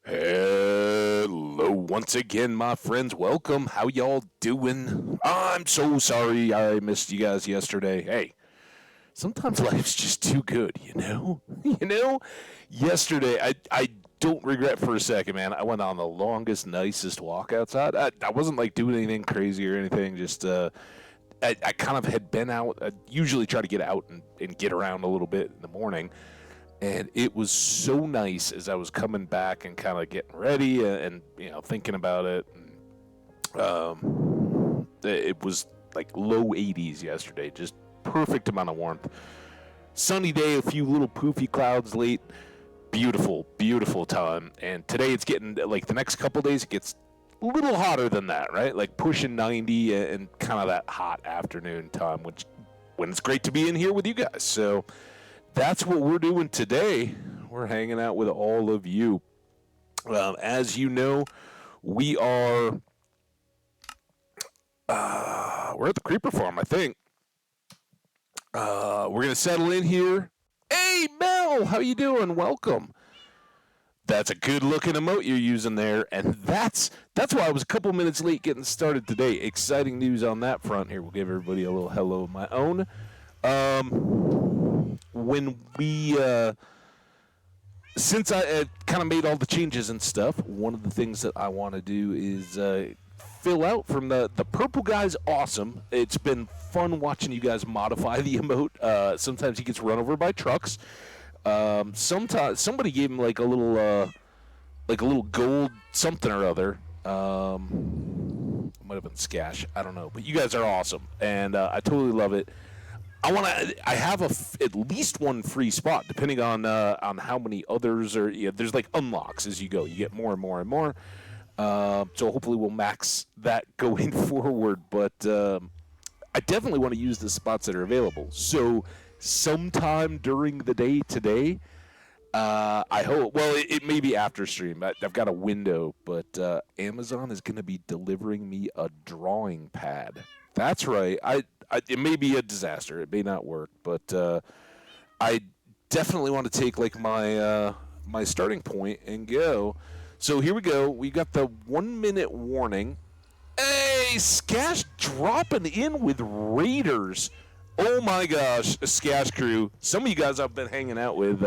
Hello once again, my friends. Welcome. How y'all doing? I'm so sorry I missed you guys yesterday. Hey, sometimes life's just too good, you know? Yesterday, I don't regret for a second, man. I went on the longest, nicest walk outside. I wasn't like doing anything crazy or anything, just, I kind of had been out. I usually try to get out and get around a little bit in the morning. And it was so nice as I was coming back and kind of getting ready and thinking about it. It was like low 80s yesterday, just perfect amount of warmth. Sunny day, a few little poofy clouds late. Beautiful, beautiful time. And today it's getting like the next couple days it gets a little hotter than that, right? Like pushing 90 and kind of that hot afternoon time, which when it's great to be in here with you guys. So that's what we're doing today. We're hanging out with all of you. As you know, we are we're at the Creeper Farm, I think. We're gonna settle in here. Hey, Mel, how you doing? Welcome. That's a good-looking emote you're using there, and that's why I was a couple minutes late getting started today. Exciting news on that front. Here, we'll give everybody a little hello of my own. When we since I kind of made all the changes and stuff, one of the things that I want to do is fill out from the purple guy's awesome. It's been fun watching you guys modify the emote. Sometimes he gets run over by trucks. Sometimes somebody gave him like a little gold something or other. It might have been Skash. I don't know, but you guys are awesome, and I totally love it. I have at least one free spot, depending on how many others are. There's like unlocks as you go. You get more and more and more. So hopefully we'll max that going forward. But I definitely want to use the spots that are available. So sometime during the day today, I hope. Well, it may be after stream. I've got a window, but Amazon is going to be delivering me a drawing pad. That's right. It may be a disaster. It may not work, but I definitely want to take like my starting point and go. So here we go. We got the 1 minute warning. Hey, Skash dropping in with Raiders. Oh my gosh, Skash crew. Some of you guys I've been hanging out with.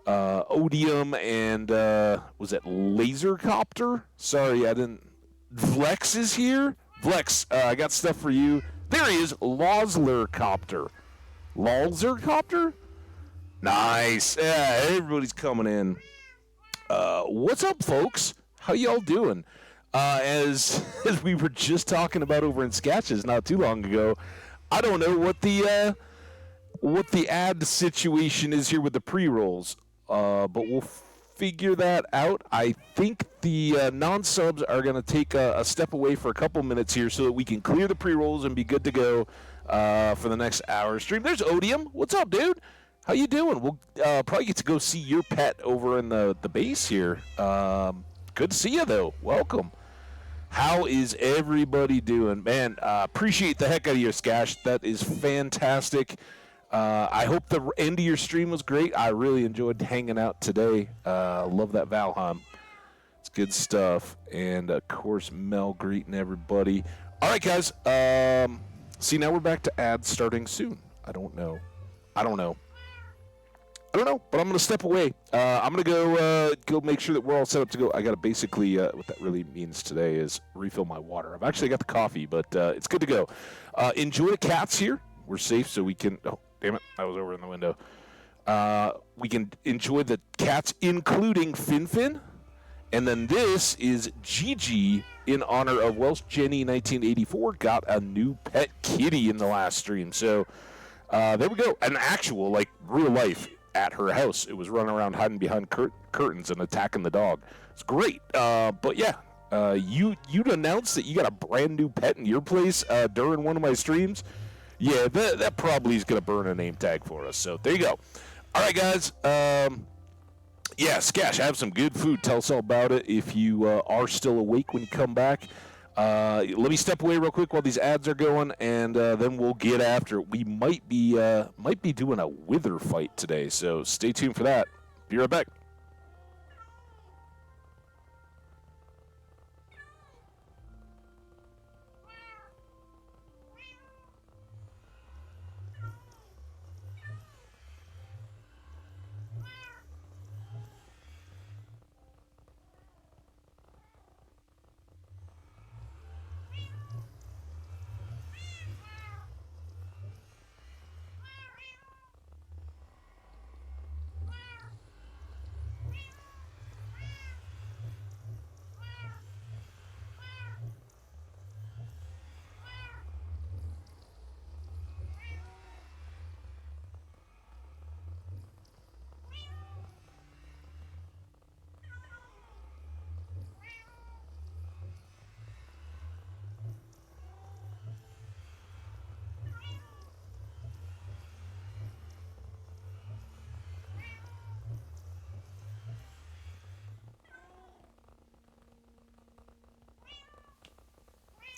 Odium and was it Lasercopter? Sorry, I didn't. Vlex is here. Vlex, I got stuff for you. There he is, Loslercopter. Lolzercopter? Nice. Yeah, everybody's coming in. What's up, folks? How y'all doing? As we were just talking about over in Sketches not too long ago, I don't know what the ad situation is here with the pre-rolls, but we'll figure that out. I think the non-subs are going to take a step away for a couple minutes here so that we can clear the pre-rolls and be good to go for the next hour stream. There's Odium. What's up, dude? How you doing? We'll probably get to go see your pet over in the base here. Good to see you, though. Welcome. How is everybody doing? Man, appreciate the heck out of your Skash. That is fantastic. I hope the end of your stream was great. I really enjoyed hanging out today. Love that Valheim. It's good stuff. And, of course, Mel greeting everybody. All right, guys. See, now we're back to ads starting soon. I don't know, but I'm going to step away. I'm going to go make sure that we're all set up to go. I got to basically, what that really means today is refill my water. I've actually got the coffee, but it's good to go. Enjoy the cats here. We're safe, so we can... Oh, damn it. I was over in the window. We can enjoy the cats, including Finfin. And then this is Gigi in honor of Welsh Jenny 1984. Got a new pet kitty in the last stream. So there we go. An actual, like, real life at her house. It was running around hiding behind curtains and attacking the dog. It's great. But yeah, you'd announced that you got a brand new pet in your place during one of my streams. Yeah, that probably is going to burn a name tag for us. So there you go. All right, guys. Yeah, Skash, I have some good food. Tell us all about it if you are still awake when you come back. Let me step away real quick while these ads are going, and then we'll get after it. We might be doing a wither fight today, so stay tuned for that. Be right back.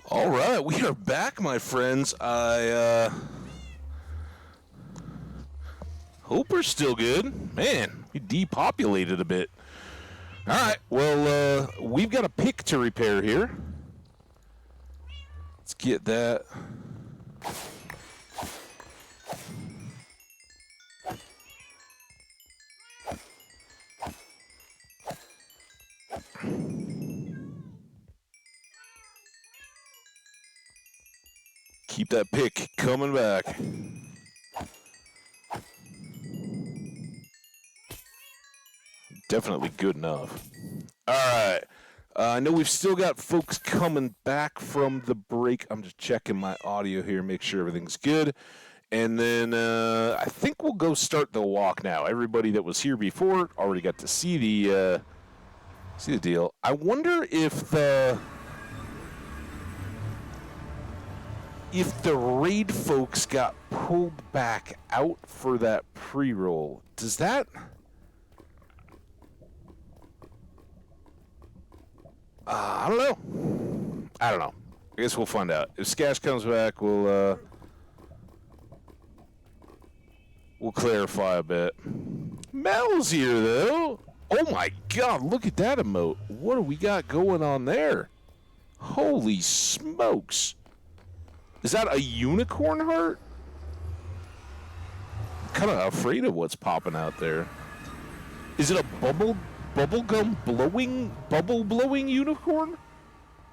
All right, we are back, my friends. I hope we're still good. Man, we depopulated a bit. All right, well, we've got a pick to repair here. Let's get that. Keep that pick coming back. Definitely good enough. All right. I know we've still got folks coming back from the break. I'm just checking my audio here, make sure everything's good. And then I think we'll go start the walk now. Everybody that was here before already got to see the deal. I wonder if the raid folks got pulled back out for that pre-roll. Does that? I don't know. I guess we'll find out. If Skash comes back, we'll clarify a bit. Mel's here, though. Oh, my God. Look at that emote. What do we got going on there? Holy smokes. Is that a unicorn heart? I'm kind of afraid of what's popping out there. Is it a bubble blowing unicorn?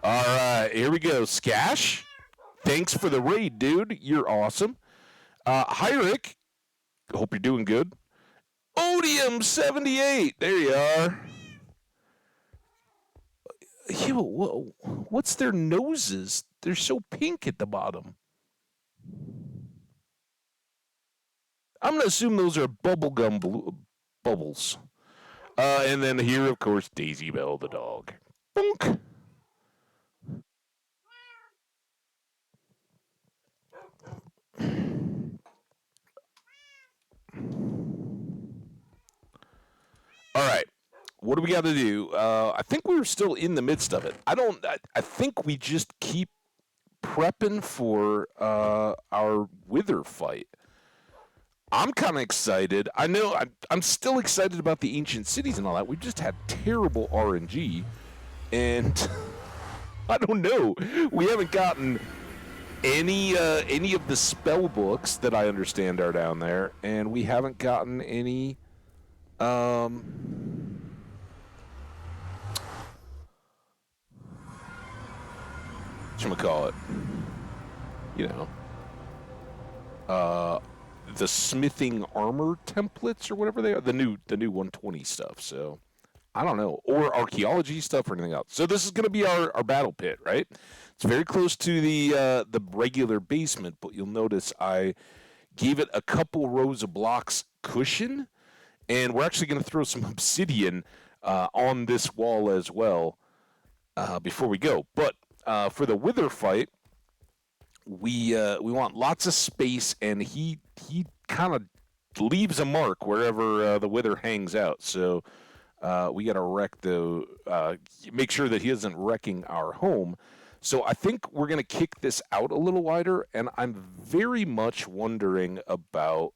All right, here we go. Skash, thanks for the raid, dude. You're awesome. Hi, Rick. Hope you're doing good. Odium78. There you are. Yo, what's their noses? They're so pink at the bottom. I'm going to assume those are bubblegum bubbles. And then here, of course, Daisy Bell the dog. Bonk. All right. What do we got to do? I think we were still in the midst of it. I think we just keep prepping for our Wither fight. I'm kind of excited. I know I'm still excited about the ancient cities and all that. We've just had terrible RNG, and I don't know. We haven't gotten any of the spell books that I understand are down there, and we haven't gotten any. Whatchamacallit? You know. The smithing armor templates or whatever they are, the new 120 stuff. So I don't know, or archaeology stuff or anything else. So this is going to be our battle pit, right? It's very close to the regular basement, but you'll notice I gave it a couple rows of blocks cushion, and we're actually going to throw some obsidian on this wall as well before we go. But for the Wither fight, we want lots of space, and he kind of leaves a mark wherever the Wither hangs out. So we got to make sure that he isn't wrecking our home. So I think we're going to kick this out a little wider, and I'm very much wondering about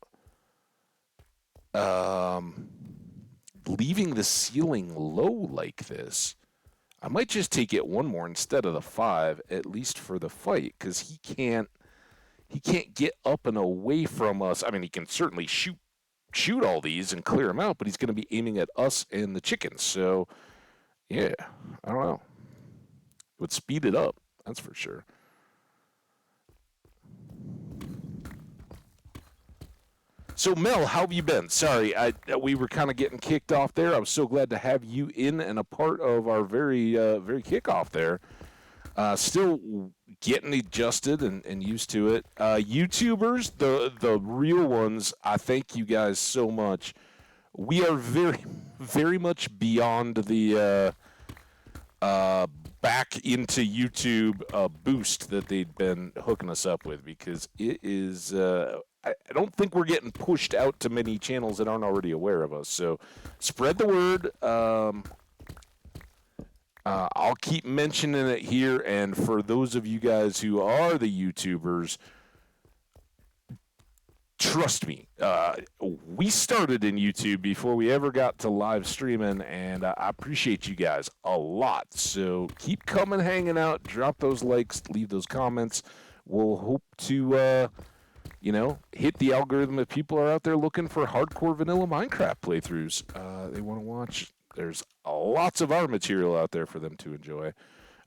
leaving the ceiling low like this. I might just take it one more instead of the 5, at least for the fight, because he can't get up and away from us. I mean, he can certainly shoot all these and clear them out, but he's going to be aiming at us and the chickens. So, yeah, I don't know. It would speed it up, that's for sure. So, Mel, how have you been? Sorry, we were kind of getting kicked off there. I was so glad to have you in and a part of our very kickoff there. Still getting adjusted and used to it. YouTubers, the real ones, I thank you guys so much. We are very, very much beyond the back into YouTube boost that they'd been hooking us up with, because it is... I don't think we're getting pushed out to many channels that aren't already aware of us. So spread the word. I'll keep mentioning it here, and for those of you guys who are the YouTubers, trust me, we started in YouTube before we ever got to live streaming, and I appreciate you guys a lot. So keep coming, hanging out, drop those likes, leave those comments. We'll hope to, hit the algorithm if people are out there looking for hardcore vanilla Minecraft playthroughs. They want to watch. There's lots of our material out there for them to enjoy.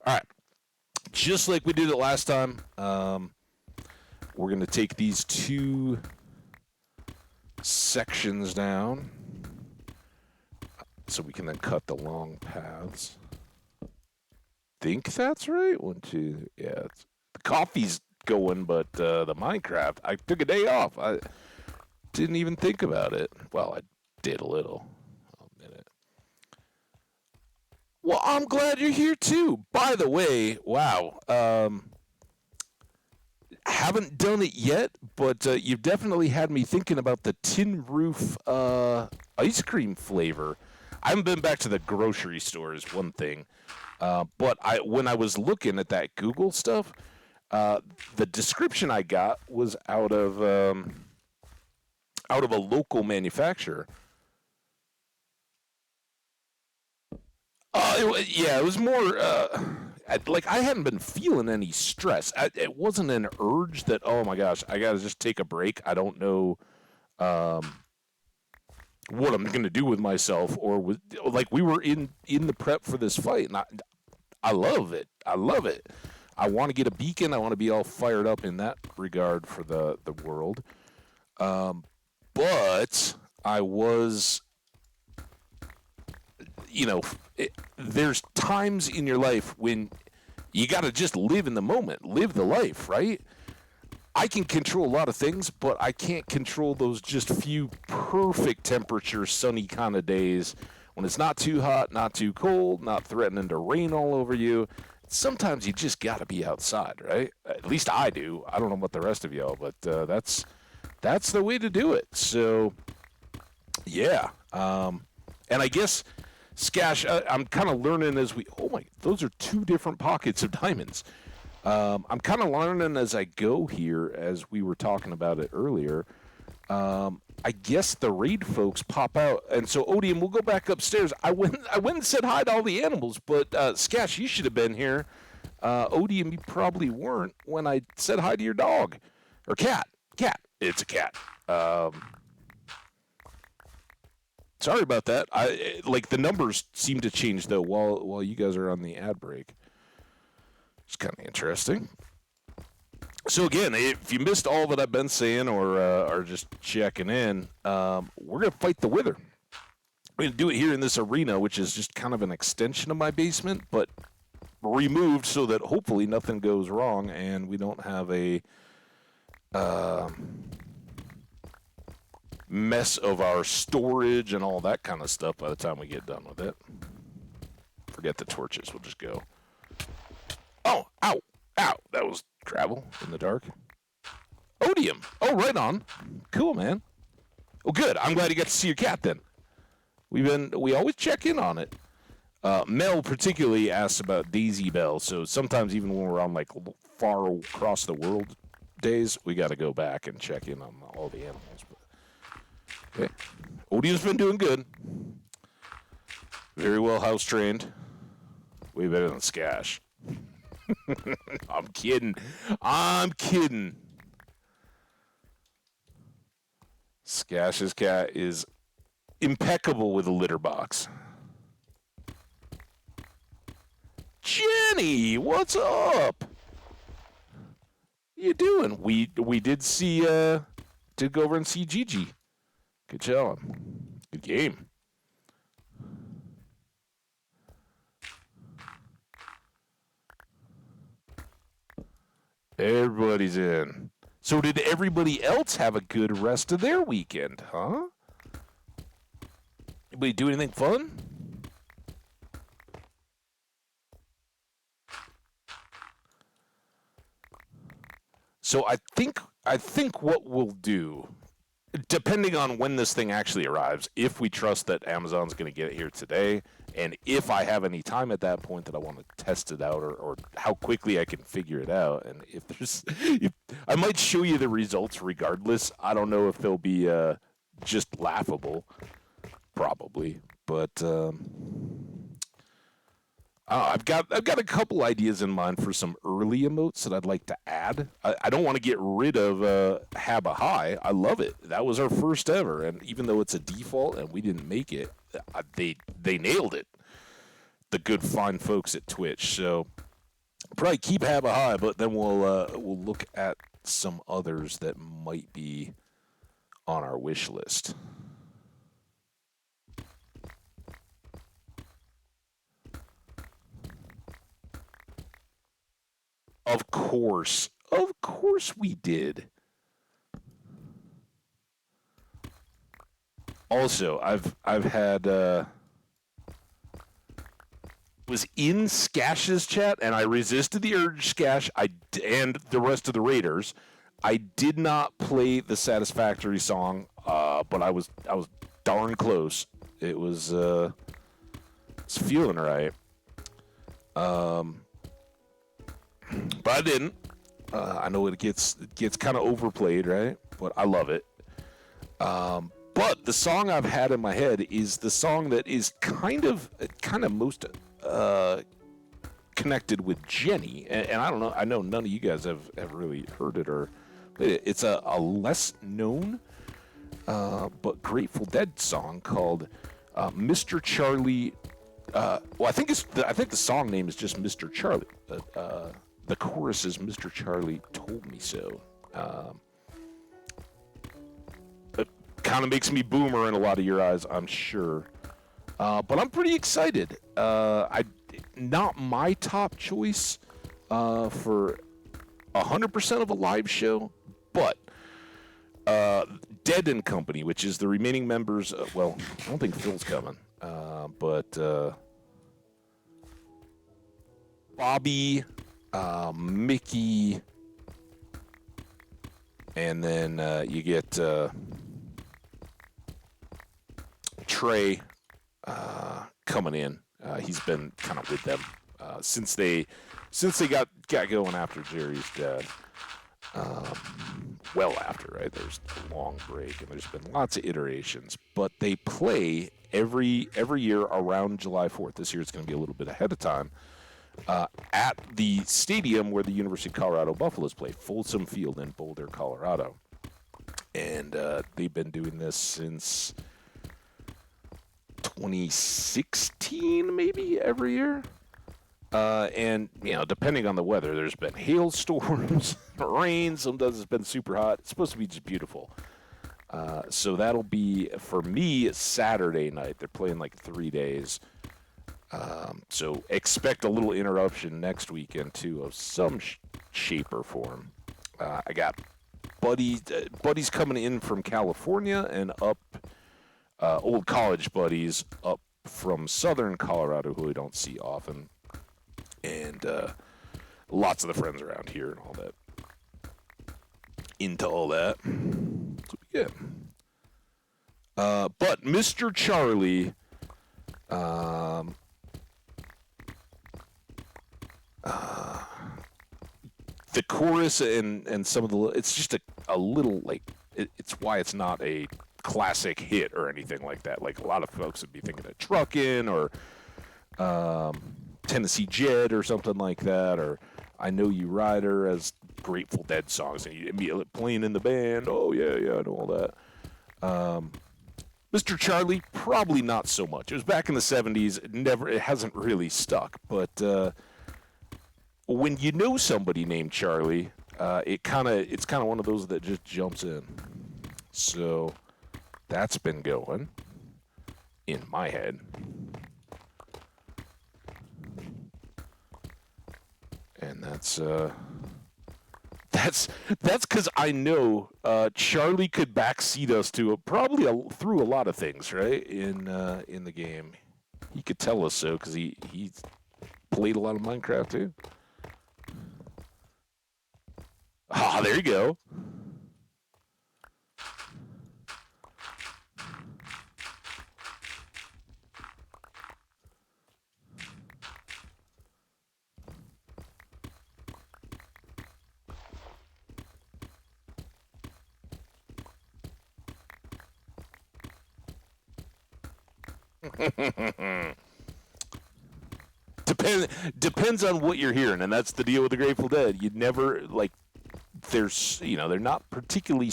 All right, just like we did it last time, we're going to take these two sections down so we can then cut the long paths. Think that's right. 1, 2, yeah. The coffee's going, but the Minecraft, I took a day off. I didn't even think about it. Well, I did a little. I'll admit it. Well, I'm glad you're here too. By the way, wow. Haven't done it yet, but you've definitely had me thinking about the tin roof ice cream flavor. I haven't been back to the grocery store is one thing, but when I was looking at that Google stuff, the description I got was out of a local manufacturer. It was more like I hadn't been feeling any stress. It wasn't an urge that, oh my gosh, I gotta just take a break. I don't know what I'm gonna do with myself, or with like we were in the prep for this fight, and I love it. I love it. I want to get a beacon. I want to be all fired up in that regard for the world. But I was, there's times in your life when you got to just live in the moment, live the life, right? I can control a lot of things, but I can't control those just few perfect temperature, sunny kind of days when it's not too hot, not too cold, not threatening to rain all over you. Sometimes you just got to be outside, right? At least I do. I don't know about the rest of y'all, but that's the way to do it. So, yeah. And I guess, Skash, I'm kind of learning as we. Oh my! Those are two different pockets of diamonds. I'm kind of learning as I go here, as we were talking about it earlier. I guess the raid folks pop out, and so Odium, we'll go back upstairs. I went and said hi to all the animals, but Skash, you should have been here. Odium, you probably weren't when I said hi to your dog or cat. Cat, it's a cat. Sorry about that. Like the numbers seem to change though while you guys are on the ad break. It's kind of interesting. So again, if you missed all that I've been saying or are just checking in, we're gonna fight the Wither. We're gonna do it here in this arena, which is just kind of an extension of my basement, but removed so that hopefully nothing goes wrong and we don't have a mess of our storage and all that kind of stuff by the time we get done with it. Forget the torches. We'll just go. Oh, ow, ow. That was travel in the dark. Odium. Oh, right on. Cool, man. Oh, good. I'm glad you got to see your cat then. We always check in on it. Mel particularly asks about Daisy Bell, so sometimes even when we're on like far across the world days, we got to go back and check in on all the animals. But, okay. Odium's been doing good. Very well house trained. Way better than Skash. I'm kidding. Skash's cat is impeccable with a litter box. Jenny, what's up? You doing? We did see did go over and see Gigi. Good job. Good game. Everybody's in. So did everybody else have a good rest of their weekend, huh? Anybody do anything fun? So I think what we'll do depending on when this thing actually arrives, if we trust that Amazon's going to get it here today, and if I have any time at that point that I want to test it out, or how quickly I can figure it out, and if there's, I might show you the results regardless. I don't know if they'll be just laughable, probably, but I've got a couple ideas in mind for some early emotes that I'd like to add. I don't want to get rid of Habba High. I love it. That was our first ever, and even though it's a default and we didn't make it, they nailed it. The good fine folks at Twitch. So probably keep Habba High, but then we'll look at some others that might be on our wish list. Of course we did. Also, I've had was in Skash's chat, and I resisted the urge, Skash. And the rest of the Raiders. I did not play the Satisfactory song, but I was darn close. It was it's feeling right. But I didn't. I know it gets kind of overplayed, right? But I love it. But the song I've had in my head is the song that is kind of most connected with Jenny, and I don't know. I know none of you guys have really heard it, or it's a less known but Grateful Dead song called "Mr. Charlie." Well, I think the song name is just "Mr. Charlie." The chorus is "Mr. Charlie told me so." It kind of makes me boomer in a lot of your eyes, I'm sure. But I'm pretty excited. Not my top choice for 100% of a live show, but Dead and Company, which is the remaining members. Well, I don't think Phil's coming, but Bobby, Mickey, and then you get Trey coming in. He's been kind of with them since they got going after Jerry's dad. Well after, right? There's a long break, and there's been lots of iterations. But they play every year around July 4th. This year it's going to be a little bit ahead of time. At the stadium where the University of Colorado Buffaloes play, Folsom Field in Boulder, Colorado. And they've been doing this since 2016, maybe, every year. And, depending on the weather, there's been hailstorms, rain, sometimes it's been super hot. It's supposed to be just beautiful. So that'll be, for me, Saturday night. They're playing like 3 days. So expect a little interruption next weekend, too, of some shape or form. I got buddies coming in from California and up, old college buddies up from southern Colorado who we don't see often. And lots of the friends around here and all that. Into all that. So, yeah. But Mr. Charlie... the chorus and some of the... It's just a little, like... It's why it's not a classic hit or anything like that. Like, a lot of folks would be thinking of Truckin' or... Tennessee Jed or something like that, or I Know You Rider as Grateful Dead songs, and you immediately playing in the band. Oh yeah, I know all that. Mr. Charlie, probably not so much. It was back in the 70s. It hasn't really stuck. But when you know somebody named Charlie, it's kind of one of those that just jumps in. So that's been going in my head. And that's because I know Charlie could backseat us to through a lot of things, right? In the game, he could tell us so because he played a lot of Minecraft too. Ah, there you go. Depends on what you're hearing, and that's the deal with the Grateful Dead. You never like there's they're not particularly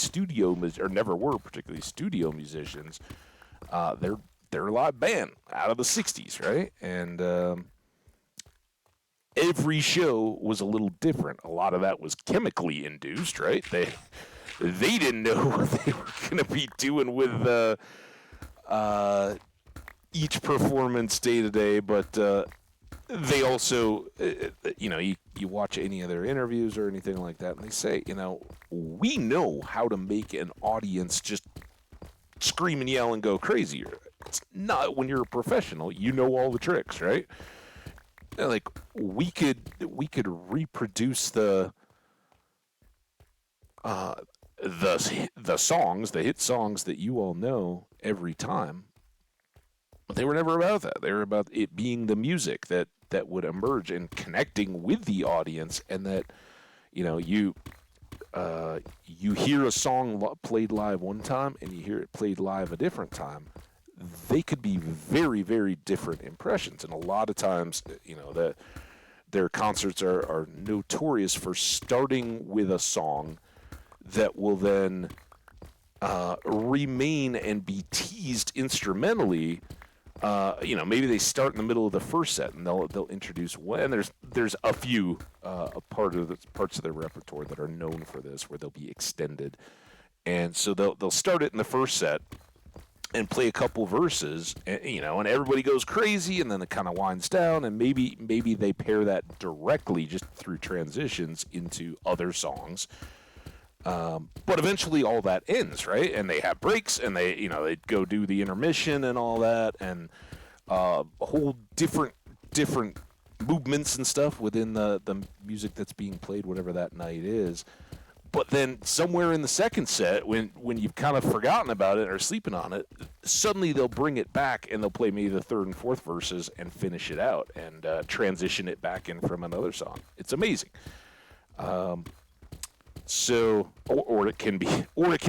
or never were particularly studio musicians. They're a live band out of the '60s, right? And every show was a little different. A lot of that was chemically induced, right? They didn't know what they were going to be doing with each performance day to day, but they also, you watch any of their interviews or anything like that, and they say, we know how to make an audience just scream and yell and go crazy. It's not when you're a professional, you know all the tricks, right? Like we could reproduce the songs, the hit songs that you all know every time. But they were never about that. They were about it being the music that would emerge and connecting with the audience, and that you hear a song played live one time and you hear it played live a different time. They could be very, very different impressions, and a lot of times, that their concerts are notorious for starting with a song that will then remain and be teased instrumentally. Maybe they start in the middle of the first set and they'll introduce one. And there's a few parts of their repertoire that are known for this, where they'll be extended, and so they'll start it in the first set and play a couple verses, and everybody goes crazy, and then it kind of winds down, and maybe they pair that directly just through transitions into other songs. But eventually all that ends, right? And they have breaks, and they go do the intermission and all that, and a whole different movements and stuff within the music that's being played, whatever that night is. But then somewhere in the second set, when you've kind of forgotten about it or sleeping on it, suddenly they'll bring it back and they'll play maybe the third and fourth verses and finish it out and transition it back in from another song. It's amazing. So, or it can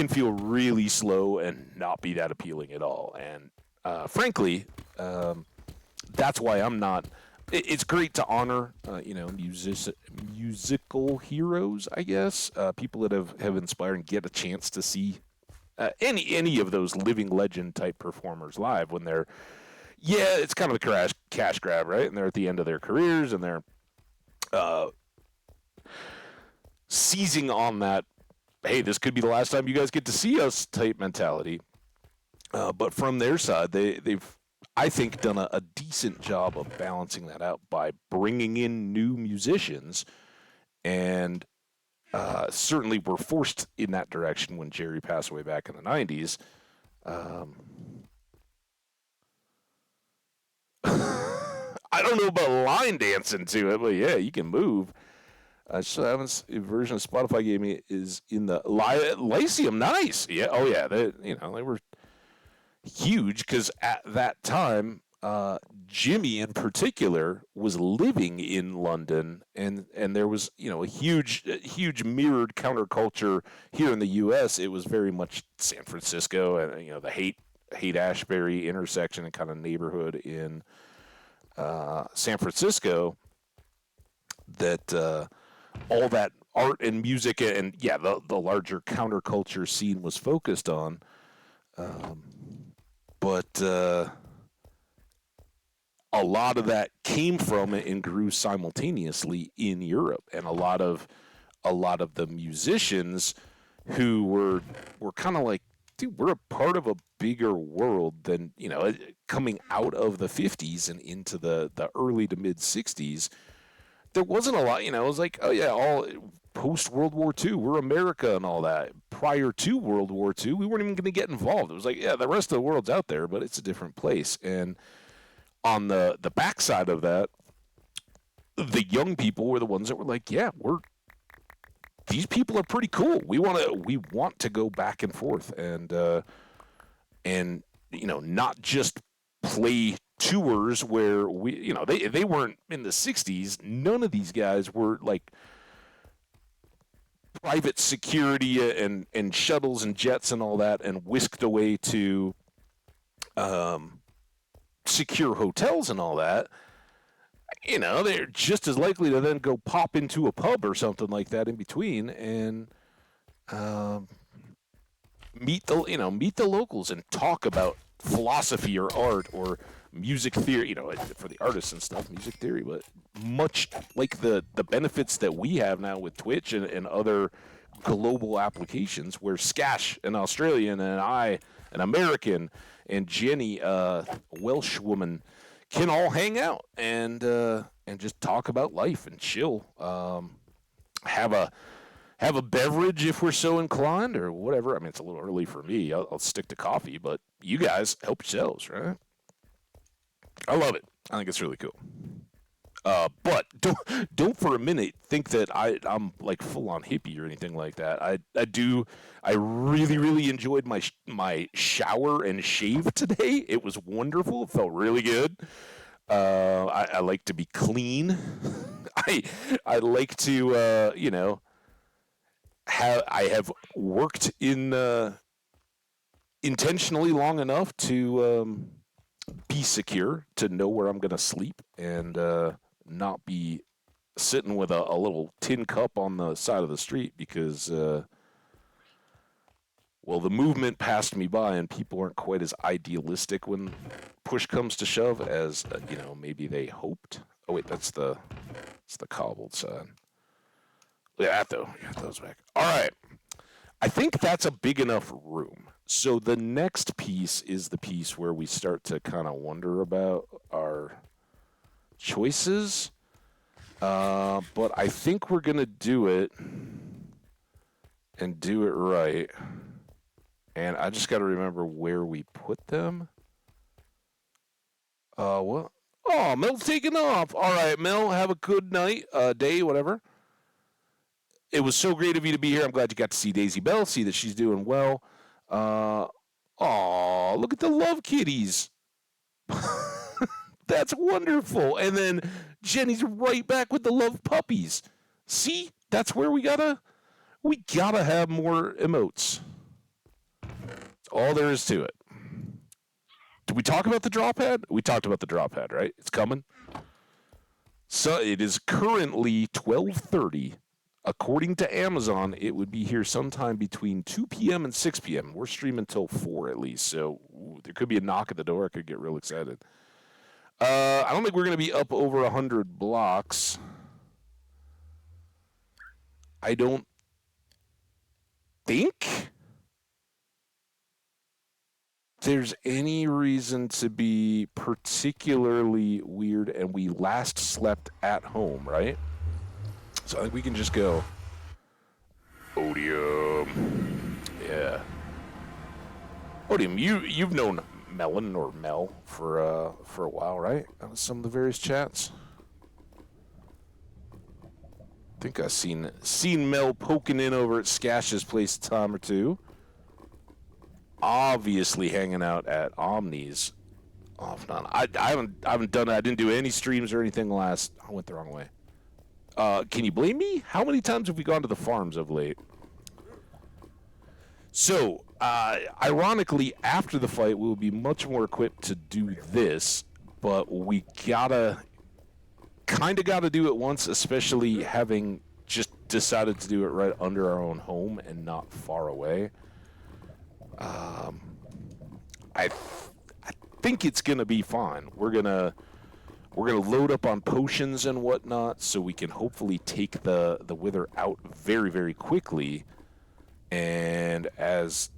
feel really slow and not be that appealing at all. And frankly, that's why I'm not. It's great to honor, musical heroes, I guess, people that have inspired and get a chance to see any of those living legend type performers live when they're, it's kind of a cash grab, right? And they're at the end of their careers and they're seizing on that, hey, this could be the last time you guys get to see us type mentality. But from their side, they've, I think, done a decent job of balancing that out by bringing in new musicians, and certainly were forced in that direction when Jerry passed away back in the 90s. I don't know about line dancing to it, but yeah, you can move. So haven't a version of Spotify gave me is in the Lyceum. Nice, yeah. Oh yeah, they were huge because at that time, Jimmy in particular was living in London, and there was a huge mirrored counterculture here in the U.S. It was very much San Francisco and the Haight Ashbury intersection and kind of neighborhood in San Francisco that all that art and music and the larger counterculture scene was focused on. But a lot of that came from and grew simultaneously in Europe, and a lot of the musicians who were kind of like, dude, we're a part of a bigger world than coming out of the 50s and into the early to mid 60s. There wasn't a lot, it was like, oh yeah, all post World War II, we're America and all that. Prior to World War II, we weren't even going to get involved. It was like, yeah, the rest of the world's out there, but it's a different place. And on the backside of that, the young people were the ones that were like, yeah, these people are pretty cool. We want to go back and forth and not just play tours where they weren't in the 60s. None of these guys were like private security and shuttles and jets and all that and whisked away to secure hotels and all that, they're just as likely to then go pop into a pub or something like that in between and um, meet the locals and talk about philosophy or art or music theory, for the artists and stuff, music theory, but much like the benefits that we have now with Twitch and other global applications where Skash, an Australian, and I, an American, and Jenny, a Welsh woman, can all hang out and just talk about life and chill. Have a beverage if we're so inclined or whatever. I mean, it's a little early for me. I'll stick to coffee, but you guys help yourselves, right? I love it. I think it's really cool. But don't for a minute think that I'm like full on hippie or anything like that. I really really enjoyed my shower and shave today. It was wonderful. It felt really good. I like to be clean. I like to I have worked in intentionally long enough to be secure, to know where I'm going to sleep, and not be sitting with a little tin cup on the side of the street because, the movement passed me by and people aren't quite as idealistic when push comes to shove as, maybe they hoped. Oh, wait, it's the cobbled side. Look at that, though. Yeah, those back. All right. I think that's a big enough room. So the next piece is the piece where we start to kind of wonder about our choices. But I think we're going to do it and do it right. And I just got to remember where we put them. What? Oh, Mel's taking off. All right, Mel, have a good night, day, whatever. It was so great of you to be here. I'm glad you got to see Daisy Bell, see that she's doing well. Look at the love kitties. That's wonderful. And then Jenny's right back with the love puppies. See? That's where we gotta have more emotes. That's all there is to it. Did we talk about the drop pad? We talked about the drop pad, right? It's coming. So it is currently 12:30. According to Amazon, it would be here sometime between 2 p.m. and 6 p.m. We're streaming till 4 at least, so there could be a knock at the door. I could get real excited. I don't think we're going to be up over 100 blocks. I don't think there's any reason to be particularly weird, and we last slept at home, right? So I think we can just go Odium. Yeah. Odium, you've known Melon or Mel for a while, right? On some of the various chats. I think I've seen Mel poking in over at Skash's place a time or two. Obviously hanging out at Omni's off and on. I haven't done it. I didn't do any streams or anything I went the wrong way. Can you blame me? How many times have we gone to the farms of late? So, ironically, after the fight, we will be much more equipped to do this, but we gotta do it once, especially having just decided to do it right under our own home and not far away. I think it's gonna be fine. We're gonna load up on potions and whatnot, so we can hopefully take the wither out very, very quickly. And as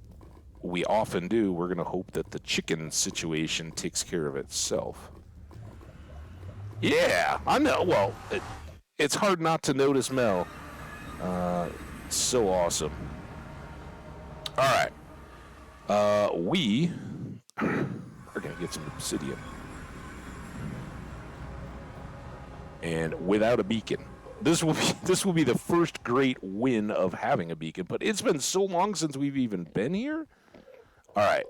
we often do, we're gonna hope that the chicken situation takes care of itself. Yeah, I know. Well, it's hard not to notice Mel. So awesome. All right. We are gonna get some obsidian. And without a beacon. This will be the first great win of having a beacon, but it's been so long since we've even been here. All right.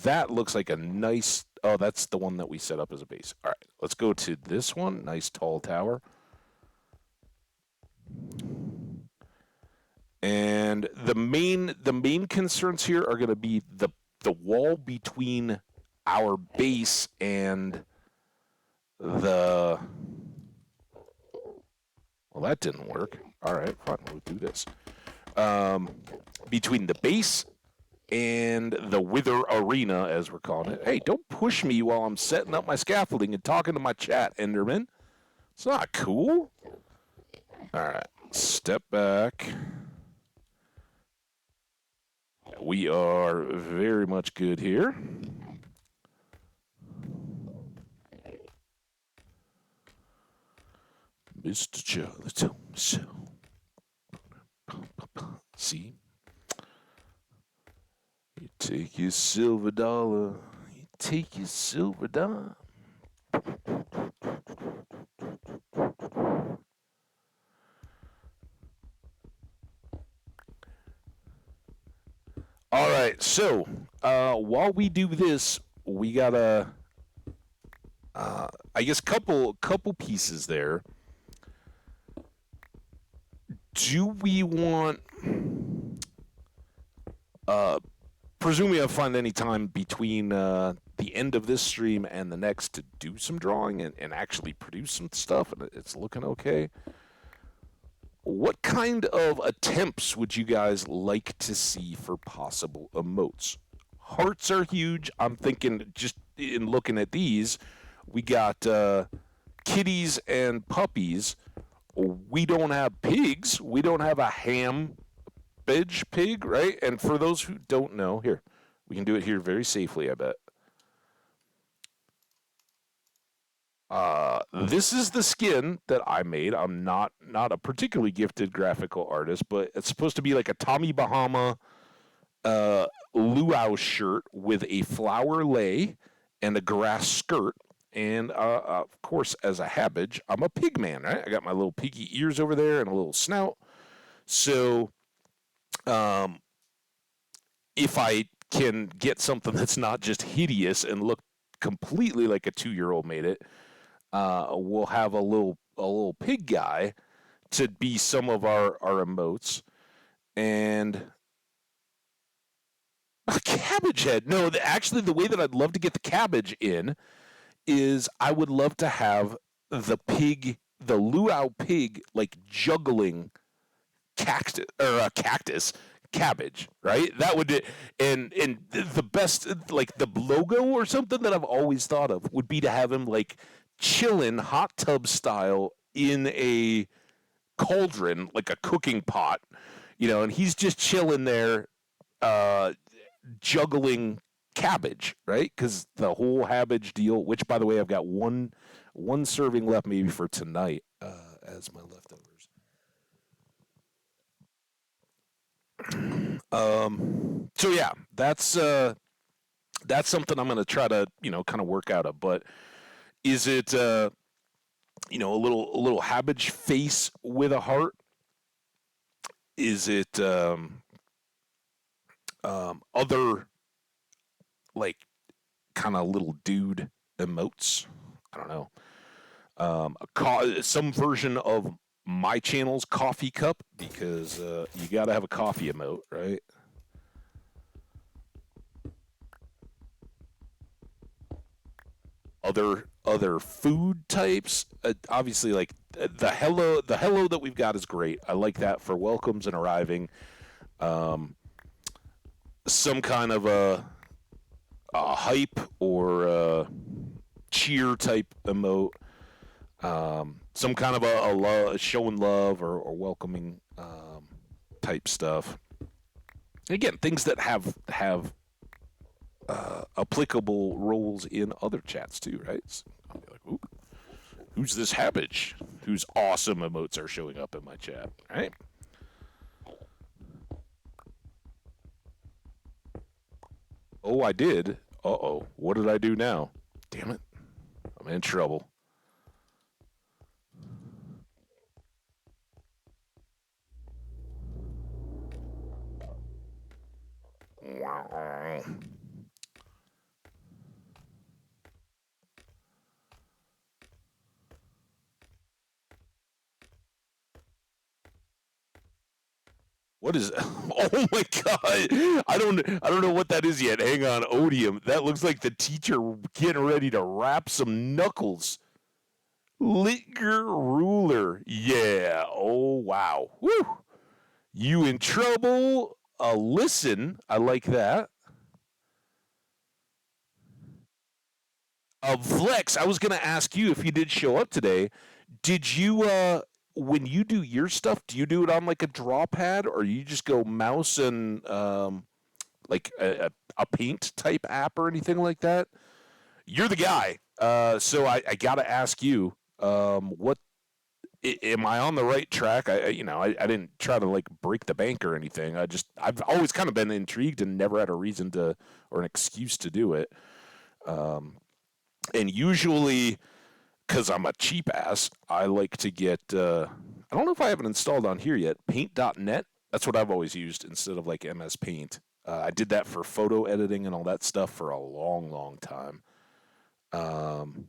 That looks like a nice... Oh, that's the one that we set up as a base. All right. Let's go to this one. Nice tall tower. And the main concerns here are going to be the wall between our base and the... Well, that didn't work. All right, fine, we'll do this. Between the base and the Wither Arena, as we're calling it. Hey, don't push me while I'm setting up my scaffolding and talking to my chat, Enderman. It's not cool. All right, step back. We are very much good here. Mr. Charlie told me so. See? You take your silver dollar, you take your silver dime. All right, so while we do this, we got I guess, couple pieces there. Do we want, presumably I'll find any time between the end of this stream and the next to do some drawing and actually produce some stuff, and it's looking okay. What kind of attempts would you guys like to see for possible emotes? Hearts are huge. I'm thinking, just in looking at these, we got kitties and puppies. We don't have pigs. We don't have a ham pig, right? And for those who don't know, here, we can do it here very safely, I bet. This is the skin that I made. I'm not a particularly gifted graphical artist, but it's supposed to be like a Tommy Bahama luau shirt with a flower lei and a grass skirt. And, of course, as a habage, I'm a pig man, right? I got my little piggy ears over there and a little snout. So, if I can get something that's not just hideous and look completely like a 2-year-old made it, we'll have a little pig guy to be some of our emotes. And a cabbage head. No, actually, the way that I'd love to get the cabbage in is I would love to have the pig, the luau pig, like juggling cactus cabbage, right? That would, and the best, like the logo or something that I've always thought of would be to have him like chilling hot tub style in a cauldron, like a cooking pot, and he's just chilling there, juggling cabbage, right? Because the whole habage deal, which by the way, I've got one serving left maybe for tonight as my leftovers. So yeah, that's something I'm going to try to kind of work out of. But is it a little habage face with a heart? Is it other like kind of little dude emotes? I don't know. Some version of my channel's coffee cup, because you got to have a coffee emote, right? Other food types, obviously, like the hello that we've got is great. I like that for welcomes and arriving. Some kind of a hype or a cheer type emote. Some kind of a showing love or welcoming type stuff. Again, things that have applicable roles in other chats too, right? So I'll be like, ooh, who's this habage? Whose awesome emotes are showing up in my chat, right? Oh, I did. Uh-oh. What did I do now? Damn it. I'm in trouble. What is? Oh my god! I don't know what that is yet. Hang on, odium. That looks like the teacher getting ready to wrap some knuckles. Liquor ruler. Yeah. Oh wow. Woo. You in trouble? Listen. I like that. Vlex. I was gonna ask you if you did show up today. Did you? When you do your stuff, do you do it on like a draw pad, or you just go mouse and like a paint type app or anything like that? You're the guy. So I got to ask you, what am I on the right track? I didn't try to like break the bank or anything. I've always kind of been intrigued and never had a reason to or an excuse to do it. Um, and usually, because I'm a cheap ass, I like to get. I don't know if I have it installed on here yet. Paint.net. That's what I've always used instead of like MS Paint. I did that for photo editing and all that stuff for a long, long time. Um,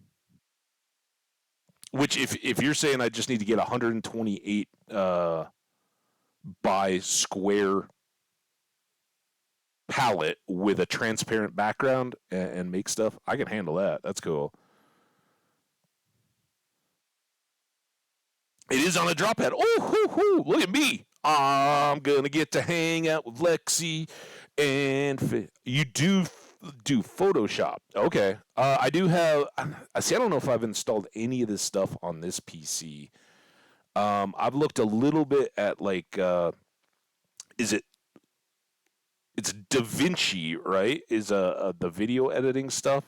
which, if you're saying I just need to get 128 by square palette with a transparent background and make stuff, I can handle that. That's cool. It is on a drop pad. Oh, hoo, hoo, look at me. I'm gonna get to hang out with Lexi, and you do Photoshop. Okay. I do have. I see. I don't know if I've installed any of this stuff on this PC. I've looked a little bit at like, is it? It's DaVinci, right? Is the video editing stuff.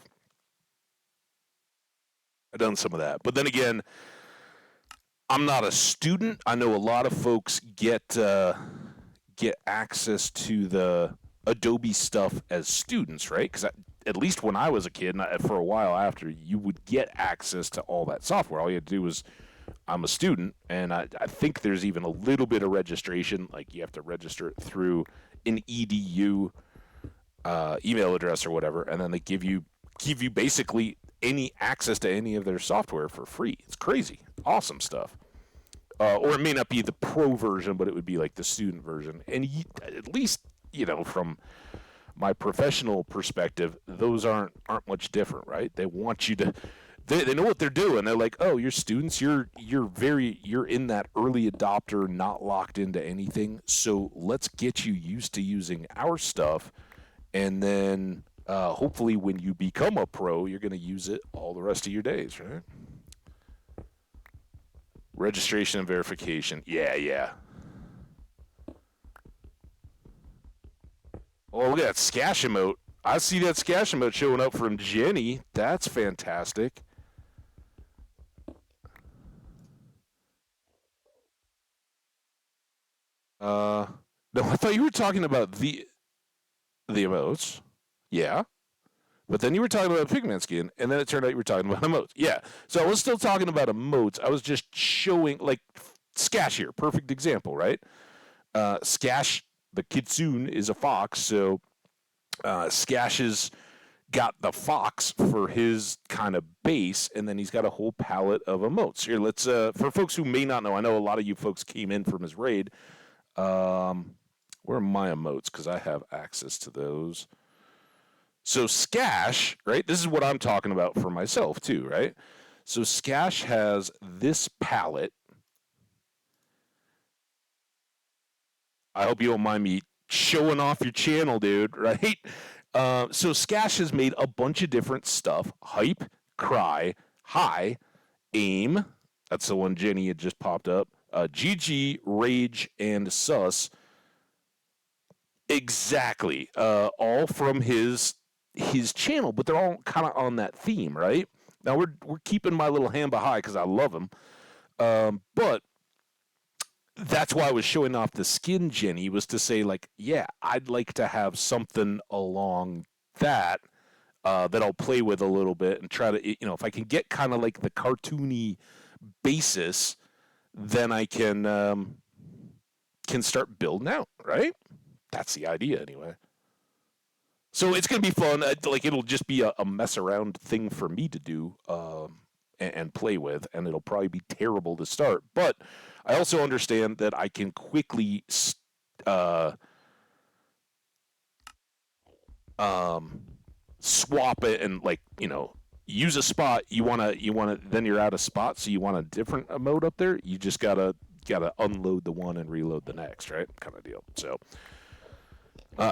I've done some of that, but then again, I'm not a student. I know a lot of folks get access to the Adobe stuff as students, right? Because at least when I was a kid, and for a while after, you would get access to all that software. All you had to do was, I'm a student, and I think there's even a little bit of registration. Like you have to register it through an edu email address or whatever, and then they give you basically any access to any of their software for free. It's crazy, awesome stuff. Or it may not be the pro version, but it would be like the student version. And at least from my professional perspective, those aren't much different, right? They want you to. They know what they're doing. They're like, oh, you're students. You're in that early adopter, not locked into anything. So let's get you used to using our stuff, and then hopefully when you become a pro, you're going to use it all the rest of your days, right? Registration and verification. Yeah, yeah. Oh, look at that Skash emote. I see that Skash emote showing up from Jenny. That's fantastic. Uh, no, I thought you were talking about the emotes. Yeah. But then you were talking about Pigman skin, and then it turned out you were talking about emotes. Yeah. So I was still talking about emotes. I was just showing, like, Skash here. Perfect example, right? Skash, the kitsune, is a fox, so Skash has got the fox for his kind of base, and then he's got a whole palette of emotes. Here, let's, for folks who may not know, I know a lot of you folks came in from his raid. Where are my emotes? Because I have access to those. So Skash, right? This is what I'm talking about for myself too, right? So Skash has this palette. I hope you don't mind me showing off your channel, dude, right? So Skash has made a bunch of different stuff. Hype, Cry, High, Aim. That's the one Jenny had just popped up. GG, Rage, and Sus. Exactly. All from his channel, but they're all kind of on that theme, right? Now we're keeping my little Hamba high because I love him, but that's why I was showing off the skin, Jenny, was to say like, yeah, I'd like to have something along that that I'll play with a little bit and try to, if I can get kind of like the cartoony basis, then I can start building out, right? That's the idea, anyway. So it's gonna be fun. Like it'll just be a mess around thing for me to do and play with, and it'll probably be terrible to start. But I also understand that I can quickly um, swap it and like use a spot. You wanna then you're out of spot, so you want a different emote up there. You just gotta unload the one and reload the next, right? Kind of deal. So.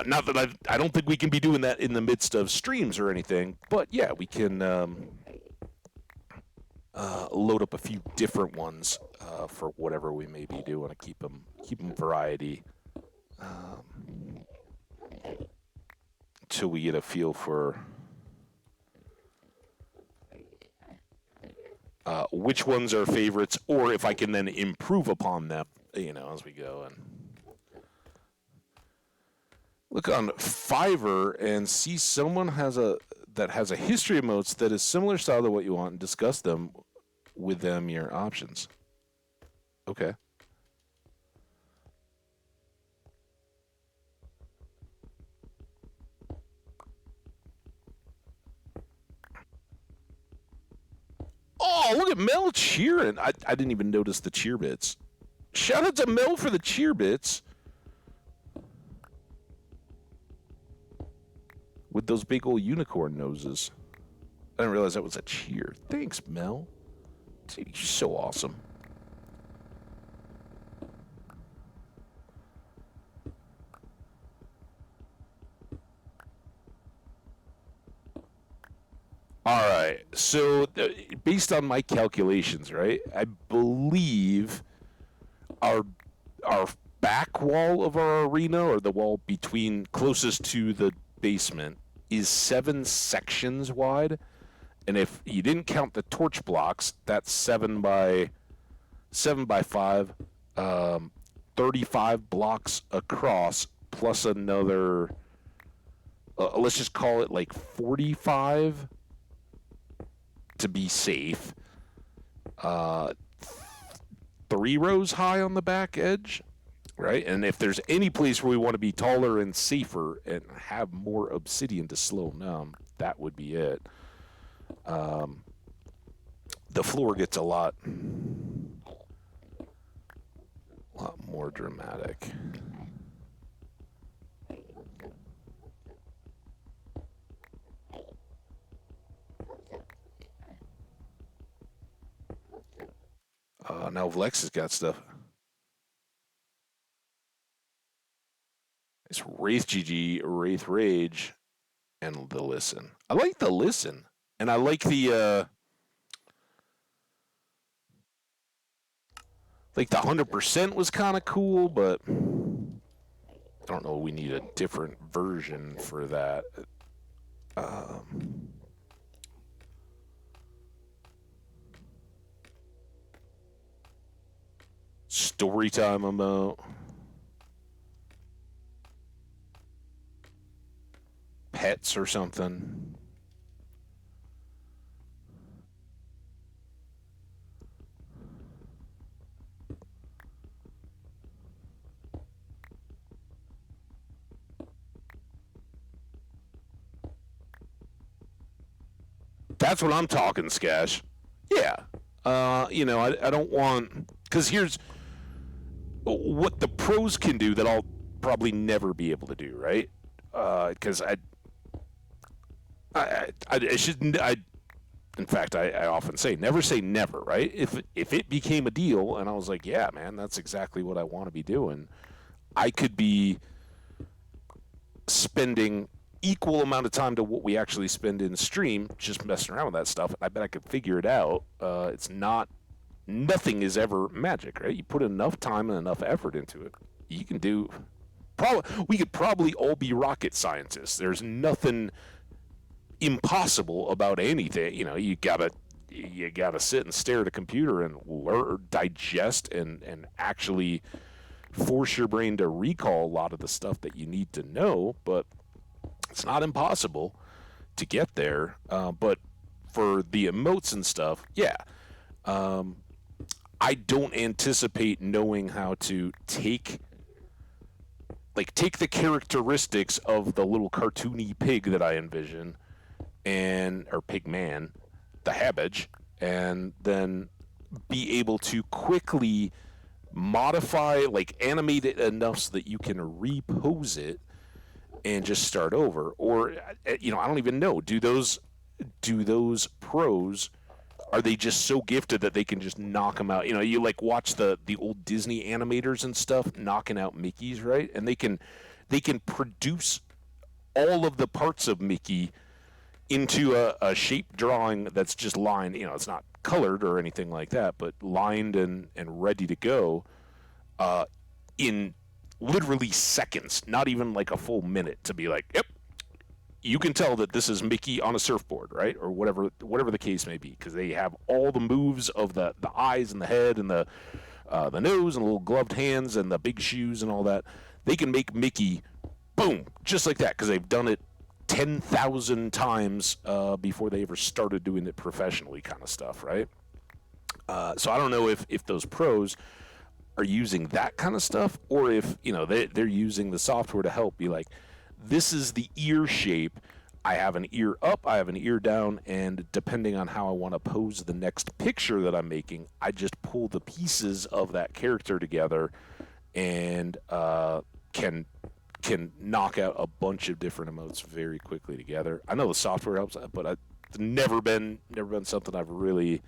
Not that I don't think we can be doing that in the midst of streams or anything, but yeah, we can load up a few different ones for whatever we may be doing to keep them variety until we get a feel for which ones are favorites, or if I can then improve upon them, as we go and. Look on Fiverr and see someone that has a history of emotes that is similar style to what you want and discuss them with them your options. Okay. Oh, look at Mel cheering. I didn't even notice the cheer bits. Shout out to Mel for the cheer bits. With those big old unicorn noses. I didn't realize that was a cheer. Thanks, Mel. Dude, you're so awesome. All right. So, based on my calculations, right, I believe our back wall of our arena, or the wall between closest to the basement, is 7 sections wide, and if you didn't count the torch blocks, that's 7 by 5, 35 blocks across, plus another. Let's just call it like 45 to be safe. 3 rows high on the back edge. Right, and if there's any place where we want to be taller and safer and have more obsidian to slow them down, that would be it. The floor gets a lot more dramatic. Now Vlex has got stuff. It's Wraith GG, Wraith Rage, and the Listen. I like the Listen, and I like the 100% was kind of cool, but I don't know. We need a different version for that. Storytime emote. Pets or something. That's what I'm talking, Skash. Yeah. I don't want... Because here's what the pros can do that I'll probably never be able to do, right? Because in fact, I often say never, right? If it became a deal and I was like, yeah, man, that's exactly what I want to be doing, I could be spending equal amount of time to what we actually spend in stream just messing around with that stuff. I bet I could figure it out. Nothing is ever magic, right? You put enough time and enough effort into it, you can do. We could probably all be rocket scientists. There's nothing impossible about anything. You gotta sit and stare at a computer and learn, digest, and actually force your brain to recall a lot of the stuff that you need to know. But it's not impossible to get there. But for the emotes and stuff, yeah. I don't anticipate knowing how to take the characteristics of the little cartoony pig that I envision, or pig man, the Habbage, and then be able to quickly modify, like animate it enough so that you can repose it and just start over. Or, I don't even know. Do those pros, are they just so gifted that they can just knock them out? You like watch the old Disney animators and stuff knocking out Mickeys, right? And they can produce all of the parts of Mickey into a shape drawing that's just lined. It's not colored or anything like that, but lined and ready to go in literally seconds, not even like a full minute, to be like, yep, you can tell that this is Mickey on a surfboard, right? Or whatever the case may be, because they have all the moves of the eyes and the head and the nose and the little gloved hands and the big shoes and all that. They can make Mickey, boom, just like that, because they've done it 10,000 times before they ever started doing it professionally, kind of stuff, right? So I don't know if those pros are using that kind of stuff, or if they're using the software to help be like, this is the ear shape. I have an ear up, I have an ear down, and depending on how I want to pose the next picture that I'm making, I just pull the pieces of that character together and can knock out a bunch of different emotes very quickly together. I know the software helps, but it's never been something I've really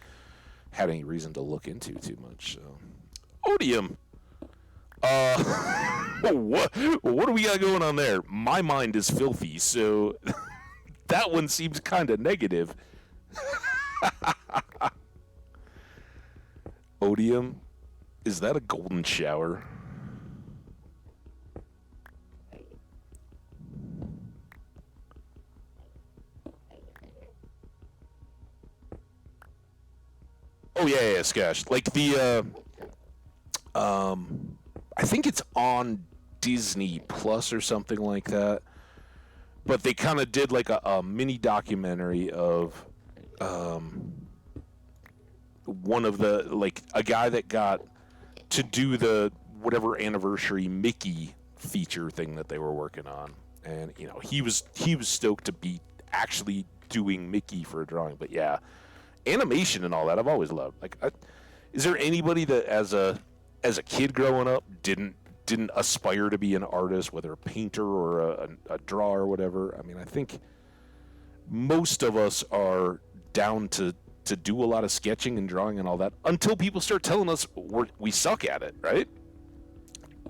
had any reason to look into too much. So. Odium. What do we got going on there? My mind is filthy, so that one seems kind of negative. Odium, is that a golden shower? Oh yeah, Sketch. Like the I think it's on Disney Plus or something like that. But they kind of did like a mini documentary of one of the, like, a guy that got to do the whatever anniversary Mickey feature thing that they were working on. And he was stoked to be actually doing Mickey for a drawing. But yeah, animation and all that I've always loved. Like, is there anybody that as a kid growing up didn't aspire to be an artist, whether a painter or a drawer or whatever? I mean, I think most of us are down to do a lot of sketching and drawing and all that until people start telling us we suck at it, right?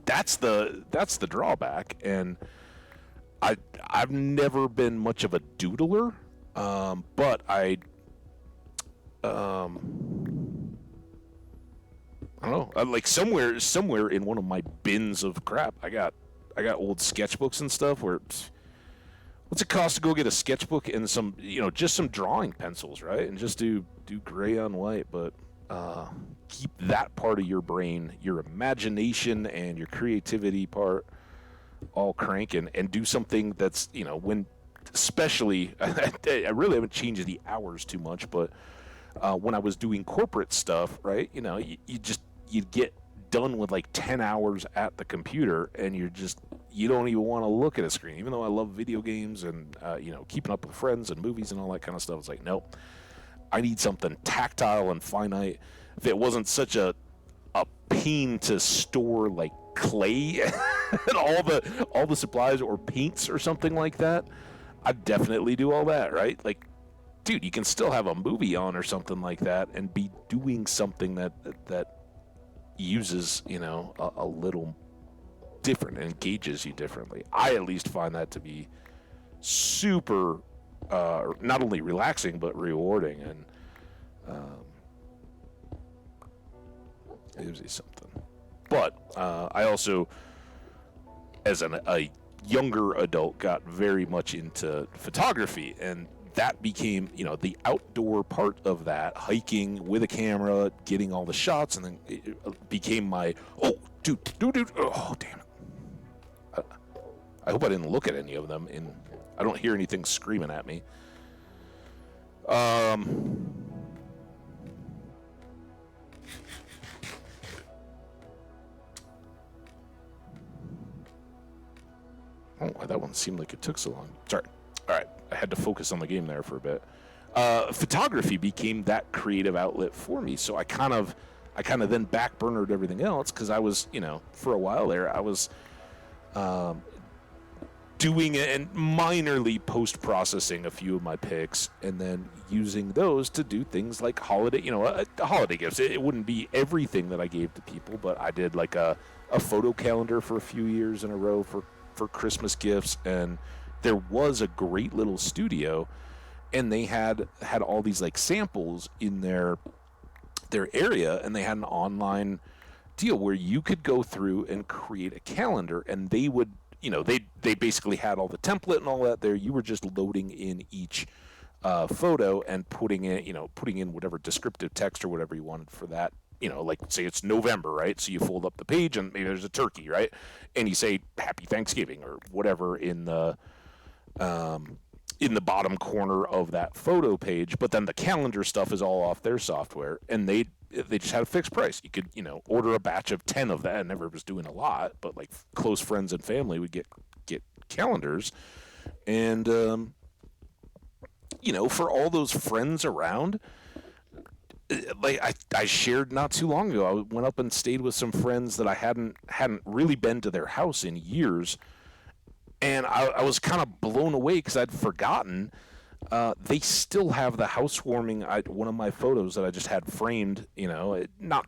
That's the drawback. And I've never been much of a doodler, but I don't know. Like somewhere in one of my bins of crap, I got old sketchbooks and stuff. Where what's it cost to go get a sketchbook and some just some drawing pencils, right? And just do gray on white. But keep that part of your brain, your imagination and your creativity part, all cranking, and do something that's when, especially I really haven't changed the hours too much, but when I was doing corporate stuff, right? You'd get done with like 10 hours at the computer, and you don't even want to look at a screen. Even though I love video games and keeping up with friends and movies and all that kind of stuff, it's like, nope, I need something tactile and finite. If it wasn't such a pain to store like clay and all the supplies or paints or something like that, I'd definitely do all that, right? Like, dude, you can still have a movie on or something like that and be doing something that uses a little different and engages you differently. I at least find that to be super not only relaxing but rewarding, and it gives you something. But I also, as a younger adult, got very much into photography, and that became, the outdoor part of that, hiking with a camera, getting all the shots, and then it became my, oh, dude, oh, damn it. I hope I didn't look at any of them, and I don't hear anything screaming at me. Oh, that one seemed like it took so long. Sorry. All right. I had to focus on the game there for a bit. Photography became that creative outlet for me. So I kind of I kind of then backburnered everything else because I was, for a while there, I was doing it and minorly post-processing a few of my pics and then using those to do things like holiday, holiday gifts. It wouldn't be everything that I gave to people, but I did like a photo calendar for a few years in a row for Christmas gifts. And there was a great little studio, and they had all these like samples in their area, and they had an online deal where you could go through and create a calendar, and they would, they basically had all the template and all that there. You were just loading in each photo and putting in whatever descriptive text or whatever you wanted for that. Like say it's November, right? So you fold up the page and maybe there's a turkey, right? And you say Happy Thanksgiving or whatever in the bottom corner of that photo page. But then the calendar stuff is all off their software, and they just had a fixed price. You could, order a batch of 10 of that. I never was doing a lot, but like close friends and family would get calendars. And, for all those friends around, like I shared not too long ago, I went up and stayed with some friends that I hadn't really been to their house in years. And I was kind of blown away because I'd forgotten. They still have the housewarming. One of my photos that I just had framed, not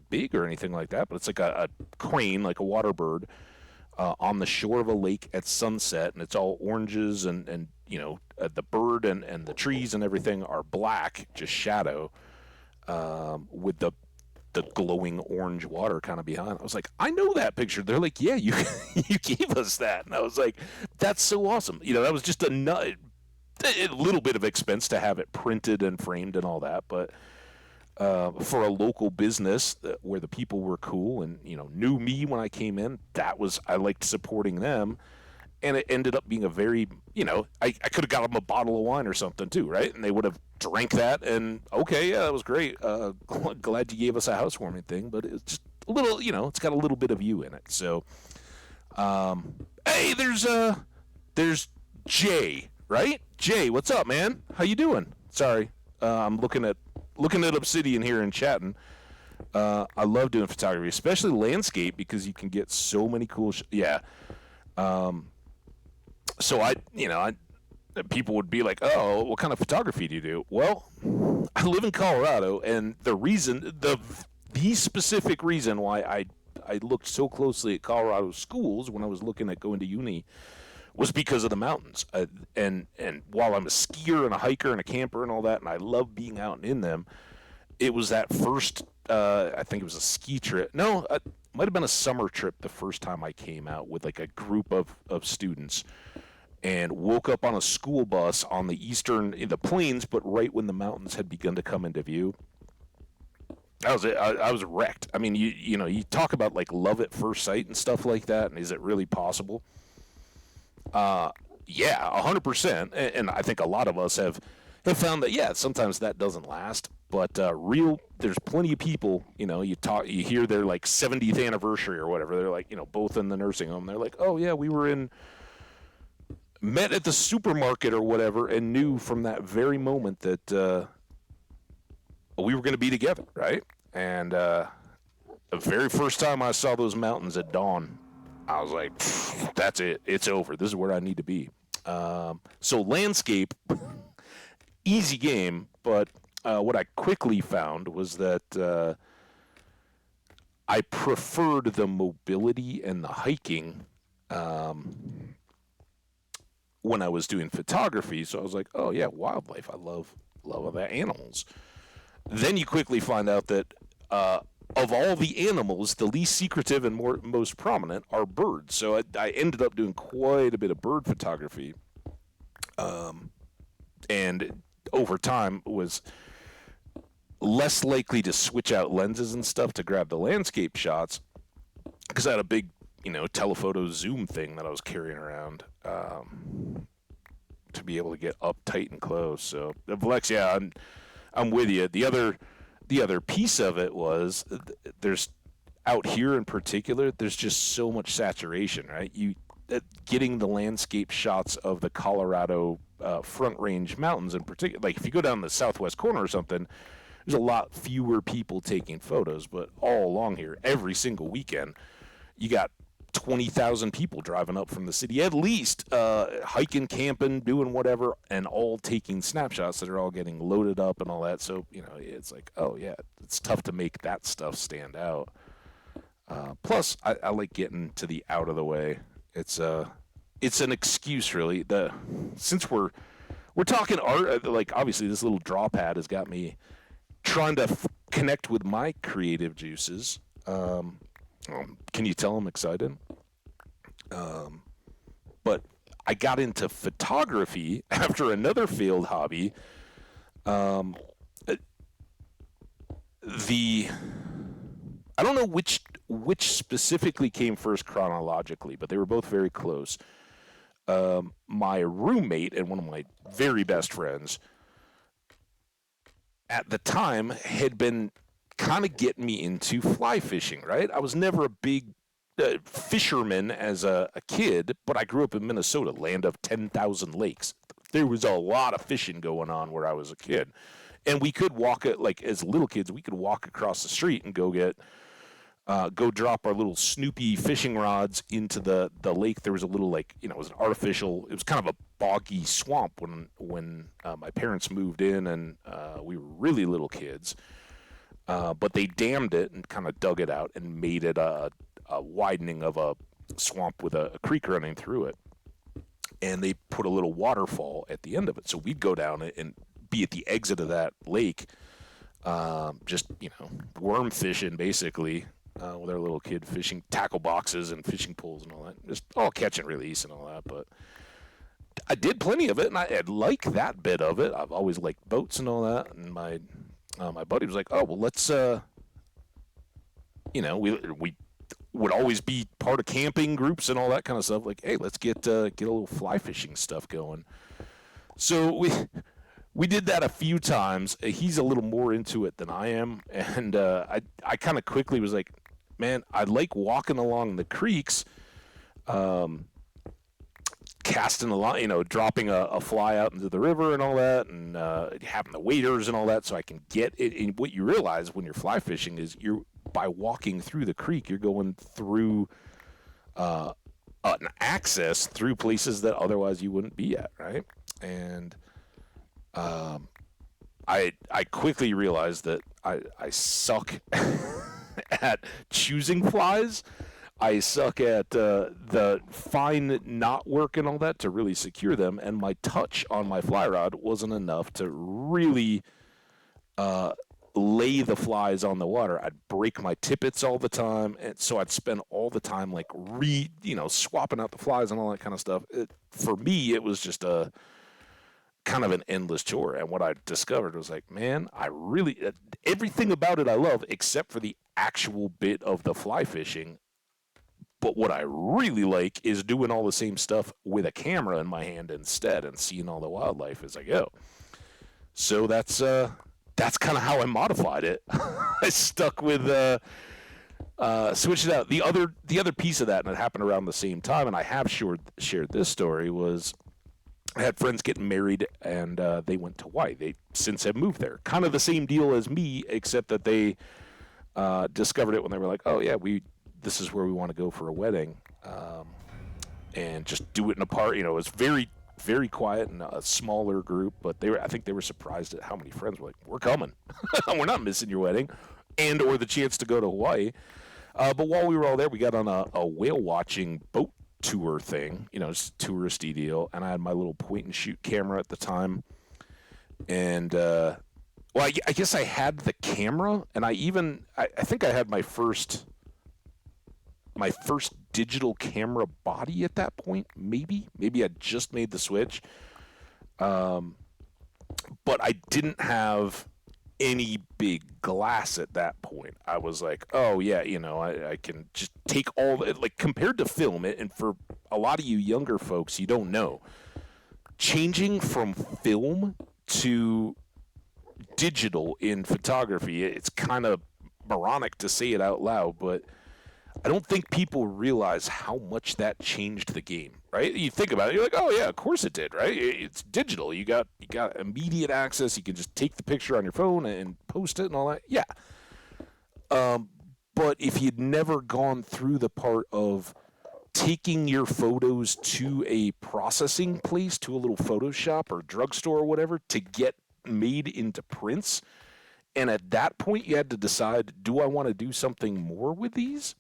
big or anything like that, but it's like a crane, like a water bird, on the shore of a lake at sunset, and it's all oranges, and the bird and the trees and everything are black, just shadow, with the glowing orange water kind of behind. I was like, I know that picture. They're like, yeah, you gave us that. And I was like, that's so awesome. That was just a little bit of expense to have it printed and framed and all that. But for a local business where the people were cool and, knew me when I came in, I liked supporting them. And it ended up being a very, I could have got them a bottle of wine or something too, right? And they would have drank that and, okay, yeah, that was great. Glad you gave us a housewarming thing, but it's just a little, it's got a little bit of you in it. So, hey, there's Jay, right? Jay, what's up, man? How you doing? Sorry, I'm looking at Obsidian here and chatting. I love doing photography, especially landscape, because you can get so many cool yeah. So people would be like, oh, what kind of photography do you do? Well, I live in Colorado, and the specific reason why I looked so closely at Colorado schools when I was looking at going to uni was because of the mountains. And while I'm a skier and a hiker and a camper and all that, and I love being out and in them, it was that first, I think it was a ski trip. No, it might have been a summer trip the first time I came out with like a group of students, and woke up on a school bus in the plains, but right when the mountains had begun to come into view. I was wrecked. I mean, you talk about like love at first sight and stuff like that, and is it really possible? Yeah, 100%. And I think a lot of us have found that, yeah, sometimes that doesn't last. But there's plenty of people, you hear their like 70th anniversary or whatever. They're like, both in the nursing home. They're like, oh yeah, we met at the supermarket or whatever, and knew from that very moment that we were going to be together, right? And the very first time I saw those mountains at dawn, I was like, that's it. It's over. This is where I need to be. So landscape, easy game, but what I quickly found was that I preferred the mobility and the hiking when I was doing photography. So I was like, oh yeah, wildlife. I love the animals. Then you quickly find out that of all the animals, the least secretive and most prominent are birds. So I ended up doing quite a bit of bird photography, and over time was less likely to switch out lenses and stuff to grab the landscape shots, because I had a big, telephoto zoom thing that I was carrying around to be able to get up tight and close. So Vlex, yeah, I'm with you. The other piece of it was there's out here in particular, there's just so much saturation, right? Getting the landscape shots of the Colorado Front Range mountains in particular, like if you go down the southwest corner or something, there's a lot fewer people taking photos, but all along here, every single weekend, you got 20,000 people driving up from the city, at least hiking, camping, doing whatever, and all taking snapshots that are all getting loaded up and all that. So, it's like, oh, yeah, it's tough to make that stuff stand out. Plus, I like getting to the out of the way. It's an excuse, really. Since we're talking art, like, obviously this little draw pad has got me trying to connect with my creative juices. Can you tell I'm excited? But I got into photography after another failed hobby. I don't know which specifically came first chronologically, but they were both very close. My roommate and one of my very best friends at the time had been kind of getting me into fly fishing, right? I was never a big fisherman as a kid, but I grew up in Minnesota, land of 10,000 lakes. There was a lot of fishing going on where I was a kid. And we could walk it, like as little kids, we could walk across the street and go drop our little Snoopy fishing rods into the lake. There was a little, like, it was an artificial, it was kind of a boggy swamp when my parents moved in, and we were really little kids. But they dammed it and kind of dug it out and made it a widening of a swamp with a creek running through it. And they put a little waterfall at the end of it. So we'd go down and be at the exit of that lake, just, worm fishing, basically, with our little kid, fishing tackle boxes and fishing poles and all that. Just all catch and release and all that. But I did plenty of it, and I like that bit of it. I've always liked boats and all that. And my buddy was like, oh, well, let's, we would always be part of camping groups and all that kind of stuff. Like, hey, let's get a little fly fishing stuff going. So we did that a few times. He's a little more into it than I am. And I kind of quickly was like, man, I like walking along the creeks, casting a line, dropping a fly out into the river and all that, and having the waders and all that, so I can get it. And what you realize when you're fly fishing is by walking through the creek, you're going through an access through places that otherwise you wouldn't be at, right? And I quickly realized that I suck at choosing flies. I suck at the fine knot work and all that to really secure them, and my touch on my fly rod wasn't enough to really lay the flies on the water. I'd break my tippets all the time, and so I'd spend all the time like swapping out the flies and all that kind of stuff. For me, it was just a kind of an endless chore. And what I discovered was like, man, I really everything about it I love except for the actual bit of the fly fishing. But what I really like is doing all the same stuff with a camera in my hand instead and seeing all the wildlife as I go. So that's kind of how I modified it. I stuck with switched it out. The other piece of that, and it happened around the same time, and I have shared this story, was I had friends getting married, and they went to Hawaii. They since have moved there. Kind of the same deal as me, except that they discovered it when they were like, oh yeah, this is where we want to go for a wedding, and just do it in a park. It was very, very quiet and a smaller group, but I think they were surprised at how many friends were like, we're coming. We're not missing your wedding and or the chance to go to Hawaii. But while we were all there, we got on a whale watching boat tour thing, just a touristy deal. And I had my little point and shoot camera at the time. And, I guess I had the camera, and I think I had my first digital camera body at that point. Maybe I just made the switch. But I didn't have any big glass at that point. I was like, oh yeah, I can just take all like compared to film it. And for a lot of you younger folks, you don't know, changing from film to digital in photography, it's kind of moronic to say it out loud, but I don't think people realize how much that changed the game, right? You think about it, you're like, oh yeah, of course it did, right? It's digital. You got immediate access. You can just take the picture on your phone and post it and all that. Yeah. Um, but if you'd never gone through the part of taking your photos to a processing place, to a little Photoshop or drugstore or whatever, to get made into prints, and at that point you had to decide, do I want to do something more with these?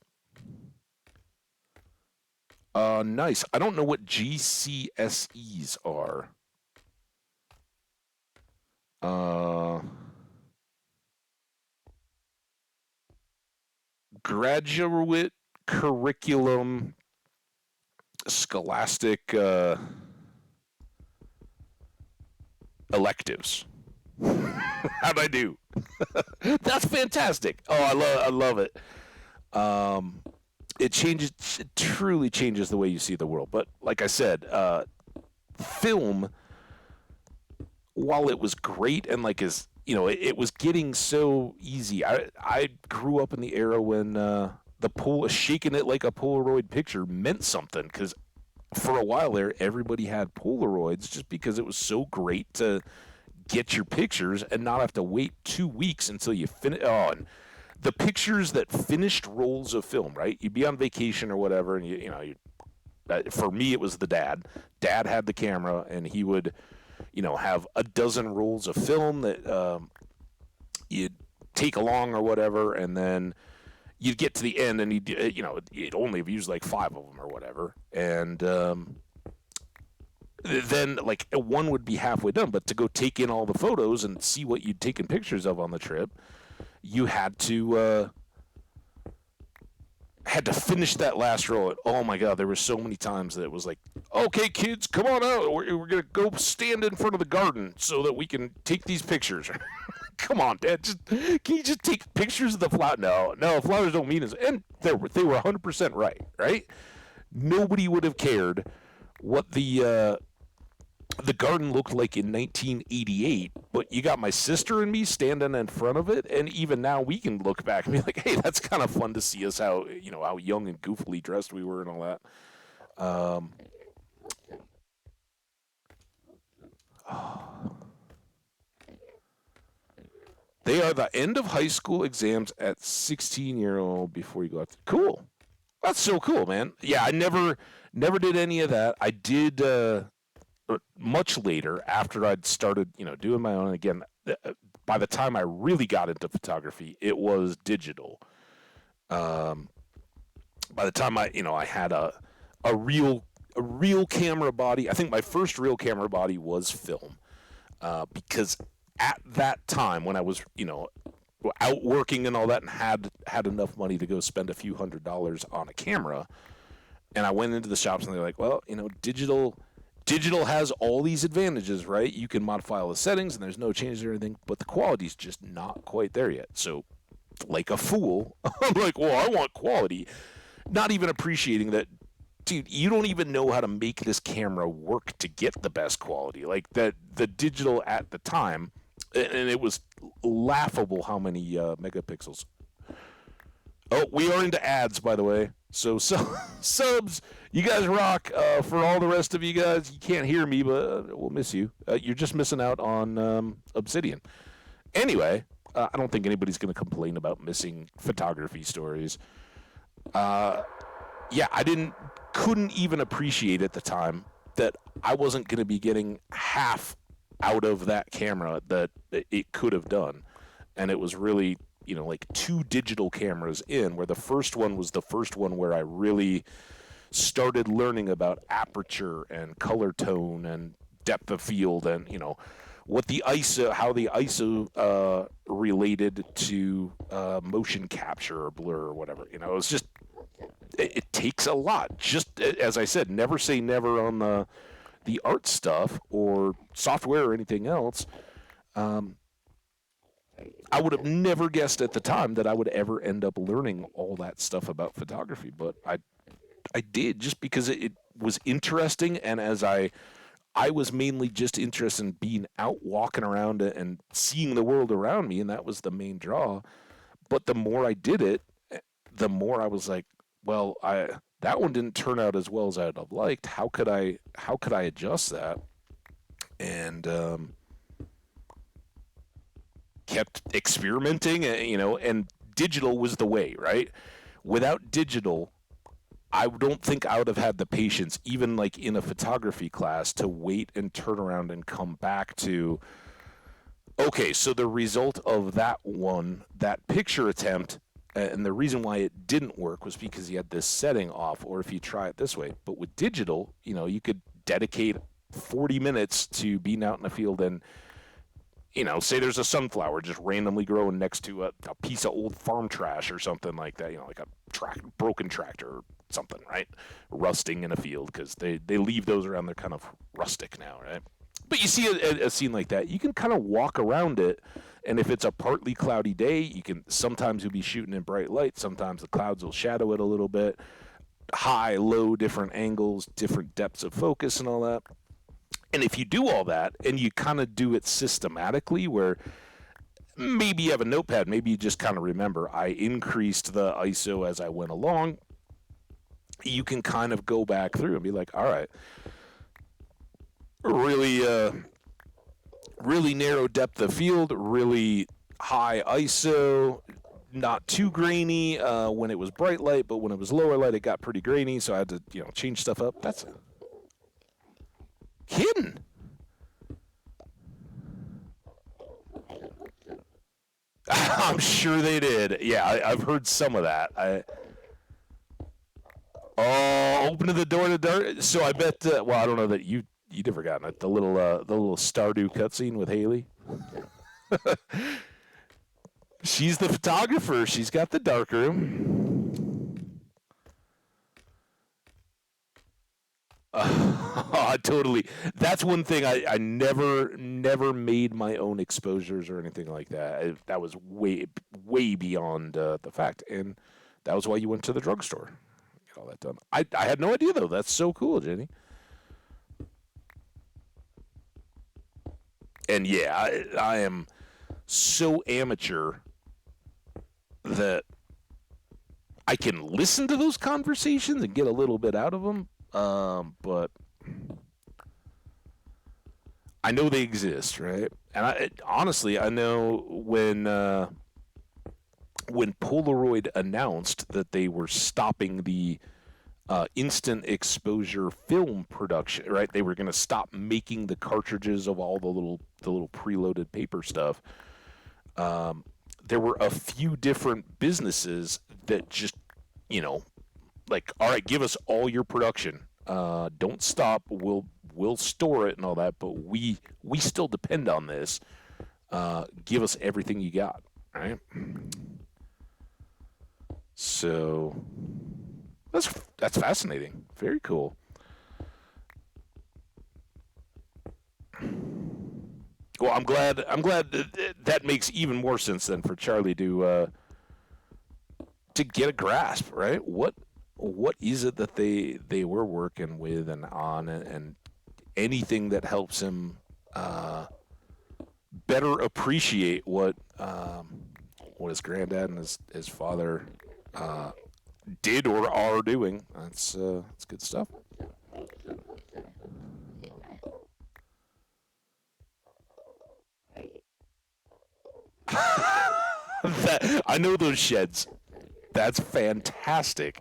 Nice. I don't know what GCSEs are. Uh, Graduate Curriculum Scholastic Electives. How'd I do? That's fantastic. Oh, I love it. Um, it truly changes the way you see the world. But like I said, film, while it was great and like it was getting so easy. I grew up in the era when shaking it like a Polaroid picture meant something, because for a while there everybody had Polaroids just because it was so great to get your pictures and not have to wait 2 weeks until you finish. Oh, and the pictures that finished rolls of film, right? You'd be on vacation or whatever, and for me, it was the dad. Dad had the camera, and he would, have a dozen rolls of film that you'd take along or whatever, and then you'd get to the end, and you'd only have used like 5 of them or whatever, and then like one would be halfway done. But to go take in all the photos and see what you'd taken pictures of on the trip, you had to finish that last roll. And oh my god, there were so many times that it was like, okay, kids, come on out. We're gonna go stand in front of the garden so that we can take these pictures. Come on, Dad. Can you just take pictures of the flower? No, flowers don't mean as. And they were 100% right. Right? Nobody would have cared what the garden looked like in 1988, but you got my sister and me standing in front of it, and even now we can look back and be like, hey, that's kind of fun to see us how young and goofily dressed we were and all that. Um, they are the end of high school exams at 16-year-old before you go out. Cool. That's so cool, man. Yeah, I never did any of that. I did much later after I'd started, doing my own. Again, by the time I really got into photography, it was digital. Um, by the time I had a real camera body. I think my first real camera body was film, because at that time when I was out working and all that, and had enough money to go spend a few $100s on a camera, and I went into the shops and they're like, well, digital has all these advantages, right? You can modify all the settings and there's no changes or anything, but the quality's just not quite there yet. So, like a fool, I'm like, well, I want quality. Not even appreciating that, dude, you don't even know how to make this camera work to get the best quality. Like that, the digital at the time, and it was laughable how many megapixels. Oh, we are into ads, by the way. So subs, you guys rock. For all the rest of you guys, you can't hear me, but we'll miss you. You're just missing out on Obsidian. Anyway, I don't think anybody's going to complain about missing photography stories. Yeah, couldn't even appreciate at the time that I wasn't going to be getting half out of that camera that it could have done. And it was really, like 2 digital cameras in, where the first one was the first one where I really started learning about aperture and color tone and depth of field, and what the ISO, how the ISO related to motion capture or blur or whatever. It's just it takes a lot. Just as I said, never say never on the art stuff or software or anything else. I would have never guessed at the time that I would ever end up learning all that stuff about photography, but I did, just because it was interesting, and as I was mainly just interested in being out walking around and seeing the world around me, and that was the main draw. But the more I did it, the more I was like, well, I that one didn't turn out as well as I'd have liked. How could I adjust that? And kept experimenting, and digital was the way, right? Without digital, I don't think I would have had the patience, even like in a photography class, to wait and turn around and come back to, okay, so the result of that picture attempt, and the reason why it didn't work was because you had this setting off, or if you try it this way. But with digital, you could dedicate 40 minutes to being out in the field and, say there's a sunflower just randomly growing next to a piece of old farm trash or something like that, like a broken tractor or something, right? Rusting in a field because they leave those around. They're kind of rustic now, right? But you see a scene like that, you can kind of walk around it, and if it's a partly cloudy day, you can sometimes you'll be shooting in bright light, sometimes the clouds will shadow it a little bit, high, low, different angles, different depths of focus, and all that. And if you do all that and you kind of do it systematically, where maybe you have a notepad, maybe you just kind of remember, I increased the ISO as I went along, you can kind of go back through and be like, all right, really narrow depth of field, really high ISO, not too grainy when it was bright light, but when it was lower light, it got pretty grainy, so I had to, change stuff up. That's kidding. I'm sure they did. Yeah, I've heard some of that. Opening the door to dark. So I bet. Well, I don't know that you never gotten it. The little Stardew cutscene with Haley. She's the photographer. She's got the dark room. Totally. That's one thing I never made my own exposures or anything like that. That was way beyond the fact, and that was why you went to the drugstore. Get all that done. I had no idea though. That's so cool, Jenny. And yeah, I am so amateur that I can listen to those conversations and get a little bit out of them. But I know they exist, right? And honestly, I know when Polaroid announced that they were stopping the instant exposure film production, right? They were going to stop making the cartridges of all the little preloaded paper stuff. There were a few different businesses that just, like, all right, give us all your production. Don't stop. We'll store it and all that, but we still depend on this. Give us everything you got, right? So that's fascinating. Very cool. Well, I'm glad that makes even more sense then for Charlie to get a grasp, right? What is it that they were working with and on, and anything that helps him better appreciate what his granddad and his father did or are doing. That's good stuff. I know those sheds. That's fantastic.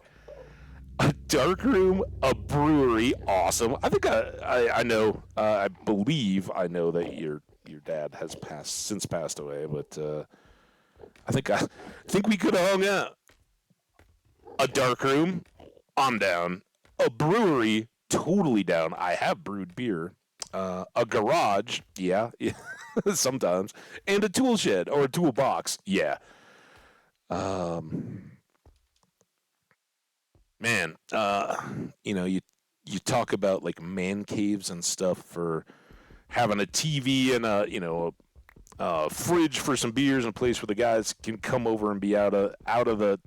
A dark room, a brewery, awesome. I think I know. I believe I know that your dad has since passed away, but I think we could have hung out. A dark room, I'm down. A brewery, totally down. I have brewed beer. A garage, yeah, yeah, sometimes, and a tool shed or a toolbox, yeah. Um, Man, you talk about like man caves and stuff for having a TV and a fridge for some beers and a place where the guys can come over and be out of the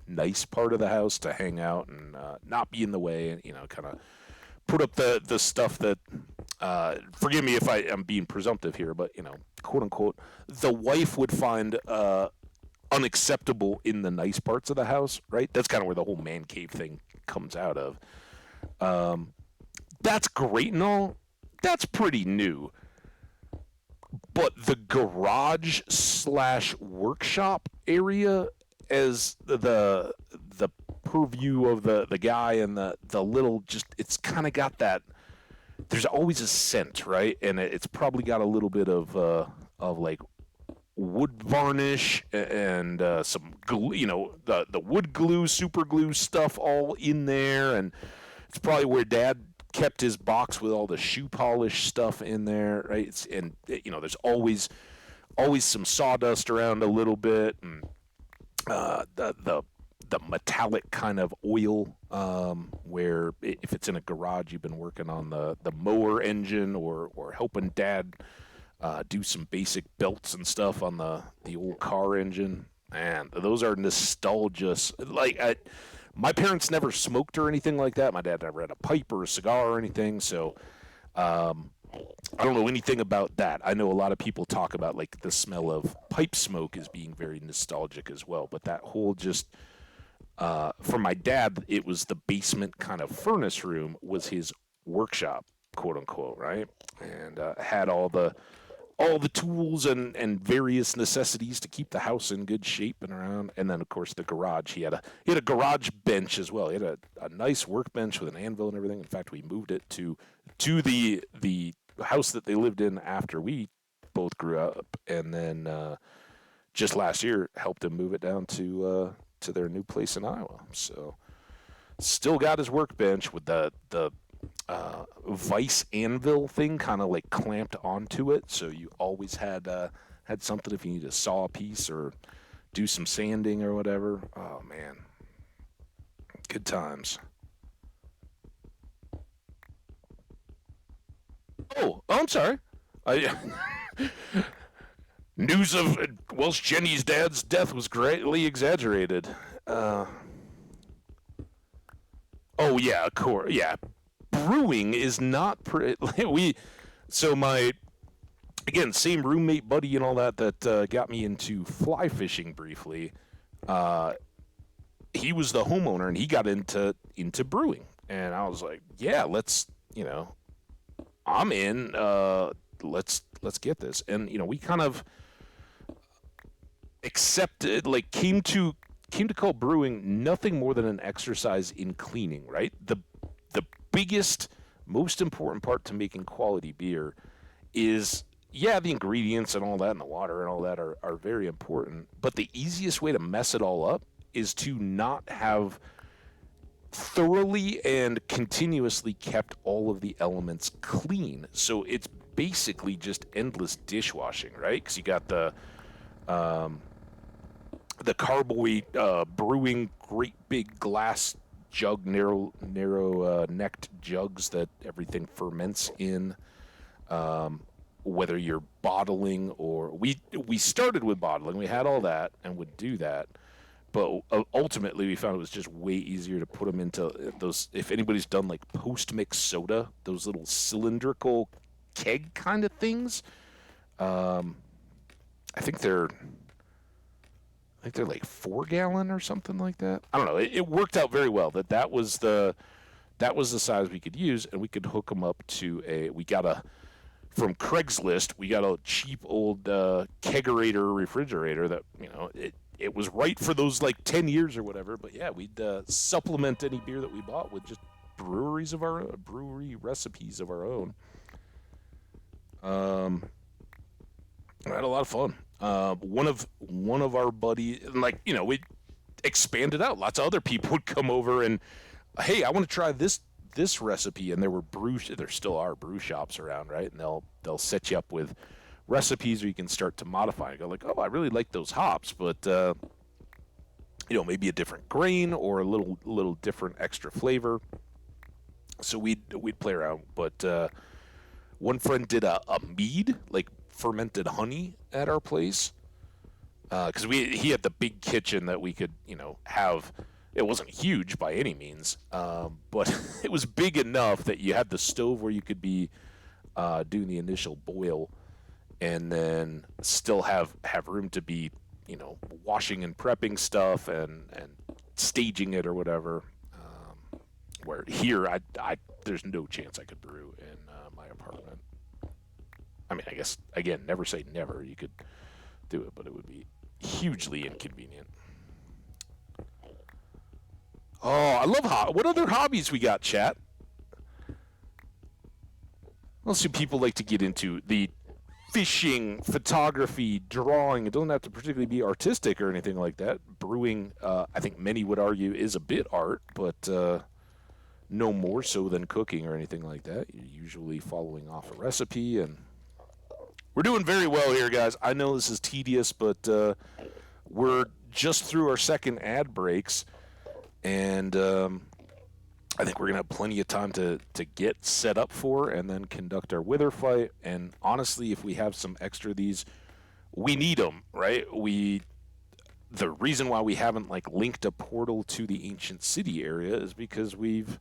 nice part of the house to hang out and not be in the way, and kind of put up the stuff that forgive me if I am being presumptive here, but quote unquote, the wife would find unacceptable in the nice parts of the house, right? That's kind of where the whole man cave thing comes out of. Um, that's great and all. That's pretty new. But the garage slash workshop area as the purview of the guy and the little just it's kind of got that. There's always a scent, right? And it's probably got a little bit of like wood varnish and some glue, the wood glue, super glue stuff all in there, and it's probably where Dad kept his box with all the shoe polish stuff in there, right? There's always some sawdust around a little bit, and the metallic kind of oil, where if it's in a garage, you've been working on the mower engine or helping Dad do some basic belts and stuff on the old car engine. And those are nostalgia. My parents never smoked or anything like that. My dad never had a pipe or a cigar or anything. So I don't know anything about that. I know a lot of people talk about like the smell of pipe smoke as being very nostalgic as well. But that whole just for my dad, it was the basement kind of furnace room was his workshop, quote unquote, right? And had all the tools and various necessities to keep the house in good shape and around. And then, of course, the garage. He had a garage bench as well. He had a nice workbench with an anvil and everything. In fact, we moved it to the house that they lived in after we both grew up. And then just last year, helped him move it down to their new place in Iowa. So still got his workbench with the vice anvil thing kind of like clamped onto it, so you always had something if you need to saw a piece or do some sanding or whatever. Oh man, good times. I'm sorry. I News of Welsh Jenny's dad's death was greatly exaggerated. Uh, oh yeah, of course, yeah. Brewing is not we. So my again, same roommate buddy and all that got me into fly fishing briefly. Uh, he was the homeowner and he got into brewing, and I was like, yeah, I'm in. Let's get this, and we kind of accepted, like came to call brewing nothing more than an exercise in cleaning, right? The biggest, most important part to making quality beer is, yeah, the ingredients and all that and the water and all that are very important. But the easiest way to mess it all up is to not have thoroughly and continuously kept all of the elements clean. So it's basically just endless dishwashing, right? Because you got the carboy brewing great big glass jug, narrow necked jugs that everything ferments in. Whether you're bottling or we started with bottling, we had all that and would do that, but ultimately we found it was just way easier to put them into those. If anybody's done like post mix soda, those little cylindrical keg kind of things, I think they're like 4 gallon or something like that. I don't know. It worked out very well. That was the size we could use, and we could hook them up to from Craigslist. We got a cheap old kegerator refrigerator that it was right for those like 10 years or whatever. But yeah, we'd supplement any beer that we bought with just brewery recipes of our own. I had a lot of fun. One of our buddies, like we expanded out. Lots of other people would come over and, hey, I want to try this recipe. And there still are brew shops around, right? And they'll set you up with recipes where you can start to modify and go like, oh, I really like those hops, but maybe a different grain or a little different extra flavor. So we'd play around. But one friend did a mead, like fermented honey, at our place, because he had the big kitchen that we could have. It wasn't huge by any means, but it was big enough that you had the stove where you could be doing the initial boil, and then still have room to be washing and prepping stuff and staging it or whatever. Where here, there's no chance I could brew in my apartment. I mean, I guess, again, never say never. You could do it, but it would be hugely inconvenient. Oh, I love what other hobbies we got, chat? What else do people like to get into? The fishing, photography, drawing. It doesn't have to particularly be artistic or anything like that. Brewing, I think many would argue, is a bit art, but no more so than cooking or anything like that. You're usually following off a recipe, and we're doing very well here, guys. I know this is tedious, but we're just through our second ad breaks, and I think we're going to have plenty of time to get set up for and then conduct our wither fight. And honestly, if we have some extra of these, we need them, right? The reason why we haven't linked a portal to the ancient city area is because we've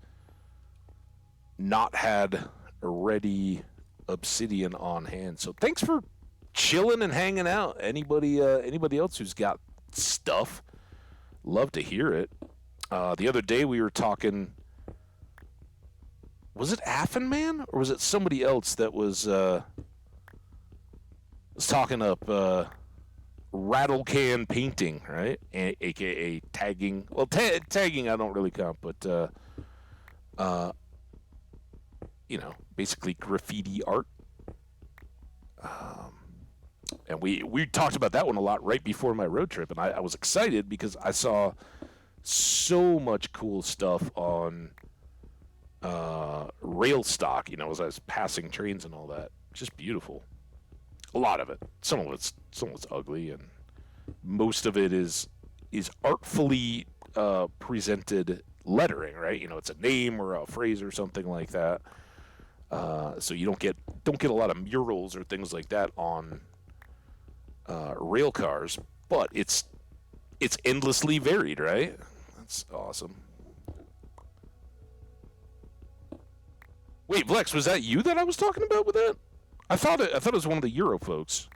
not had a ready obsidian on hand. So thanks for chilling and hanging out. Anybody else who's got stuff, love to hear it. The other day we were talking, was it Affin Man or was it somebody else that was talking up rattle can painting, right? AKA tagging. Well, tagging I don't really count, but basically graffiti art. And we talked about that one a lot right before my road trip, and I was excited because I saw so much cool stuff on rail stock, as I was passing trains and all that. Just beautiful. A lot of it. Some of it's ugly, and most of it is artfully presented lettering, right? It's a name or a phrase or something like that. So you don't get a lot of murals or things like that on rail cars, but it's endlessly varied, right? That's awesome. Wait, Vlex, was that you that I was talking about with that? I thought it was one of the Euro folks.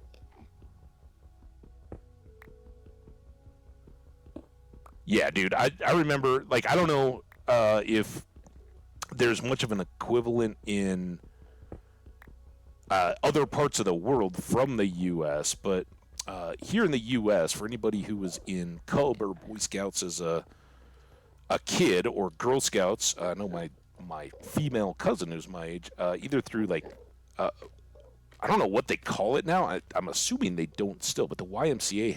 Yeah, dude, I remember, I don't know if there's much of an equivalent in other parts of the world from the U.S., but here in the U.S., for anybody who was in Cub or Boy Scouts as a kid, or Girl Scouts, I know my female cousin who's my age, either through I don't know what they call it now. I'm assuming they don't still, but the YMCA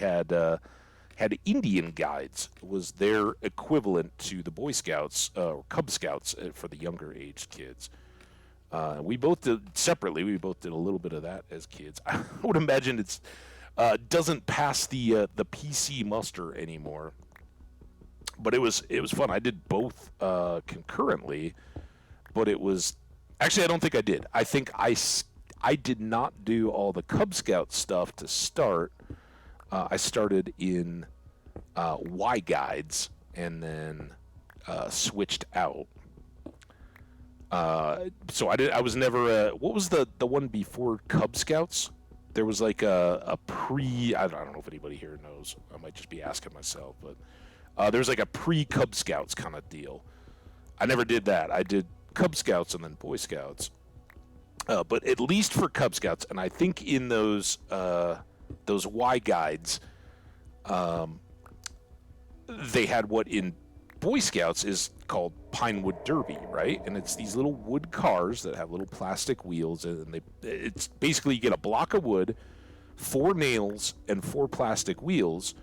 had Indian guides. Was their equivalent to the Boy Scouts or Cub Scouts for the younger aged kids. We both did separately. We both did a little bit of that as kids. I would imagine it's doesn't pass the PC muster anymore. But it was fun. I did both concurrently, but it was actually I don't think I did. I think I did not do all the Cub Scout stuff to start. I started in Y guides and then switched out. So I was never. What was the one before Cub Scouts? There was a pre. I don't know if anybody here knows. I might just be asking myself, but there's a pre-Cub Scouts kind of deal. I never did that. I did Cub Scouts and then Boy Scouts. But at least for Cub Scouts, and I think in those Y guides, they had what in Boy Scouts is called Pinewood Derby, right? And it's these little wood cars that have little plastic wheels, and it's basically you get a block of wood, 4 nails, and 4 plastic wheels,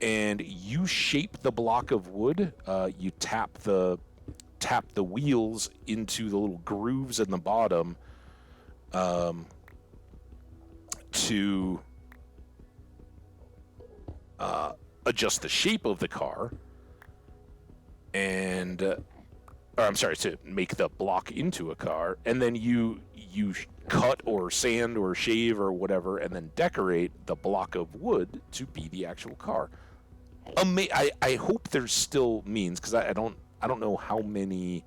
and you shape the block of wood. You tap the wheels into the little grooves in the bottom to adjust the shape of the car, and to make the block into a car, and then you cut or sand or shave or whatever, and then decorate the block of wood to be the actual car. I hope there's still means, because I don't know how many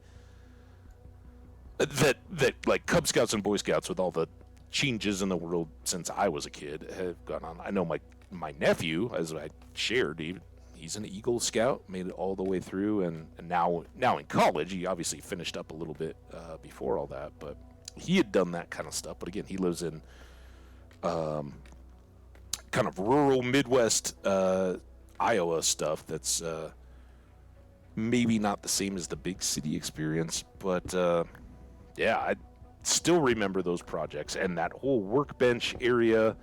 that Cub Scouts and Boy Scouts, with all the changes in the world since I was a kid, have gone on. I know my my nephew, as I shared, he's an Eagle Scout, made it all the way through, and now in college, he obviously finished up a little bit before all that, but he had done that kind of stuff. But again, he lives in kind of rural Midwest Iowa stuff that's maybe not the same as the big city experience, but yeah, I still remember those projects and that whole workbench area,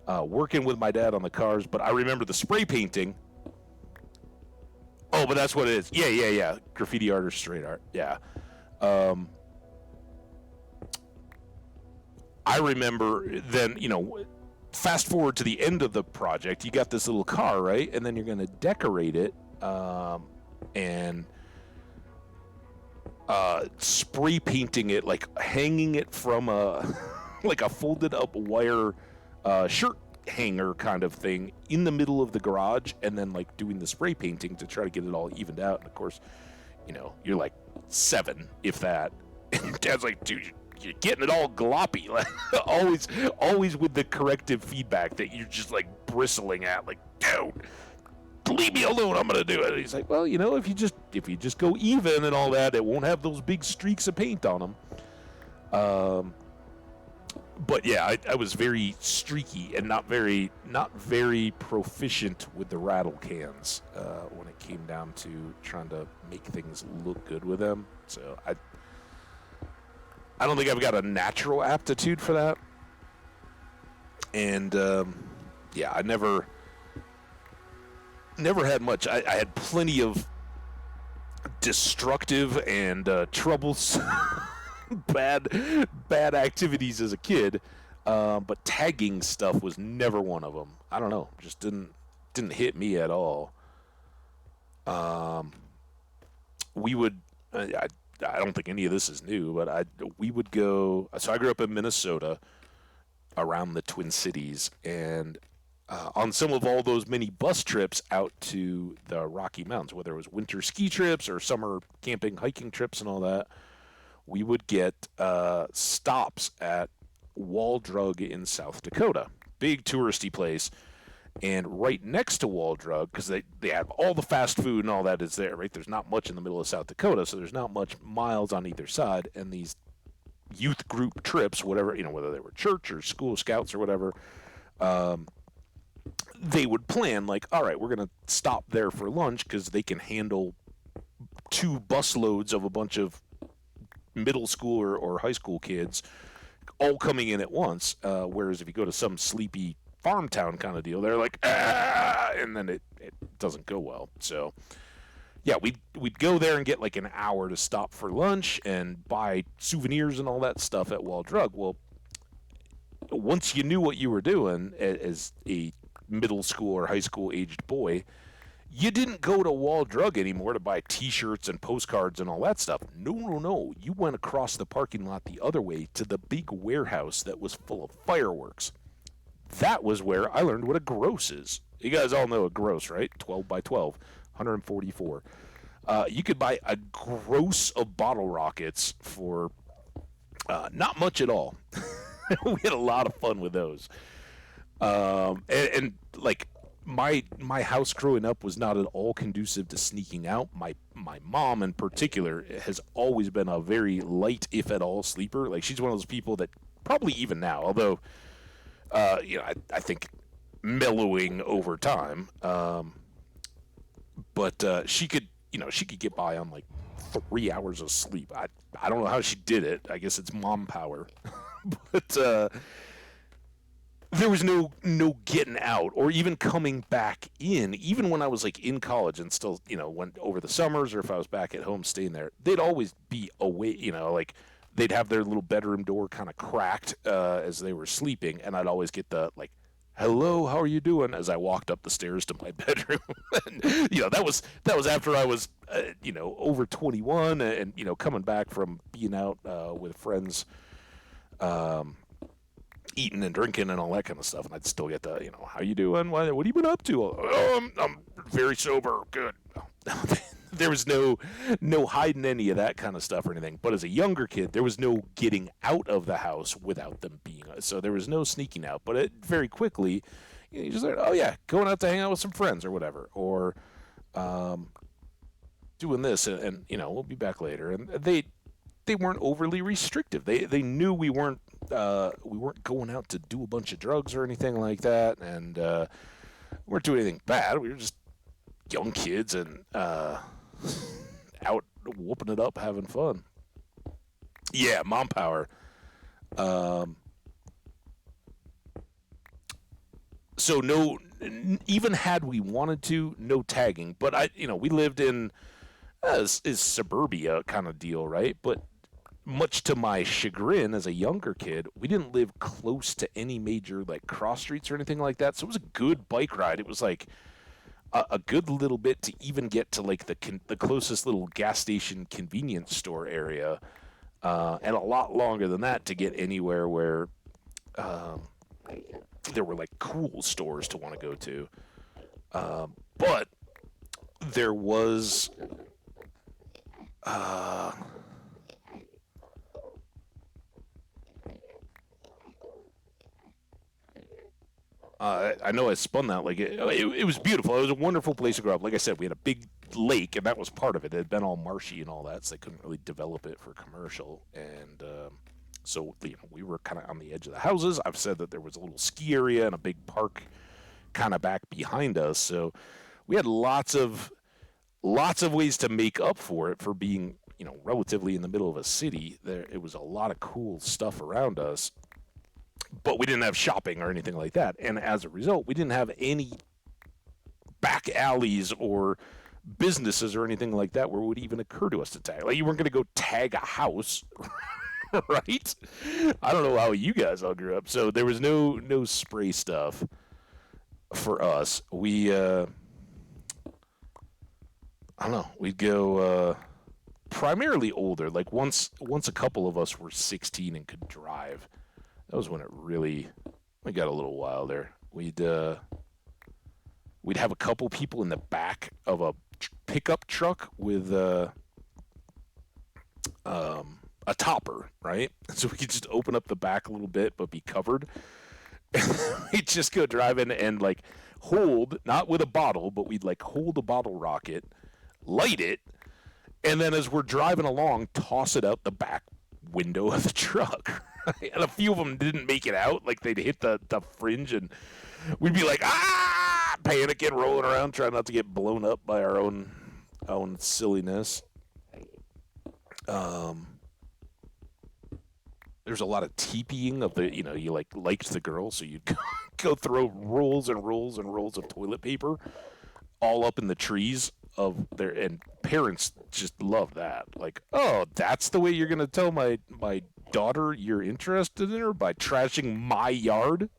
working with my dad on the cars. But I remember the spray painting. Oh, but that's what it is. Yeah. Graffiti art or straight art. Yeah. I remember then, fast forward to the end of the project, you got this little car, right? And then you're going to decorate it and spray painting it, like hanging it from a like a folded up wire shirt hanger kind of thing in the middle of the garage, and then like doing the spray painting to try to get it all evened out. And of course, you're like 7, if that. And Dad's like, dude, you're getting it all gloppy. Like, always with the corrective feedback that you're just like bristling at, like, dude, leave me alone, I'm gonna do it. And he's like, well, if you just go even and all that, it won't have those big streaks of paint on them. But yeah, I was very streaky and not very proficient with the rattle cans when it came down to trying to make things look good with them. So I don't think I've got a natural aptitude for that. And yeah, I never had much. I had plenty of destructive and troublesome bad activities as a kid, but tagging stuff was never one of them. I don't know, just didn't hit me at all. We would. I don't think any of this is new, but we would go. So I grew up in Minnesota, around the Twin Cities, and on some of all those many bus trips out to the Rocky Mountains, whether it was winter ski trips or summer camping, hiking trips and all that, we would get stops at Wall Drug in South Dakota. Big touristy place. And right next to Wall Drug, because they have all the fast food and all that is there, right? There's not much in the middle of South Dakota, so there's not much miles on either side. And these youth group trips, whatever, whether they were church or school scouts or whatever, they would plan like, all right, we're going to stop there for lunch because they can handle 2 bus loads of a bunch of middle school or high school kids all coming in at once. Whereas if you go to some sleepy farm town kind of deal, they're like, and then it doesn't go well. So yeah, we'd go there and get like an hour to stop for lunch and buy souvenirs and all that stuff at Wall Drug. Well, once you knew what you were doing as a middle school or high school aged boy, you didn't go to Wall Drug anymore to buy T-shirts and postcards and all that stuff. No. You went across the parking lot the other way to the big warehouse that was full of fireworks. That was where I learned what a gross is. You guys all know a gross, right? 12 by 12, 144. You could buy a gross of bottle rockets for not much at all. We had a lot of fun with those. And like my house growing up was not at all conducive to sneaking out. My mom in particular has always been a very light, if at all, sleeper. Like, she's one of those people that probably even now, although I think mellowing over time. But she could get by on like 3 hours of sleep. I don't know how she did it. I guess it's mom power. But there was no getting out or even coming back in. Even when I was like in college and still, went over the summers, or if I was back at home staying there, they'd always be away, like they'd have their little bedroom door kind of cracked as they were sleeping, and I'd always get the like, "Hello, how are you doing?" as I walked up the stairs to my bedroom. And, that was after I was over 21 and coming back from being out with friends, eating and drinking and all that kind of stuff, and I'd still get the how you doing? What have you been up to? I'm very sober. Good. There was no hiding any of that kind of stuff or anything. But as a younger kid, there was no getting out of the house without them being. So there was no sneaking out. But very quickly, You just like, oh yeah, going out to hang out with some friends or whatever, or doing this, and we'll be back later. And they weren't overly restrictive. They knew we weren't going out to do a bunch of drugs or anything like that, and we weren't doing anything bad. We were just young kids and out whooping it up, having fun. Yeah, mom power. Um, so no, even had we wanted to, no tagging. But we lived in is suburbia kind of deal, right? But much to my chagrin as a younger kid, we didn't live close to any major like cross streets or anything like that. So it was a good bike ride. It was like a good little bit to even get to like the closest little gas station convenience store area, and a lot longer than that to get anywhere where um, there were like cool stores to want to go to. But there was. Uh, I know I spun that like it was beautiful. It was a wonderful place to grow up. Like I said, we had a big lake, and that was part of it. It had been all marshy and all that, so they couldn't really develop it for commercial. And so we were kind of on the edge of the houses. I've said that there was a little ski area and a big park kind of back behind us. So we had lots of ways to make up for it for being relatively in the middle of a city. There, it was a lot of cool stuff around us, but we didn't have shopping or anything like that. And as a result, we didn't have any back alleys or businesses or anything like that where it would even occur to us to tag. Like you weren't going to go tag a house, right? I don't know how you guys all grew up. So there was no spray stuff for us. We I don't know. We'd go primarily older. Like once a couple of us were 16 and could drive. That was when we got a little wilder. We'd have a couple people in the back of a pickup truck with a topper, right? So we could just open up the back a little bit, but be covered. We'd just go driving and like hold, not with a bottle, but we'd like hold a bottle rocket, light it, and then as we're driving along, toss it out the back window of the truck. And a few of them didn't make it out, like they'd hit the fringe, and we'd be like, panicking, rolling around, trying not to get blown up by our own silliness. Um, there's a lot of teepeeing of the, you liked the girl, so you'd go throw rolls and rolls and rolls of toilet paper all up in the trees of their, and parents just love that. Like, oh, that's the way you're gonna tell my daughter you're interested in her, by trashing my yard.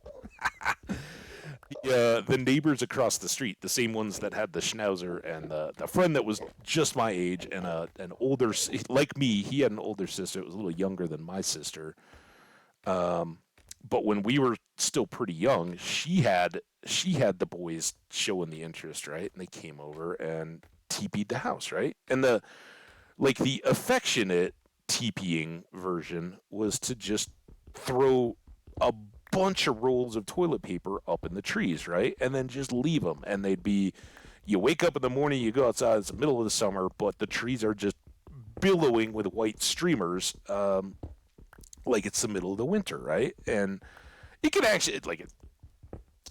The neighbors across the street, the same ones that had the schnauzer, and the friend that was just my age, and an older, like me, he had an older sister that was a little younger than my sister. But when we were still pretty young, she had the boys showing the interest, right? And they came over and teepeed the house, right? And the affectionate teepeeing version was to just throw a bunch of rolls of toilet paper up in the trees, right? And then just leave them. And you wake up in the morning, you go outside, it's the middle of the summer, but the trees are just billowing with white streamers, like it's the middle of the winter, right? And it can actually, like, it's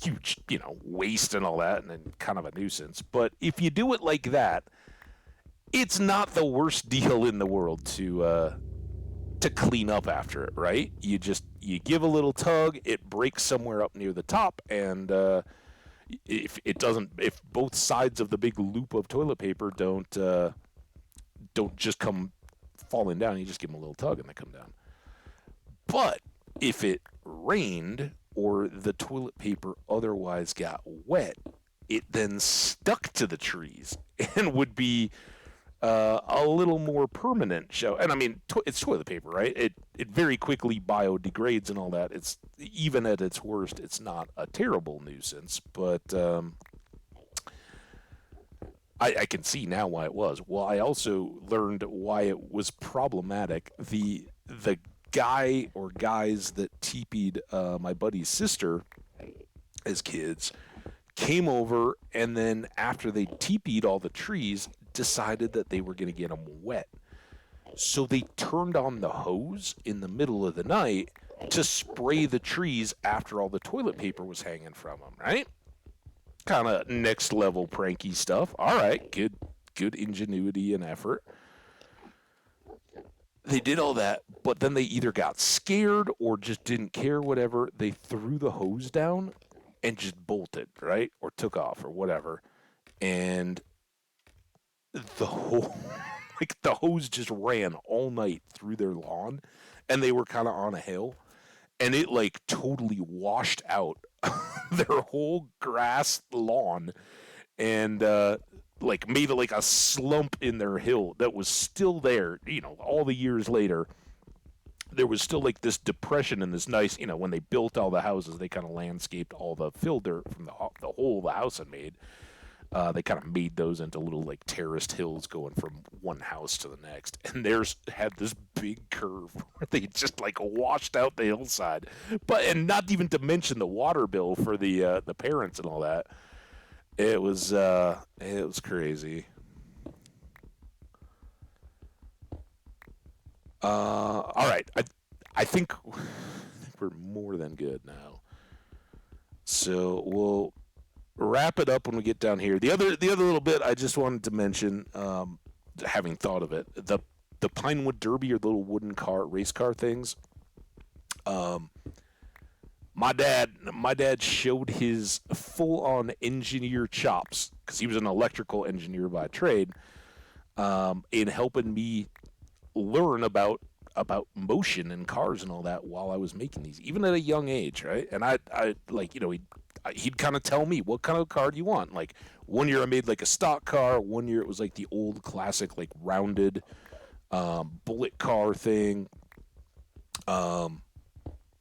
huge, waste and all that, and then kind of a nuisance. But if you do it like that, it's not the worst deal in the world to clean up after it, right? You give a little tug, it breaks somewhere up near the top, and if both sides of the big loop of toilet paper don't just come falling down, you just give them a little tug and they come down. But if it rained or the toilet paper otherwise got wet, it then stuck to the trees and would be a little more permanent show. And I mean, it's toilet paper, right? It very quickly biodegrades and all that. It's, even at its worst, it's not a terrible nuisance, but I can see now why it was. Well, I also learned why it was problematic. The guy or guys that teepeed my buddy's sister as kids, came over, and then after they teepeed all the trees, decided that they were going to get them wet. So they turned on the hose in the middle of the night to spray the trees after all the toilet paper was hanging from them, right? Kind of next level pranky stuff. All right, good ingenuity and effort. They did all that, but then they either got scared or just didn't care, whatever. They threw the hose down and just bolted, right? Or took off or whatever. And the whole like the hose just ran all night through their lawn, and they were kind of on a hill, and it like totally washed out their whole grass lawn, and like made it like a slump in their hill that was still there, all the years later. There was still like this depression and this nice, when they built all the houses, they kind of landscaped all the fill dirt from the hole the house had made. They kind of made those into little like terraced hills going from one house to the next, and theirs had this big curve where they just like washed out the hillside. And not even to mention the water bill for the parents and all that. It was crazy. All right, I think we're more than good now. So we'll wrap it up when we get down here. The other little bit I just wanted to mention, having thought of it, the Pinewood Derby, or the little wooden race car things. Um, my dad showed his full on engineer chops because he was an electrical engineer by trade, in helping me learn about motion and cars and all that while I was making these, even at a young age, right? And I like, he'd kind of tell me, what kind of car do you want? Like, one year I made like a stock car. One year it was like the old classic, like rounded bullet car thing. Um,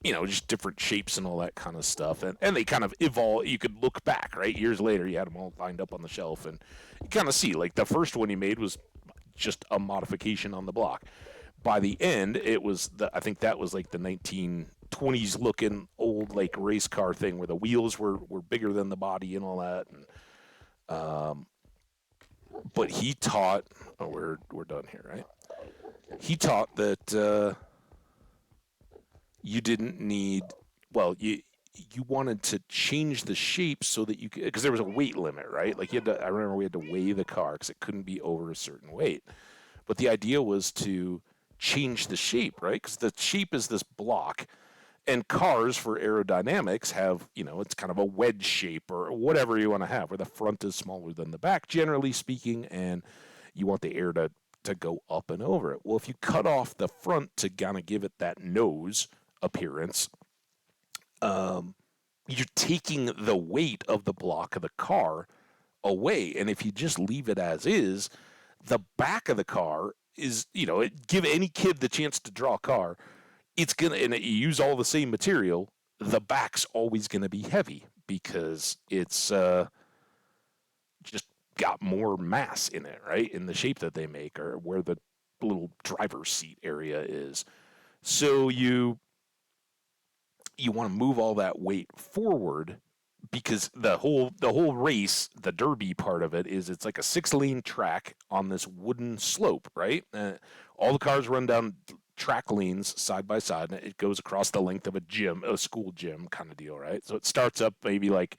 just different shapes and all that kind of stuff. And they kind of evolve. You could look back, right? Years later, you had them all lined up on the shelf, and you kind of see, like, the first one he made was just a modification on the block. By the end, I think that was like the 1920s looking old like race car thing where the wheels were bigger than the body and all that. Um, but he taught. Oh, we're done here, right? He taught that you didn't need. Well, you wanted to change the shape so that you could, because there was a weight limit, right? Like, I remember we had to weigh the car because it couldn't be over a certain weight. But the idea was to change the shape, right? Because the shape is this block, and cars for aerodynamics have, it's kind of a wedge shape or whatever you want to have, where the front is smaller than the back, generally speaking, and you want the air to go up and over it. Well, if you cut off the front to kind of give it that nose appearance, you're taking the weight of the block of the car away. And if you just leave it as is, the back of the car is, give any kid the chance to draw a car, it's going to, and you use all the same material, the back's always going to be heavy because it's just got more mass in it, right? In the shape that they make, or where the little driver's seat area is. So you want to move all that weight forward, because the whole race, the derby part of it, is it's like a 6-lane track on this wooden slope, right? All the cars run down track lanes side by side, and it goes across the length of a school gym kind of deal, right? So it starts up maybe like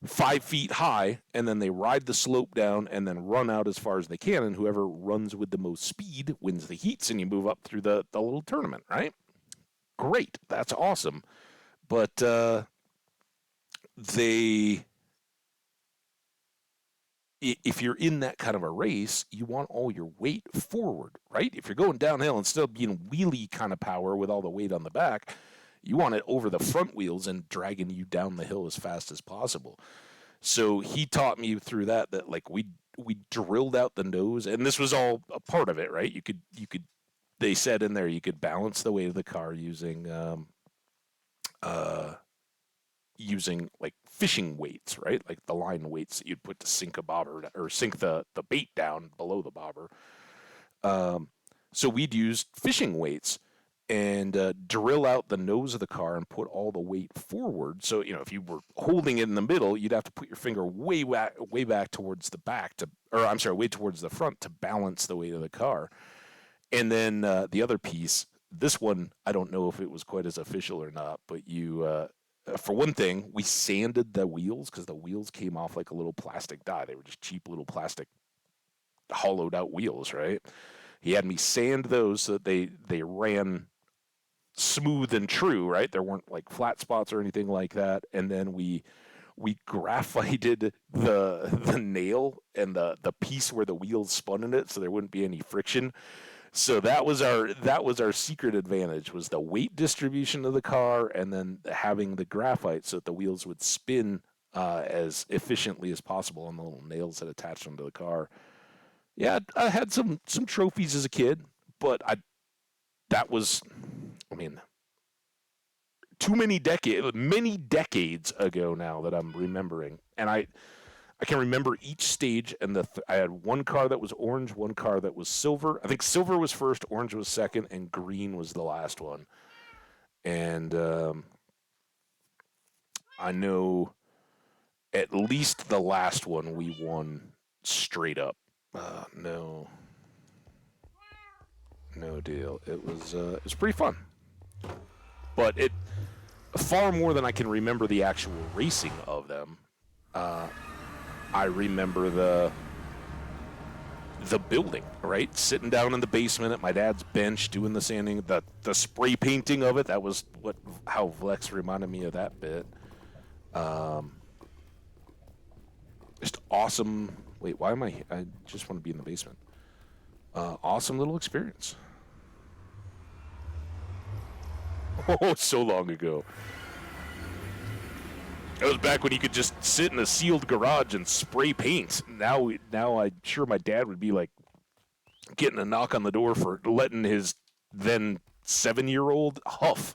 5 feet high, and then they ride the slope down and then run out as far as they can, and whoever runs with the most speed wins the heats, and you move up through the little tournament, right? Great, that's awesome. But they if you're in that kind of a race, you want all your weight forward, right? If you're going downhill, instead of being wheelie kind of power with all the weight on the back, you want it over the front wheels and dragging you down the hill as fast as possible. So he taught me through that like we drilled out the nose, and this was all a part of it, right? You could they said in there you could balance the weight of the car uh using like fishing weights, right? Like the line weights that you'd put to sink a bobber or sink the bait down below the bobber. Um, so we'd use fishing weights, and drill out the nose of the car and put all the weight forward. So, if you were holding it in the middle, you'd have to put your finger way back towards the back way towards the front to balance the weight of the car. And then the other piece, this one, I don't know if it was quite as official or not, but for one thing, we sanded the wheels because the wheels came off like a little plastic die. They were just cheap little plastic hollowed out wheels, right? He had me sand those so that they ran smooth and true, right? There weren't like flat spots or anything like that. And then we graphited the nail and the piece where the wheels spun in it so there wouldn't be any friction. So that was our secret advantage, was the weight distribution of the car and then having the graphite so that the wheels would spin as efficiently as possible on the little nails that attached onto the car. Yeah, I had some trophies as a kid, but that was, I mean, many decades ago now that I'm remembering, and I can remember each stage. And I had one car that was orange, one car that was silver. I think silver was first, orange was second, and green was the last one. And I know at least the last one we won straight up. No, no deal. It was pretty fun, but it far more than I can remember the actual racing of them. I remember the building, right? Sitting down in the basement at my dad's bench doing the sanding, the spray painting of it. That was how Vlex reminded me of that bit. Just awesome. Wait, why am I just want to be in the basement. Awesome little experience. Oh, so long ago. It was back when you could just sit in a sealed garage and spray paint. Now I'm sure my dad would be like getting a knock on the door for letting his then 7-year-old huff,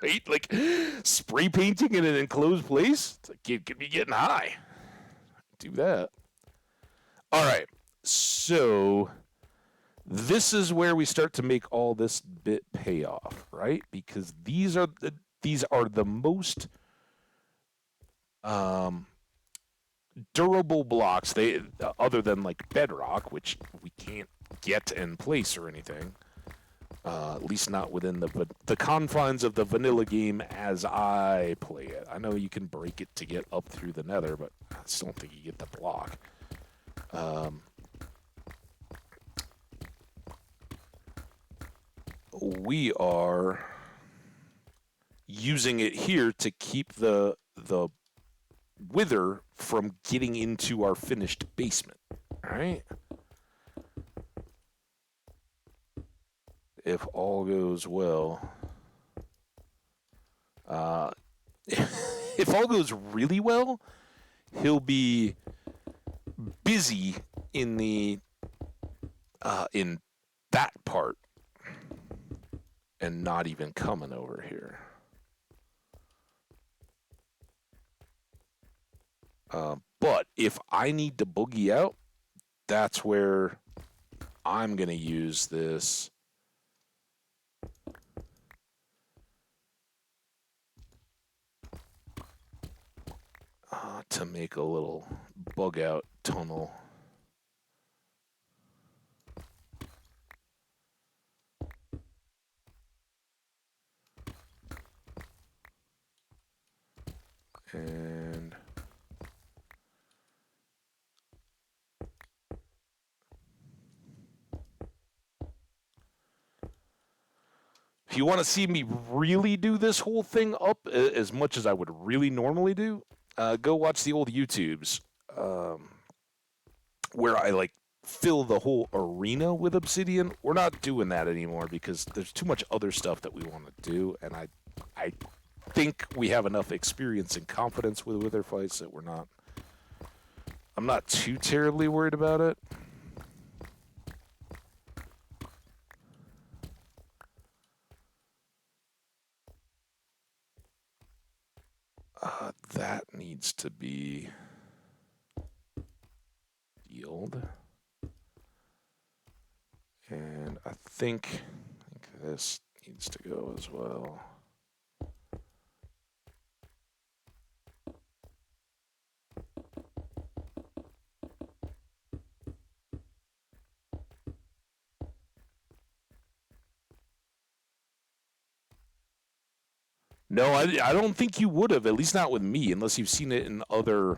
right? Like spray painting in an enclosed place. It's like kid could be getting high. Do that. All right. So this is where we start to make all this bit pay off, right? Because these are the most durable blocks. They other than like bedrock, which we can't get in place or anything. At least not within the confines of the vanilla game as I play it. I know you can break it to get up through the nether, but I still don't think you get the block. We are using it here to keep the wither from getting into our finished basement. All right. If all goes well. If all goes really well, he'll be busy in in that part and not even coming over here. But if I need to boogie out, that's where I'm going to use this to make a little bug out tunnel. And if you want to see me really do this whole thing up as much as I would really normally do, go watch the old YouTubes where I like fill the whole arena with obsidian. We're not doing that anymore because there's too much other stuff that we want to do, and I think we have enough experience and confidence with wither fights that I'm not too terribly worried about it. That needs to be healed. And I think This needs to go as well. No, I don't think you would have, at least not with me, unless you've seen it in other.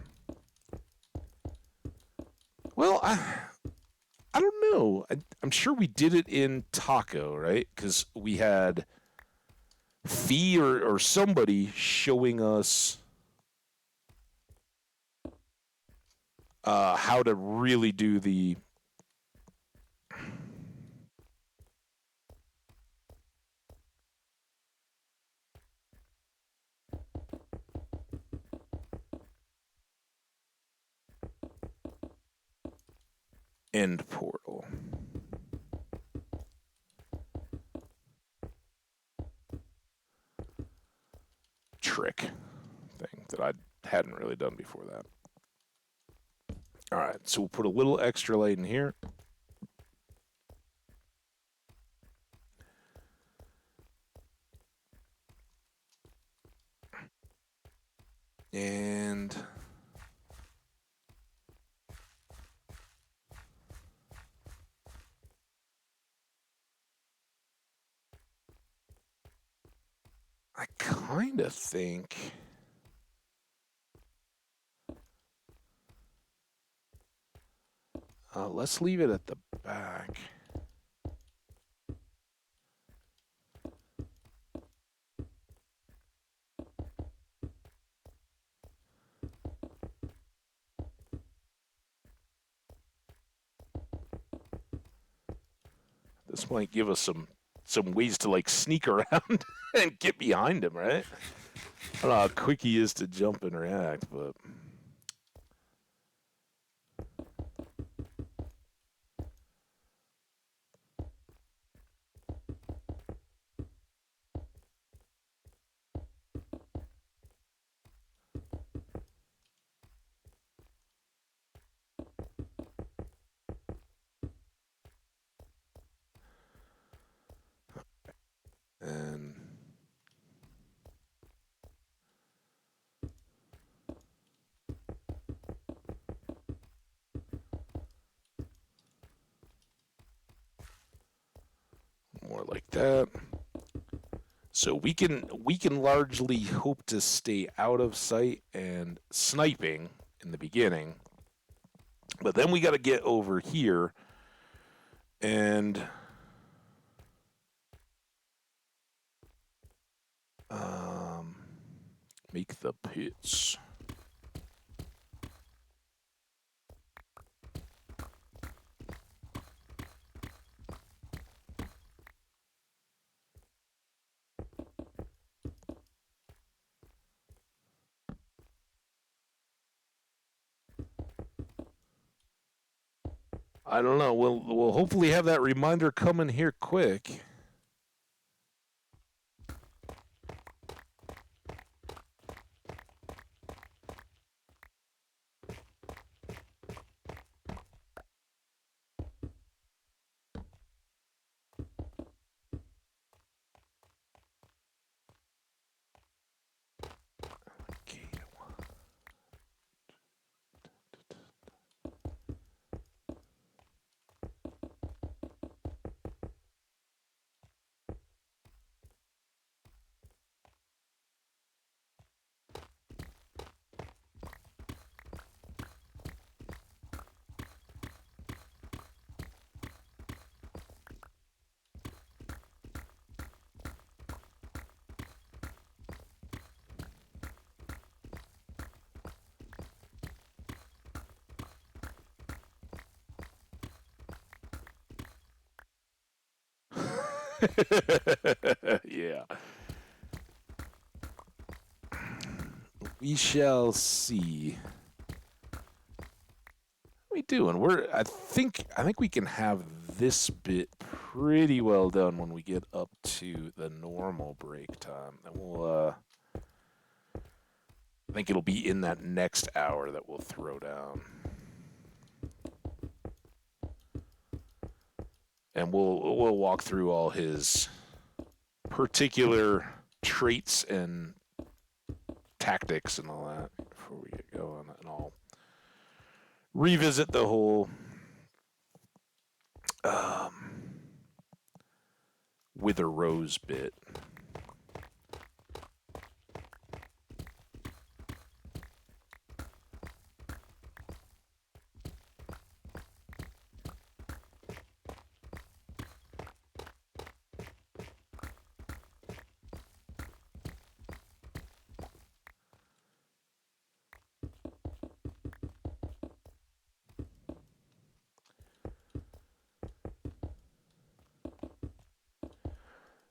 Well, I don't know. I'm sure we did it in Taco, right? Because we had Fee or somebody showing us how to really do the. End portal. Trick thing that I hadn't really done before that. All right, so we'll put a little extra light in here. And I kind of think let's leave it at the back. This might give us some ways to like sneak around and get behind him, right? I don't know how quick he is to jump and react, but and more like that. So we can largely hope to stay out of sight and sniping in the beginning. But then we got to get over here and make the pits. I don't know. We'll hopefully have that reminder coming here quick. Yeah. We shall see. What are we doing? I think we can have this bit pretty well done when we get up to the normal break time. And I think it'll be in that next hour that we'll throw down. And we'll walk through all his particular traits and tactics and all that before we get going, and I'll revisit the whole wither rose bit.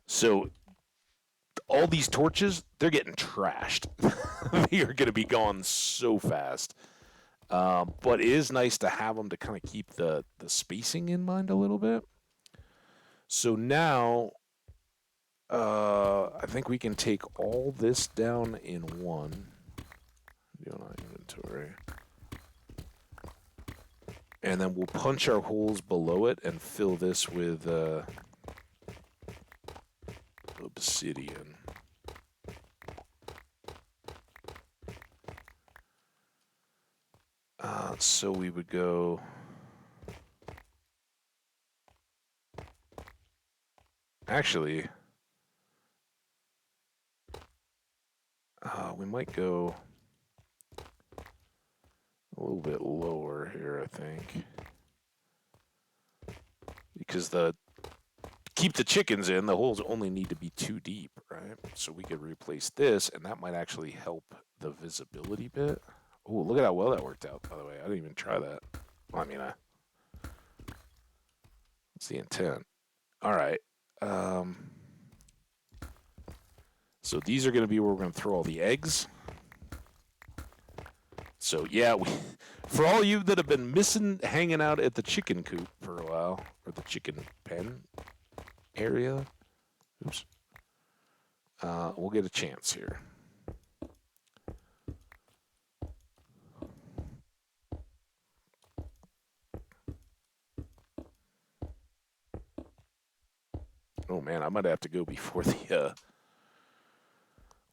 So all these torches, they're getting trashed. They are going to be gone so fast. But it is nice to have them to kind of keep the spacing in mind a little bit. So now, I think we can take all this down in one. Do an inventory. And then we'll punch our holes below it and fill this with obsidian. So we would go... Actually, we might go a little bit lower here, I think. Because keep the chickens in, the holes only need to be 2 deep, right? So we could replace this, and that might actually help the visibility bit. Oh, look at how well that worked out, by the way. I didn't even try that. Well, I mean, what's the intent? All right. So these are going to be where we're going to throw all the eggs. So, yeah, for all you that have been hanging out at the chicken coop for a while, or the chicken pen area, oops, we'll get a chance here. Oh, man, I might have to go before the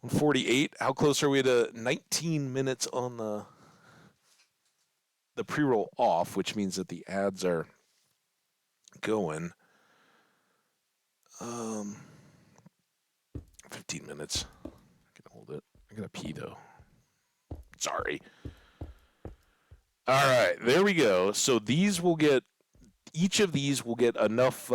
148. How close are we to 19 minutes on the pre-roll off, which means that the ads are going. 15 minutes. I can hold it. I gotta pee though. Sorry. All right, there we go. So each of these will get enough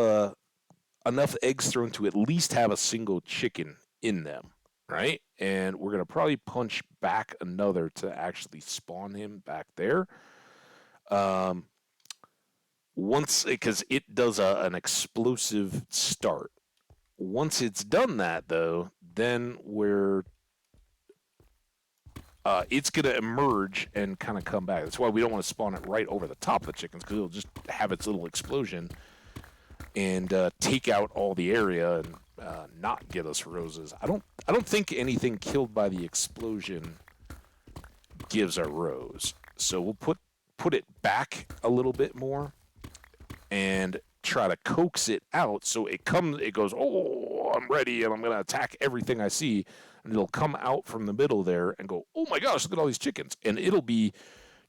eggs thrown to at least have a single chicken in them, right? And we're gonna probably punch back another to actually spawn him back there. Because it does an explosive start. Once it's done that, though, then it's going to emerge and kind of come back. That's why we don't want to spawn it right over the top of the chickens, because it'll just have its little explosion and take out all the area and not get us roses. I don't think anything killed by the explosion gives a rose. So we'll put it back a little bit more and try to coax it out so it goes, oh, I'm ready, and I'm going to attack everything I see, and it'll come out from the middle there and go, oh my gosh, look at all these chickens, and it'll be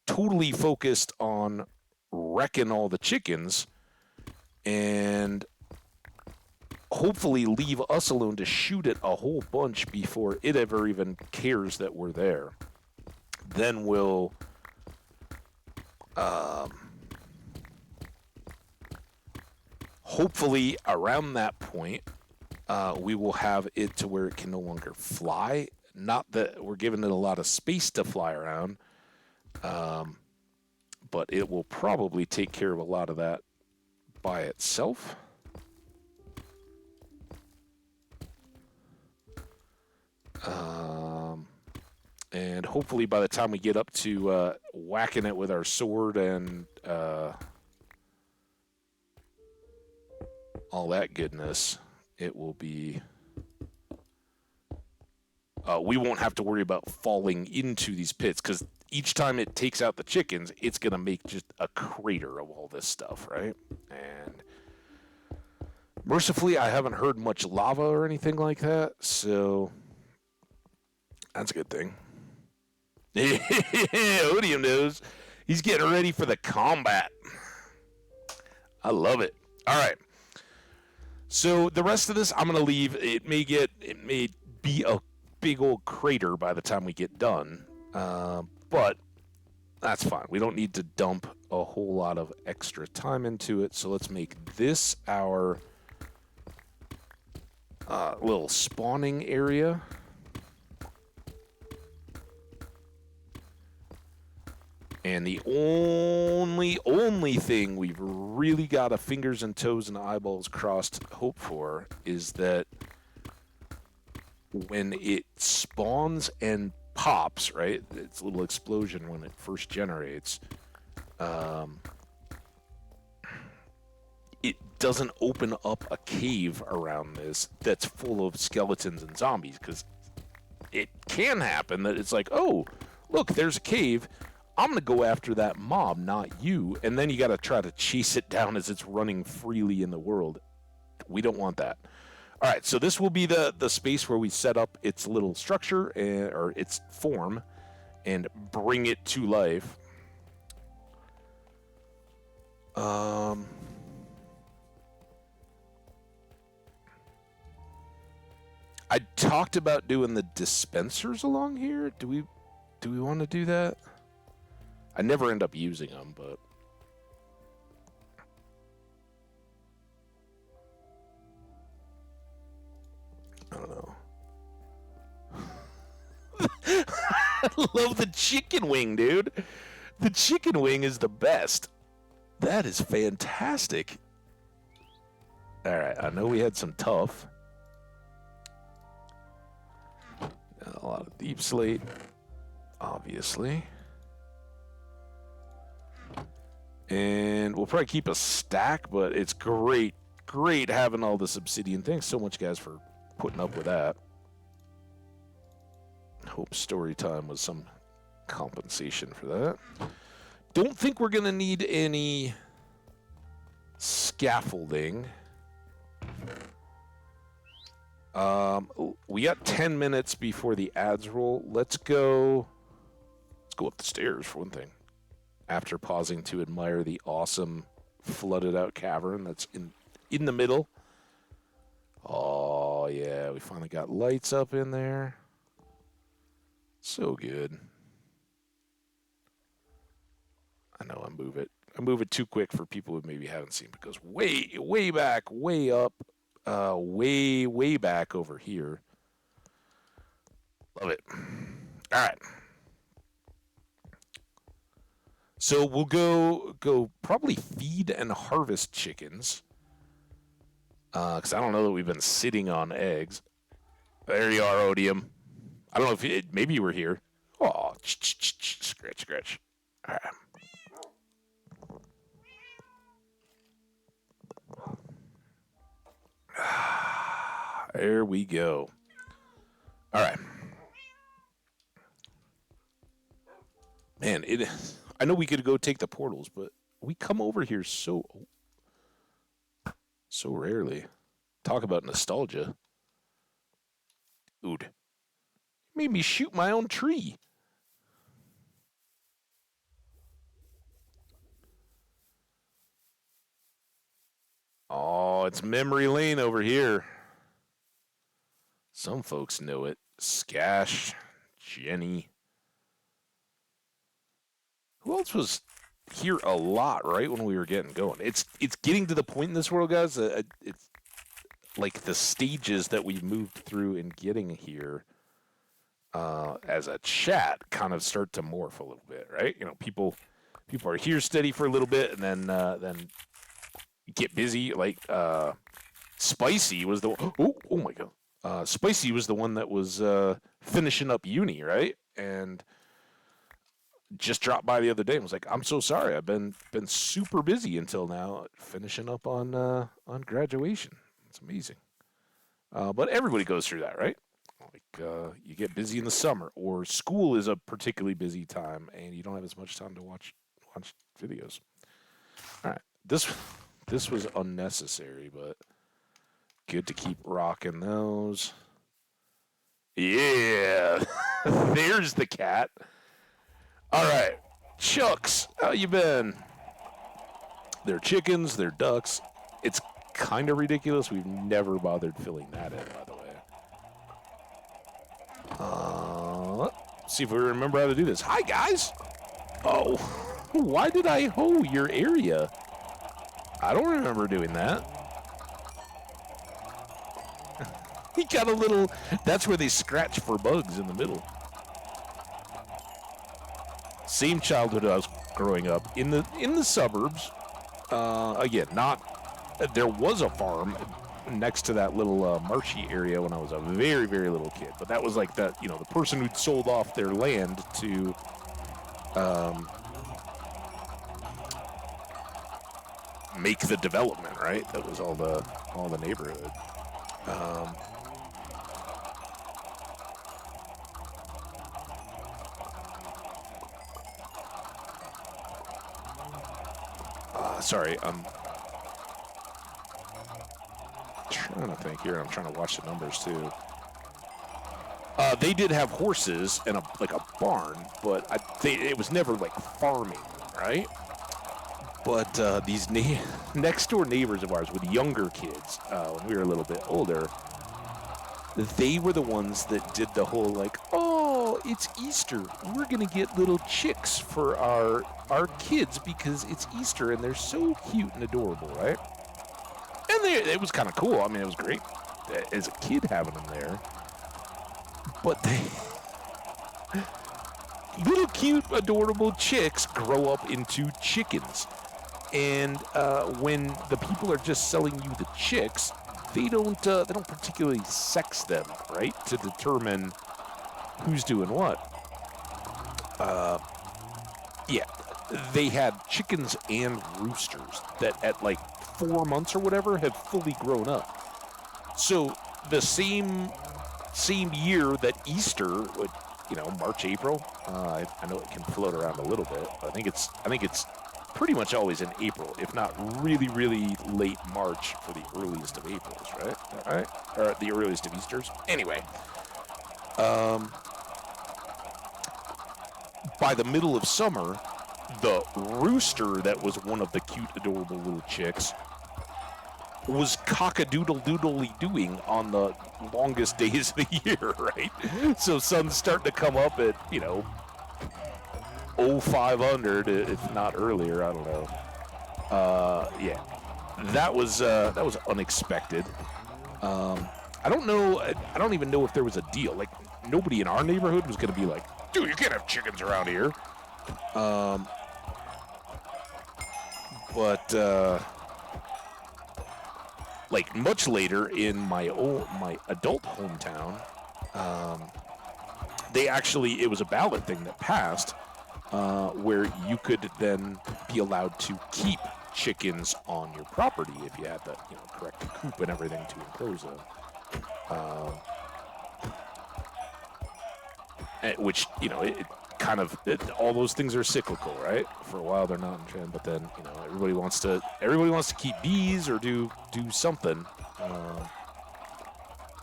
totally focused on wrecking all the chickens and hopefully leave us alone to shoot it a whole bunch before it ever even cares that we're there. Then we'll hopefully around that point, we will have it to where it can no longer fly. Not that we're giving it a lot of space to fly around, but it will probably take care of a lot of that by itself. And hopefully by the time we get up to whacking it with our sword and all that goodness, it will be... we won't have to worry about falling into these pits, because each time it takes out the chickens, it's going to make just a crater of all this stuff, right? And Mercifully, I haven't heard much lava or anything like that, so that's a good thing. Odium knows. He's getting ready for the combat. I love it. All right. So the rest of this, I'm gonna leave. It may be a big old crater by the time we get done, but that's fine. We don't need to dump a whole lot of extra time into it. So let's make this our little spawning area. And the only thing we've really got a fingers and toes and eyeballs crossed hope for is that when it spawns and pops, right? It's a little explosion when it first generates. It doesn't open up a cave around this that's full of skeletons and zombies, because it can happen that it's like, oh, look, there's a cave. I'm going to go after that mob, not you. And then you got to try to chase it down as it's running freely in the world. We don't want that. All right, so this will be the space where we set up its little structure or its form and bring it to life. I talked about doing the dispensers along here. Do we want to do that? I never end up using them, but I don't know. I love the chicken wing, dude. The chicken wing is the best. That is fantastic. All right, I know we had some tough. A lot of deep slate, obviously. And we'll probably keep a stack, but it's great having all this obsidian. Thanks so much, guys, for putting up with that. Hope story time was some compensation for that. Don't think we're going to need any scaffolding. We got 10 minutes before the ads roll. Let's go up the stairs for one thing. After pausing to admire the awesome flooded out cavern that's in the middle. Oh yeah, we finally got lights up in there. So good. I know I move it too quick for people who maybe haven't seen, because way back, way up, way back over here. Love it. All right. So we'll go probably feed and harvest chickens. Because I don't know that we've been sitting on eggs. There you are, Odium. I don't know if maybe you were here. Oh, scratch. All right. There we go. All right. Man, I know we could go take the portals, but we come over here so rarely. Talk about nostalgia. Dude. Made me shoot my own tree. Oh, it's memory lane over here. Some folks know it. Skash, Jenny. Who else was here a lot, right, when we were getting going? It's getting to the point in this world, guys. It's like the stages that we've moved through in getting here as a chat kind of start to morph a little bit, right? You know, people are here steady for a little bit, and then get busy. Like Spicy was the oh my god, Spicy was the one that was finishing up uni, right? And just dropped by the other day and was like, "I'm so sorry, I've been super busy until now, finishing up on graduation." It's amazing, but everybody goes through that, right? Like you get busy in the summer, or school is a particularly busy time, and you don't have as much time to watch videos. All right, this was unnecessary, but Good to keep rocking those. Yeah, there's the cat. All right, Chucks, how you been? They're chickens, they're ducks. It's kind of ridiculous. We've never bothered filling that in, by the way. Let's see if we remember how to do this. Hi, guys. Oh, why did I hoe your area? I don't remember doing that. He got a little... That's where they scratch for bugs in the middle. Same childhood I was growing up in the suburbs. Again, not... There was a farm next to that little marshy area when I was a very, very little kid. But that was like that, the person who'd sold off their land to... make the development, right? That was all the neighborhood. Sorry, I'm trying to think here. I'm trying to watch the numbers too. They did have horses and a barn, but it was never like farming, right? But these next door neighbors of ours with younger kids, when we were a little bit older, they were the ones that did the whole like, oh, it's Easter. We're going to get little chicks for our kids because it's Easter and they're so cute and adorable, right? And it was kind of cool. I mean, it was great as a kid having them there. But little cute, adorable chicks grow up into chickens. And when the people are just selling you the chicks, they don't particularly sex them, right, to determine who's doing what. Yeah, they had chickens and roosters that at like 4 months or whatever have fully grown up. So the same year that Easter would, March, April. I know it can float around a little bit. But I think it's pretty much always in April, if not really, really late March for the earliest of Aprils, right? All right? Or the earliest of Easters. Anyway, by the middle of summer, the rooster that was one of the cute, adorable little chicks was cock-a-doodle-doodly doing on the longest days of the year, right? So sun's starting to come up at, 0500, if not earlier. I don't know. Yeah, that was unexpected. I don't know. I don't even know if there was a deal. Like, nobody in our neighborhood was going to be like, dude, you can't have chickens around here. But like much later in my adult hometown, it was a ballot thing that passed. Where you could then be allowed to keep chickens on your property if you had the correct coop and everything to enclose them. Which it kind of all those things are cyclical, right? For a while they're not in trend, but then everybody wants to keep bees or do something.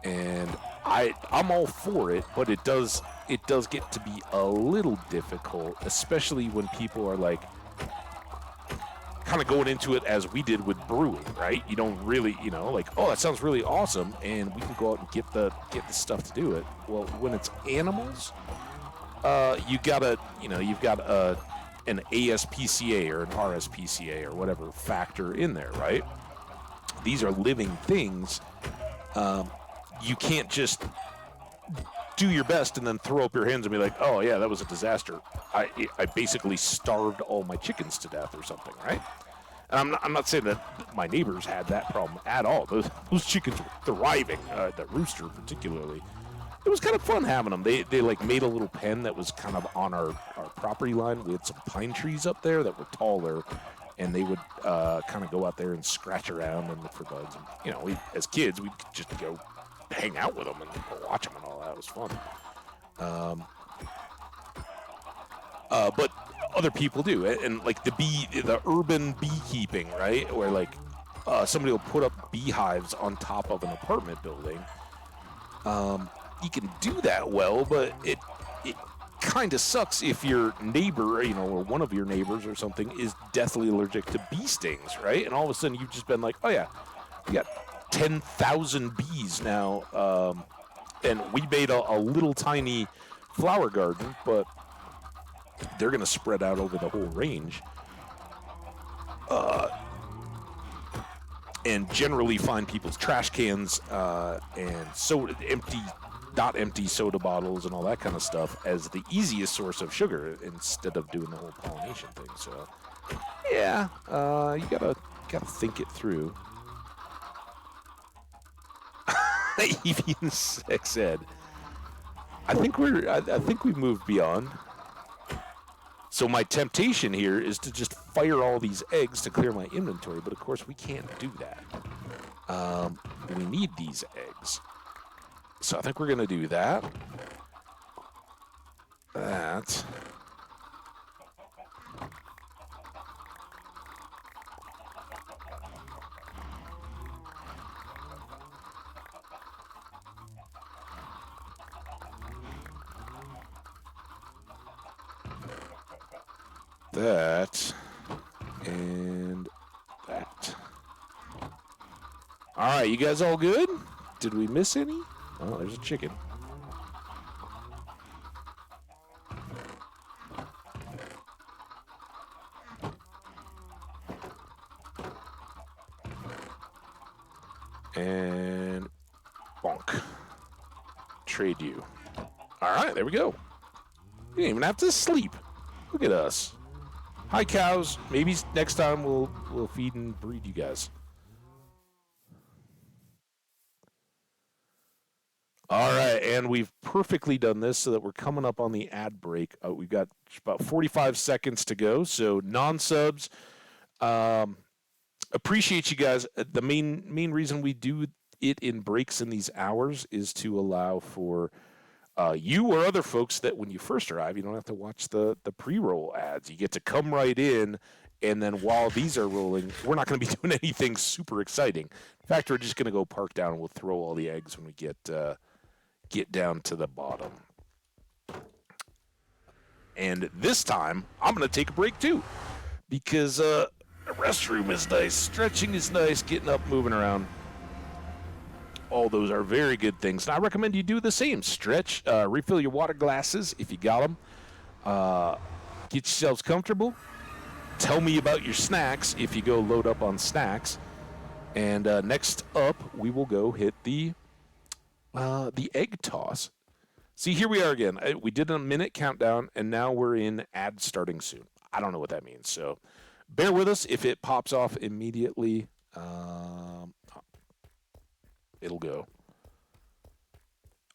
And I'm all for it, but it does get to be a little difficult, especially when people are like kind of going into it as we did with brewing, right? You don't really, like, oh, that sounds really awesome, and we can go out and get the stuff to do it. Well, when it's animals, you've got an ASPCA or an RSPCA or whatever factor in there, right? These are living things. You can't just do your best and then throw up your hands and be like, oh, yeah, that was a disaster. I basically starved all my chickens to death or something, right? And I'm not saying that my neighbors had that problem at all. Those chickens were thriving, that rooster particularly. It was kind of fun having them. They like made a little pen that was kind of on our property line. We had some pine trees up there that were taller, and they would kind of go out there and scratch around and look for bugs. And, we, as kids, we'd just go hang out with them and watch them and all that. It was fun. But other people do, and like the urban beekeeping, right? Where like somebody will put up beehives on top of an apartment building. You can do that well, but it kind of sucks if your neighbor, or one of your neighbors or something is deathly allergic to bee stings, right? And all of a sudden you've just been like, oh yeah, we got 10,000 bees now. And we made a little tiny flower garden, but they're going to spread out over the whole range. And generally find people's trash cans and soda, not empty soda bottles and all that kind of stuff as the easiest source of sugar instead of doing the whole pollination thing. So, yeah, you gotta think it through. Evian Sex Ed. I think we've moved beyond. So my temptation here is to just fire all these eggs to clear my inventory, but of course we can't do that. We need these eggs. So I think we're going to do that. That. That. And that. All right, you guys all good? Did we miss any? Oh, there's a chicken. And bonk. Trade you. All right, there we go. You didn't even have to sleep. Look at us. Hi, cows. Maybe next time we'll feed and breed you guys. All right, and we've perfectly done this so that we're coming up on the ad break. We've got about 45 seconds to go. So non-subs, appreciate you guys. The main reason we do it in breaks in these hours is to allow for you or other folks that when you first arrive, you don't have to watch the pre-roll ads. You get to come right in, and then while these are rolling, we're not going to be doing anything super exciting. In fact, we're just going to go park down and we'll throw all the eggs when we get down to the bottom. And this time, I'm going to take a break too, because the restroom is nice, stretching is nice, getting up, moving around. All those are very good things. And I recommend you do the same. Stretch, refill your water glasses if you got them. Get yourselves comfortable. Tell me about your snacks if you go load up on snacks. And next up, we will go hit the egg toss. See, here we are again. We did a minute countdown, and now we're in ad starting soon. I don't know what that means, so bear with us. If it pops off immediately, it'll go.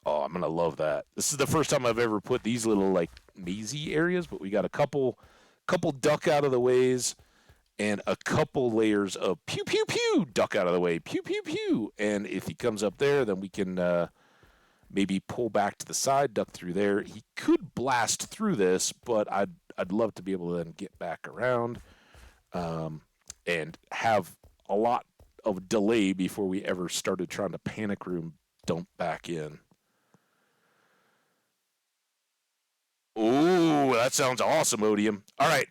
Oh, I'm going to love that. This is the first time I've ever put these little, like, mazy areas, but we got a couple duck out of the ways and a couple layers of pew, pew, pew, duck out of the way, pew, pew, pew. And if he comes up there, then we can maybe pull back to the side, duck through there. He could blast through this, but I'd love to be able to then get back around and have a lot of delay before we ever started trying to panic room dump back in. Oh, that sounds awesome, Odium. All right,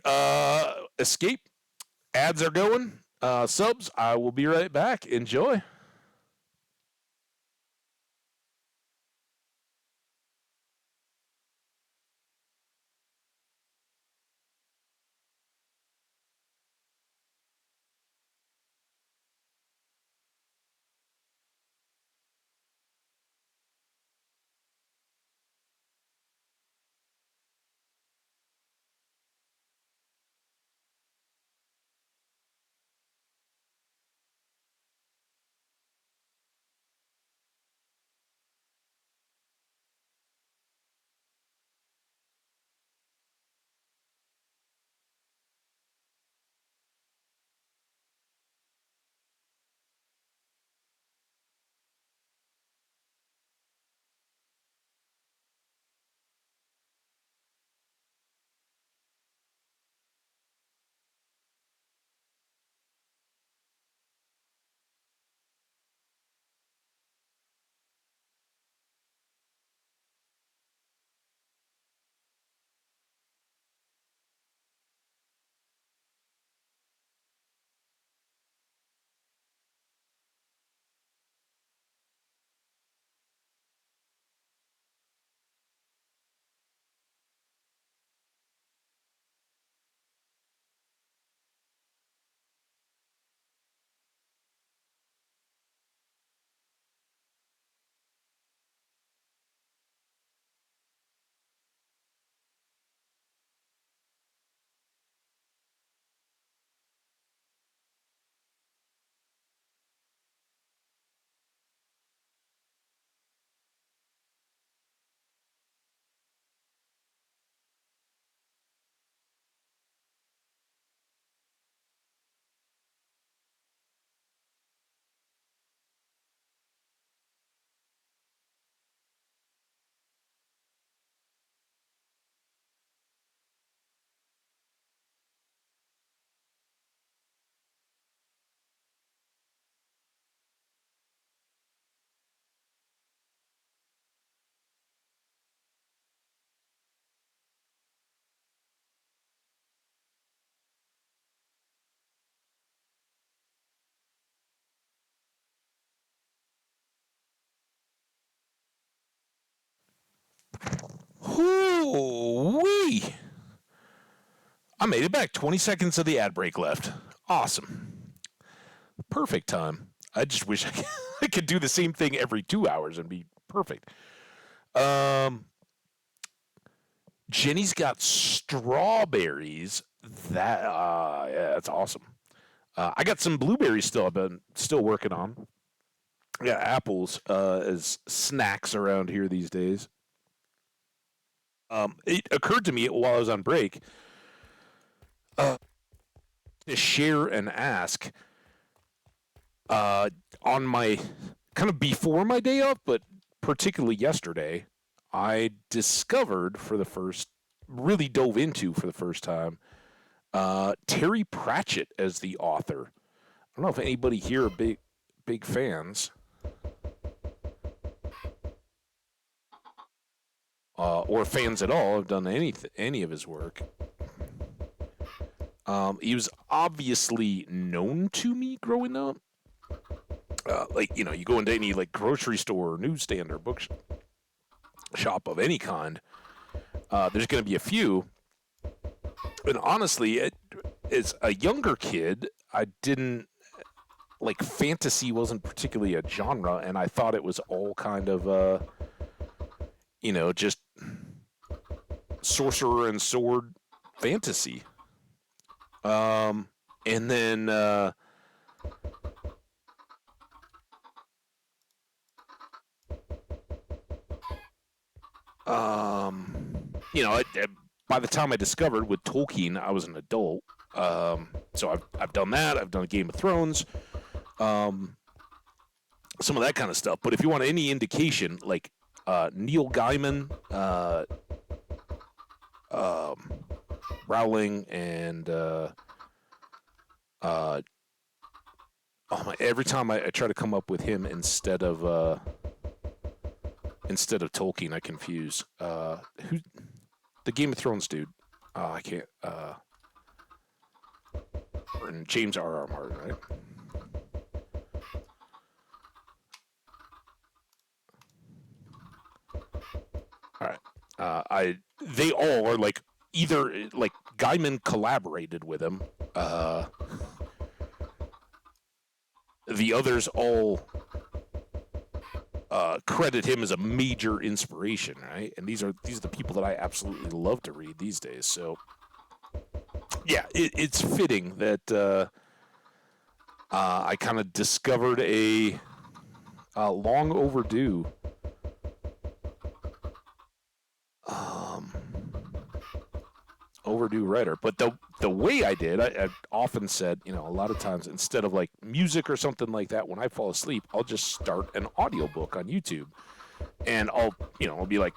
escape. Ads are going. Subs, I will be right back. Enjoy. Oh, wee! I made it back. 20 seconds of the ad break left. Awesome. Perfect time. I just wish I could do the same thing every 2 hours and be perfect. Jenny's got strawberries. Yeah, that's awesome. I got some blueberries still. I've been still working on. I got apples as snacks around here these days. It occurred to me while I was on break to share and ask on my kind of before my day off, but particularly yesterday, I discovered really dove into for the first time, Terry Pratchett as the author. I don't know if anybody here are big fans. Or fans at all have done any of his work. He was obviously known to me growing up. You go into any like grocery store or newsstand or bookshop of any kind, there's going to be a few. And honestly, as a younger kid, I didn't like fantasy wasn't particularly a genre, and I thought it was all kind of just sorcerer and sword fantasy. And then by the time I discovered with Tolkien, I was an adult. So I've done that. I've done Game of Thrones, some of that kind of stuff. But if you want any indication, like Neil Gaiman, Rowling, and every time I try to come up with him instead of Tolkien, I confuse who the Game of Thrones dude. I can't. And James R. Martin, right? All right. They all are like either like Gaiman collaborated with him. The others all credit him as a major inspiration, right? And these are the people that I absolutely love to read these days. So, yeah, it's fitting that I kind of discovered a long overdue writer. But the way I did, I've often said, a lot of times instead of like music or something like that, when I fall asleep, I'll just start an audiobook on YouTube. And I'll be like,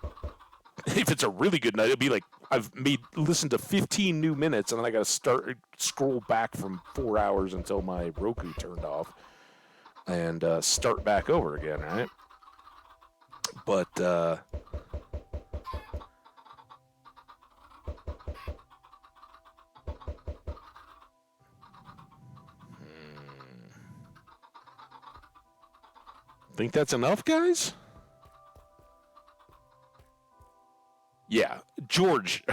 if it's a really good night, it'll be like I've listened to 15 new minutes, and then I got to scroll back from 4 hours until my Roku turned off and start back over again, right? But think that's enough, guys? Yeah, George.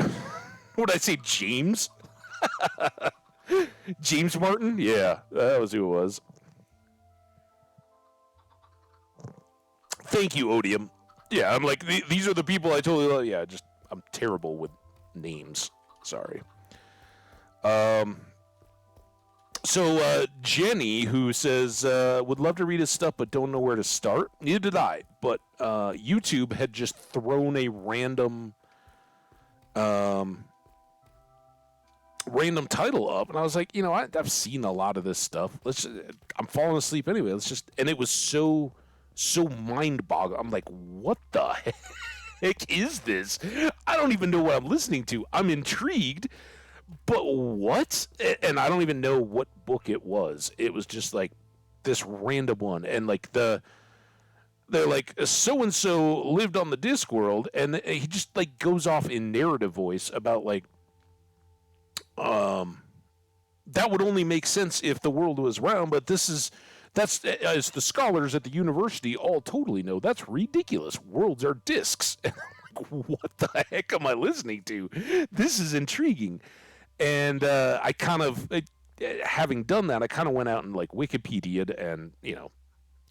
What did I say, James? James Martin? Yeah, that was who it was. Thank you, Odium. Yeah, I'm like, these are the people I totally love. Yeah, I'm terrible with names. Sorry. So Jenny, who says, would love to read his stuff but don't know where to start. Neither did I. But YouTube had just thrown a random title up, and I was like, I've seen a lot of this stuff. I'm falling asleep anyway. And it was so mind-boggling. I'm like, what the heck is this? I don't even know what I'm listening to. I'm intrigued, but what? And I don't even know what book it was. It was just like this random one, and like they're like, so-and-so lived on the Discworld, and he just like goes off in narrative voice about like, that would only make sense if the world was round, but that's as the scholars at the university all totally know, that's ridiculous. Worlds are discs. what the heck am I listening to? This is intriguing. And I kind of, having done that, I kind of went out and like Wikipedia'd and,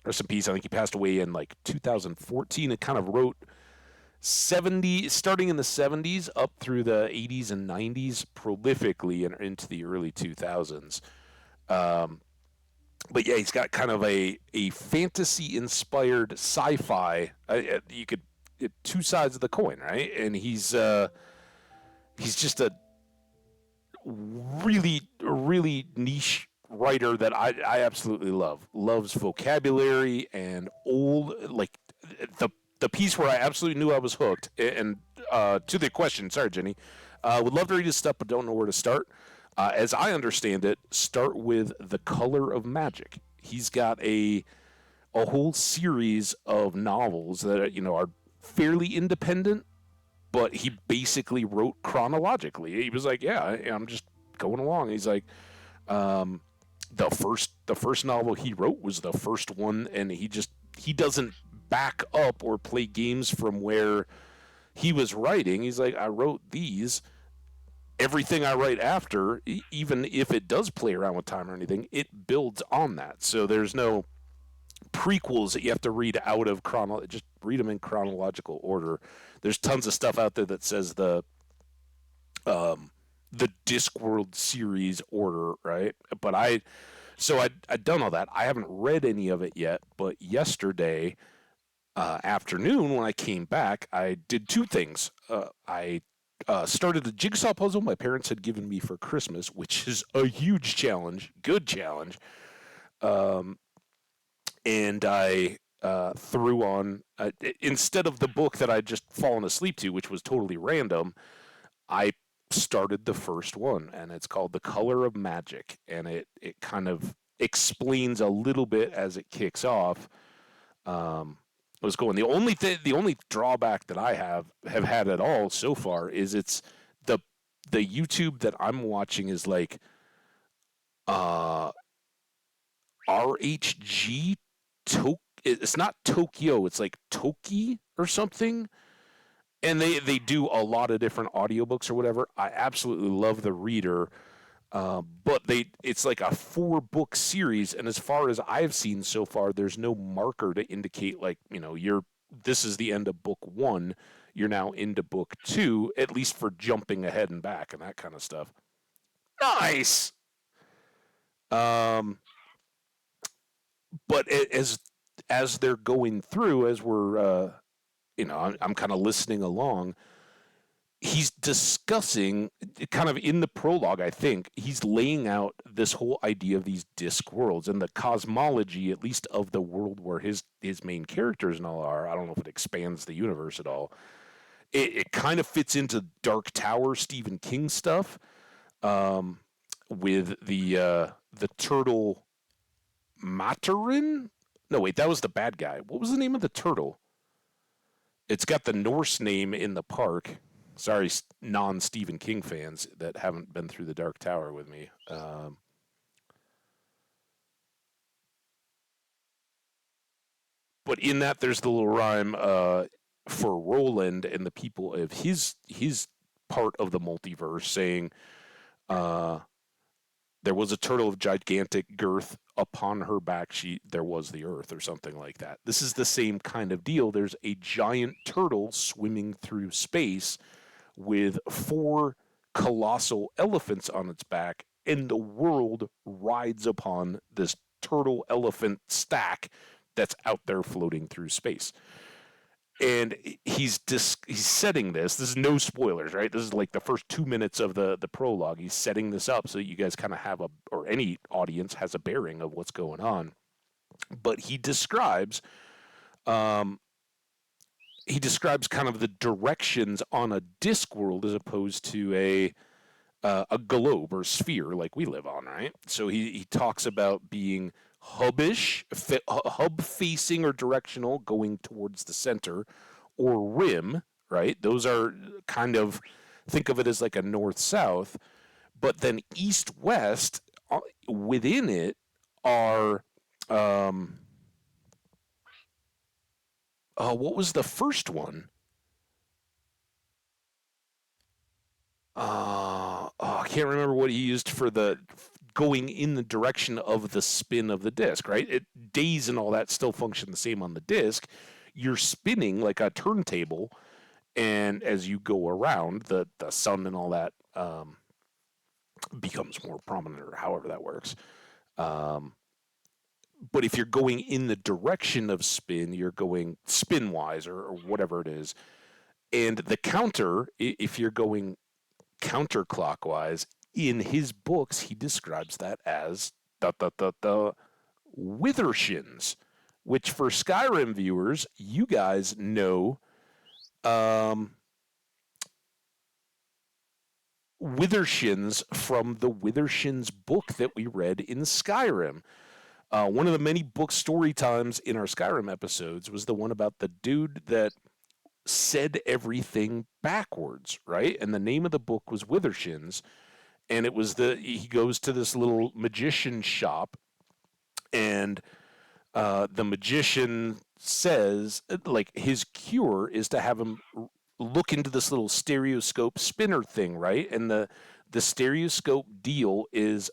rest in peace. I think he passed away in like 2014. It kind of wrote starting in the 70s up through the 80s and 90s, prolifically and into the early 2000s. Um, but yeah, he's got kind of a fantasy inspired sci-fi. You could two sides of the coin, right? And he's just a really niche writer that I absolutely love. Loves vocabulary and old, like the the piece where I absolutely knew I was hooked. And to the question, sorry, Jenny, would love to read his stuff, but don't know where to start. As I understand it, start with The Color of Magic. He's got a whole series of novels that are fairly independent, but he basically wrote chronologically. He was like, "Yeah, I'm just going along." He's like, um, the first novel he wrote was the first one, and he doesn't back up or play games from where he was writing. He's like, "I wrote these. Everything I write after, even if it does play around with time or anything, it builds on that." So there's no prequels that you have to read out of just read them in chronological order. There's tons of stuff out there that says um the Discworld series order, right? But I'd done all that. I haven't read any of it yet, but yesterday afternoon when I came back, I did two things. I started a jigsaw puzzle my parents had given me for Christmas, which is a huge challenge, good challenge. Um, and I threw on instead of the book that I'd just fallen asleep to, which was totally random. I started the first one, and it's called The Color of Magic, and it kind of explains a little bit as it kicks off. I was going. The only drawback that I have had at all so far is the the YouTube that I'm watching is like uh RHG it's not Tokyo, it's like Toki or something. And they do a lot of different audiobooks or whatever. I absolutely love the reader. But it's like a 4-book series, and as far as I've seen so far, there's no marker to indicate like, this is the end of book 1, you're now into book 2, at least for jumping ahead and back and that kind of stuff. Nice. Um, but as they're going through, as we're I'm kind of listening along, he's discussing kind of in the prologue. I think he's laying out this whole idea of these disc worlds and the cosmology, at least of the world where his main characters and all are. I don't know if it expands the universe at all. It kind of fits into Dark Tower Stephen King stuff, um, with the turtle Maturin. No, wait, that was the bad guy. What was the name of the turtle? It's got the Norse name in the park. Sorry, non-Stephen King fans that haven't been through the Dark Tower with me. But in that, there's the little rhyme for Roland and the people of his part of the multiverse, saying, uh, "There was a turtle of gigantic girth. Upon her back, there was the earth," or something like that. This is the same kind of deal. There's a giant turtle swimming through space with 4 colossal elephants on its back, and the world rides upon this turtle elephant stack that's out there floating through space. And he's setting this. This is no spoilers, right? This is like the first 2 minutes of the prologue. He's setting this up so that you guys kind of have or any audience has a bearing of what's going on. But um, he describes kind of the directions on a disc world as opposed to a globe or sphere like we live on, right? So he talks about being hub facing or directional, going towards the center, or rim, right? Those are kind of, think of it as like a north south, but then east west within it are um what was the first one? I can't remember what he used for the going in the direction of the spin of the disc, right? Days and all that still function the same on the disc. You're spinning like a turntable, and as you go around, the sun and all that becomes more prominent, or however that works. Um, but if you're going in the direction of spin, you're going spin wise, or whatever it is. And the counter, if you're going counterclockwise, in his books, he describes that as the withershins, which for Skyrim viewers, you guys know withershins from the Withershins book that we read in Skyrim. One of the many book story times in our Skyrim episodes was the one about the dude that said everything backwards, right? And the name of the book was Withershins, and it was he goes to this little magician shop, and the magician says, like, his cure is to have him look into this little stereoscope spinner thing, right? And the stereoscope deal is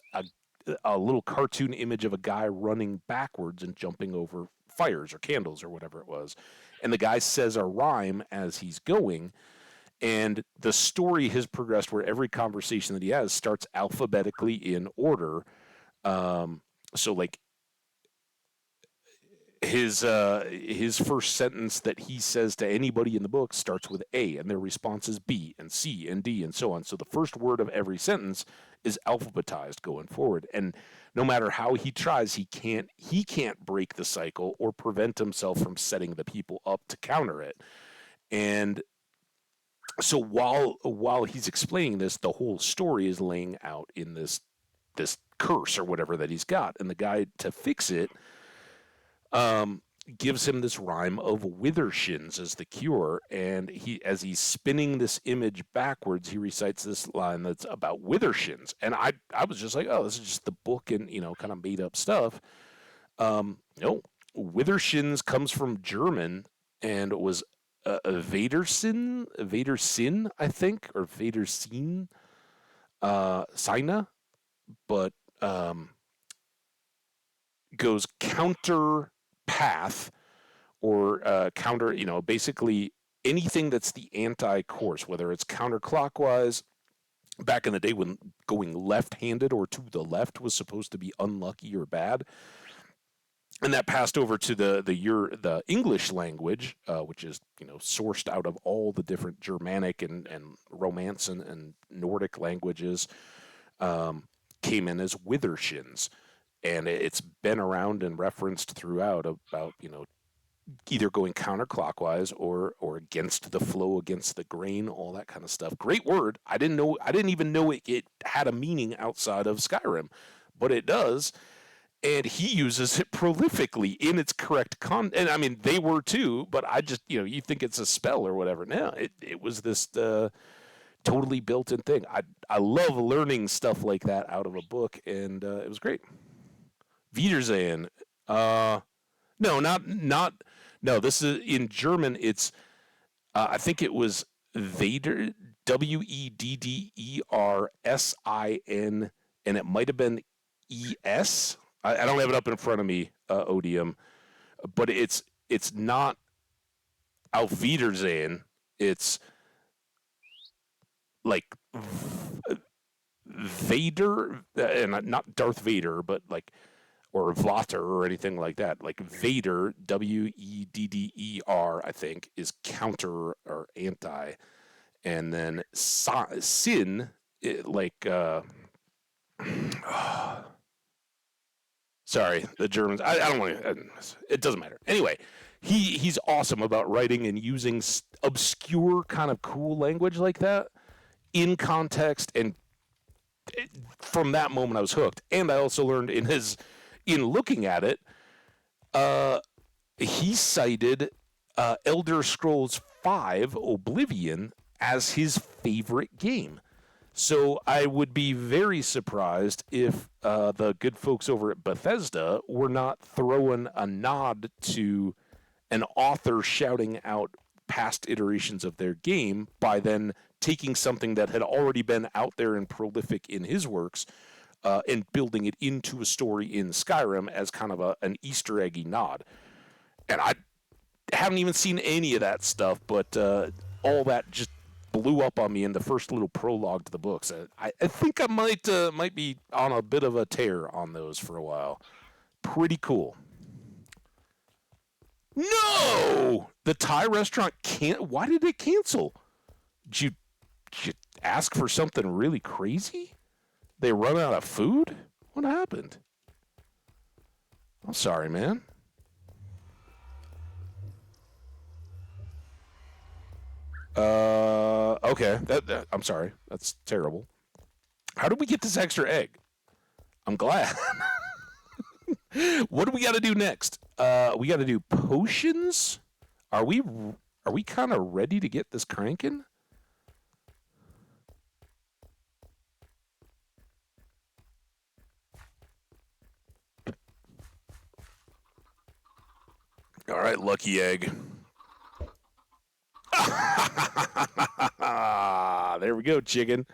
a little cartoon image of a guy running backwards and jumping over fires or candles or whatever it was. And the guy says a rhyme as he's going. And the story has progressed where every conversation that he has starts alphabetically in order. So like his first sentence that he says to anybody in the book starts with A, and their response is B and C and D and so on. So the first word of every sentence is alphabetized going forward. And no matter how he tries, he can't break the cycle or prevent himself from setting the people up to counter it. And so while he's explaining this, the whole story is laying out in this curse or whatever that he's got, and the guy to fix it gives him this rhyme of withershins as the cure, and as he's spinning this image backwards, he recites this line that's about withershins, and I was just like, oh, this is just the book and kind of made up stuff. No, withershins comes from German, and it was Vadersin, I think, or Vadersin, Sina, but goes counter path or counter, basically anything that's the anti-course, whether it's counterclockwise. Back in the day when going left-handed or to the left was supposed to be unlucky or bad. And that passed over to the English language, which is sourced out of all the different Germanic and Romance and Nordic languages, came in as withershins, and it's been around and referenced throughout about either going counterclockwise or against the flow, against the grain, all that kind of stuff. Great word. I didn't even know it had a meaning outside of Skyrim, but it does. And he uses it prolifically in its correct and I mean, they were too, but I just, you think it's a spell or whatever. No, it was this totally built-in thing. I love learning stuff like that out of a book, and it was great. Wiedersehen. No, no, this is in German. It's, I think it was Vader, Weddersin, and it might have been ES. I don't have it up in front of me, Odium, but it's not Auf Wiedersehen. It's like Vader, and not Darth Vader, but like, or Vater or anything like that. Like Vader, Wedder, I think, is counter or anti, and then sin, like. Sorry, the Germans. I don't want to. It doesn't matter. Anyway, he's awesome about writing and using obscure, kind of cool language like that in context, and from that moment I was hooked. And I also learned in looking at it, he cited Elder Scrolls V: Oblivion as his favorite game. So I would be very surprised if the good folks over at Bethesda were not throwing a nod to an author shouting out past iterations of their game by then taking something that had already been out there and prolific in his works and building it into a story in Skyrim as kind of an Easter eggy nod. And I haven't even seen any of that stuff, but all that just blew up on me in the first little prologue to the books. I think I might be on a bit of a tear on those for a while. Pretty cool. No! The Thai restaurant can't. Why did it cancel? Did you ask for something really crazy? They run out of food? What happened? I'm sorry, man. Okay. I'm sorry. That's terrible. How did we get this extra egg? I'm glad. What do we got to do next? We got to do potions. Are we kind of ready to get this cranking? All right, lucky egg. There we go, chicken.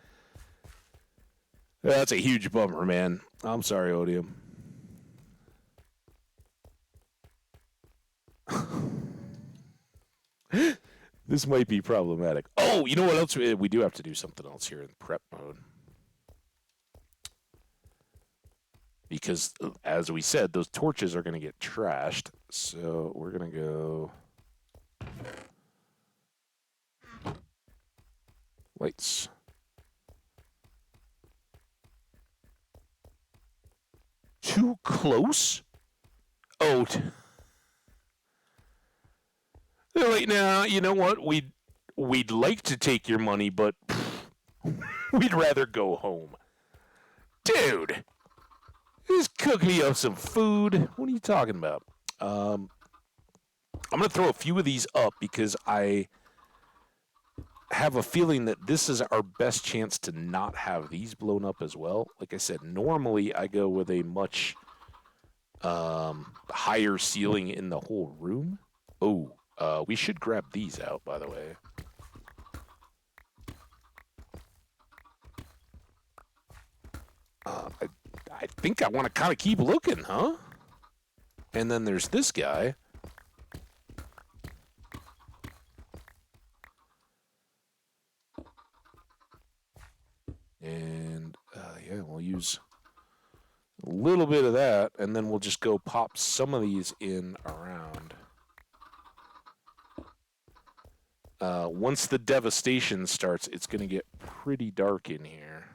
That's a huge bummer, man. I'm sorry, Odium. This might be problematic. Oh, you know what else? We do have to do something else here in prep mode. Because, as we said, those torches are going to get trashed. So we're going to go... Lights. Too close? Oh. Wait, now, you know what? We'd like to take your money, but we'd rather go home. Dude! Just cook me up some food. What are you talking about? I'm going to throw a few of these up because I have a feeling that this is our best chance to not have these blown up as well. Like I said, normally I go with a much higher ceiling in the whole room. Oh, we should grab these out, by the way. I think I want to kind of keep looking, huh? And then there's this guy. And, yeah, we'll use a little bit of that, and then we'll just go pop some of these in around. Once the devastation starts, it's going to get pretty dark in here.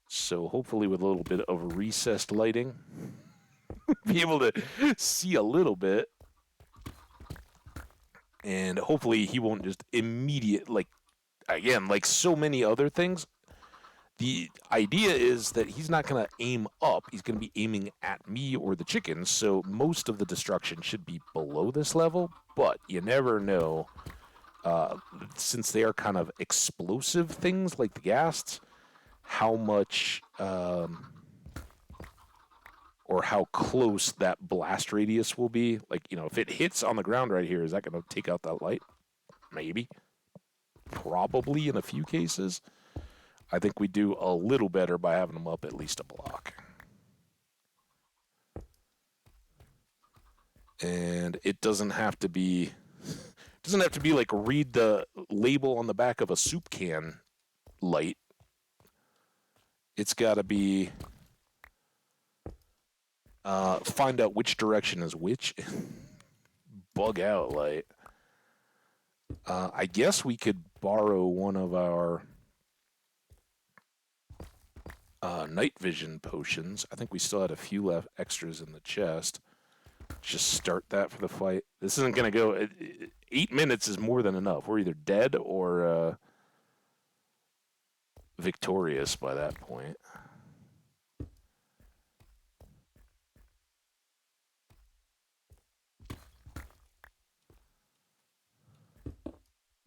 So hopefully with a little bit of recessed lighting, be able to see a little bit. And hopefully he won't just again, like so many other things, the idea is that he's not going to aim up. He's going to be aiming at me or the chickens, so most of the destruction should be below this level, but you never know. Since they are kind of explosive things like the ghasts, how much or how close that blast radius will be. Like, you know, if it hits on the ground right here, is that going to take out that light? Maybe. Probably in a few cases. I think we do a little better by having them up at least a block. And it doesn't have to be like read the label on the back of a soup can light. It's got to be find out which direction is which. Bug out light. I guess we could borrow one of our night vision potions. I think we still had a few left extras in the chest. Just start that for the fight. This isn't going to go... 8 minutes is more than enough. We're either dead or victorious by that point.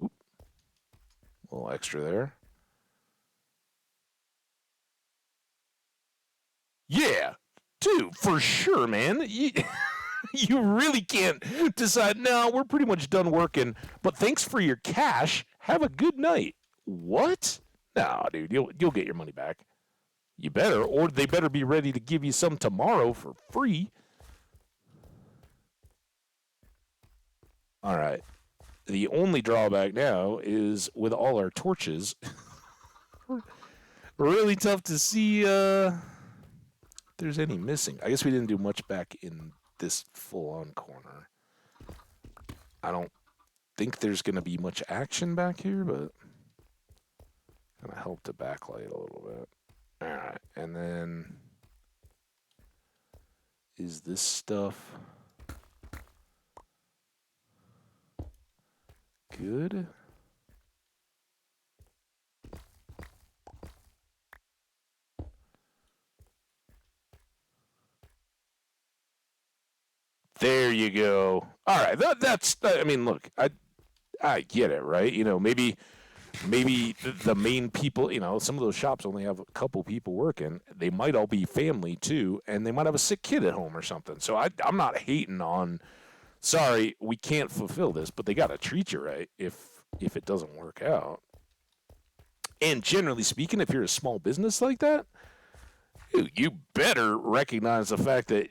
Oop. A little extra there. Yeah, dude, for sure, man. You really can't decide, no, we're pretty much done working, but thanks for your cash. Have a good night. What? Nah, dude, you'll get your money back. You better, or they better be ready to give you some tomorrow for free. All right. The only drawback now is with all our torches, really tough to see if there's any missing. I guess we didn't do much back in this full-on corner. I don't think there's going to be much action back here, but kind of help to backlight a little bit. All right, and then is this stuff good? There you go. All right, that's. I mean, look, I get it, right? You know, maybe the main people, you know, some of those shops only have a couple people working. They might all be family too, and they might have a sick kid at home or something. So I'm not hating on. Sorry, we can't fulfill this, but they got to treat you right if it doesn't work out. And generally speaking, if you're a small business like that, you better recognize the fact that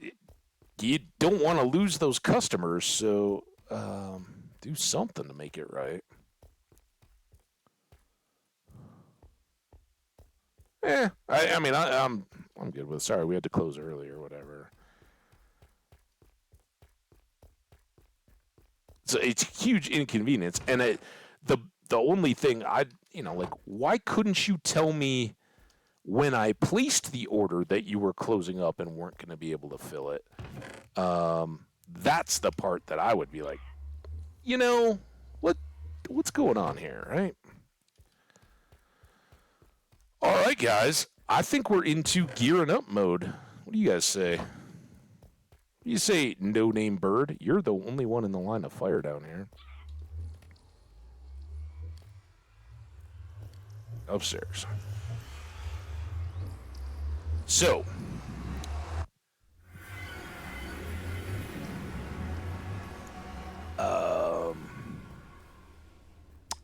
you don't want to lose those customers. So do something to make it right. I mean, I'm good with. Sorry, we had to close early or whatever. So it's a huge inconvenience, and the only thing like, why couldn't you tell me when I placed the order that you were closing up and weren't going to be able to fill it? That's the part that I would be like, what's going on here, right? All right, guys. I think we're into gearing up mode. What do you guys say? You say, no name bird. You're the only one in the line of fire down here. Upstairs. So.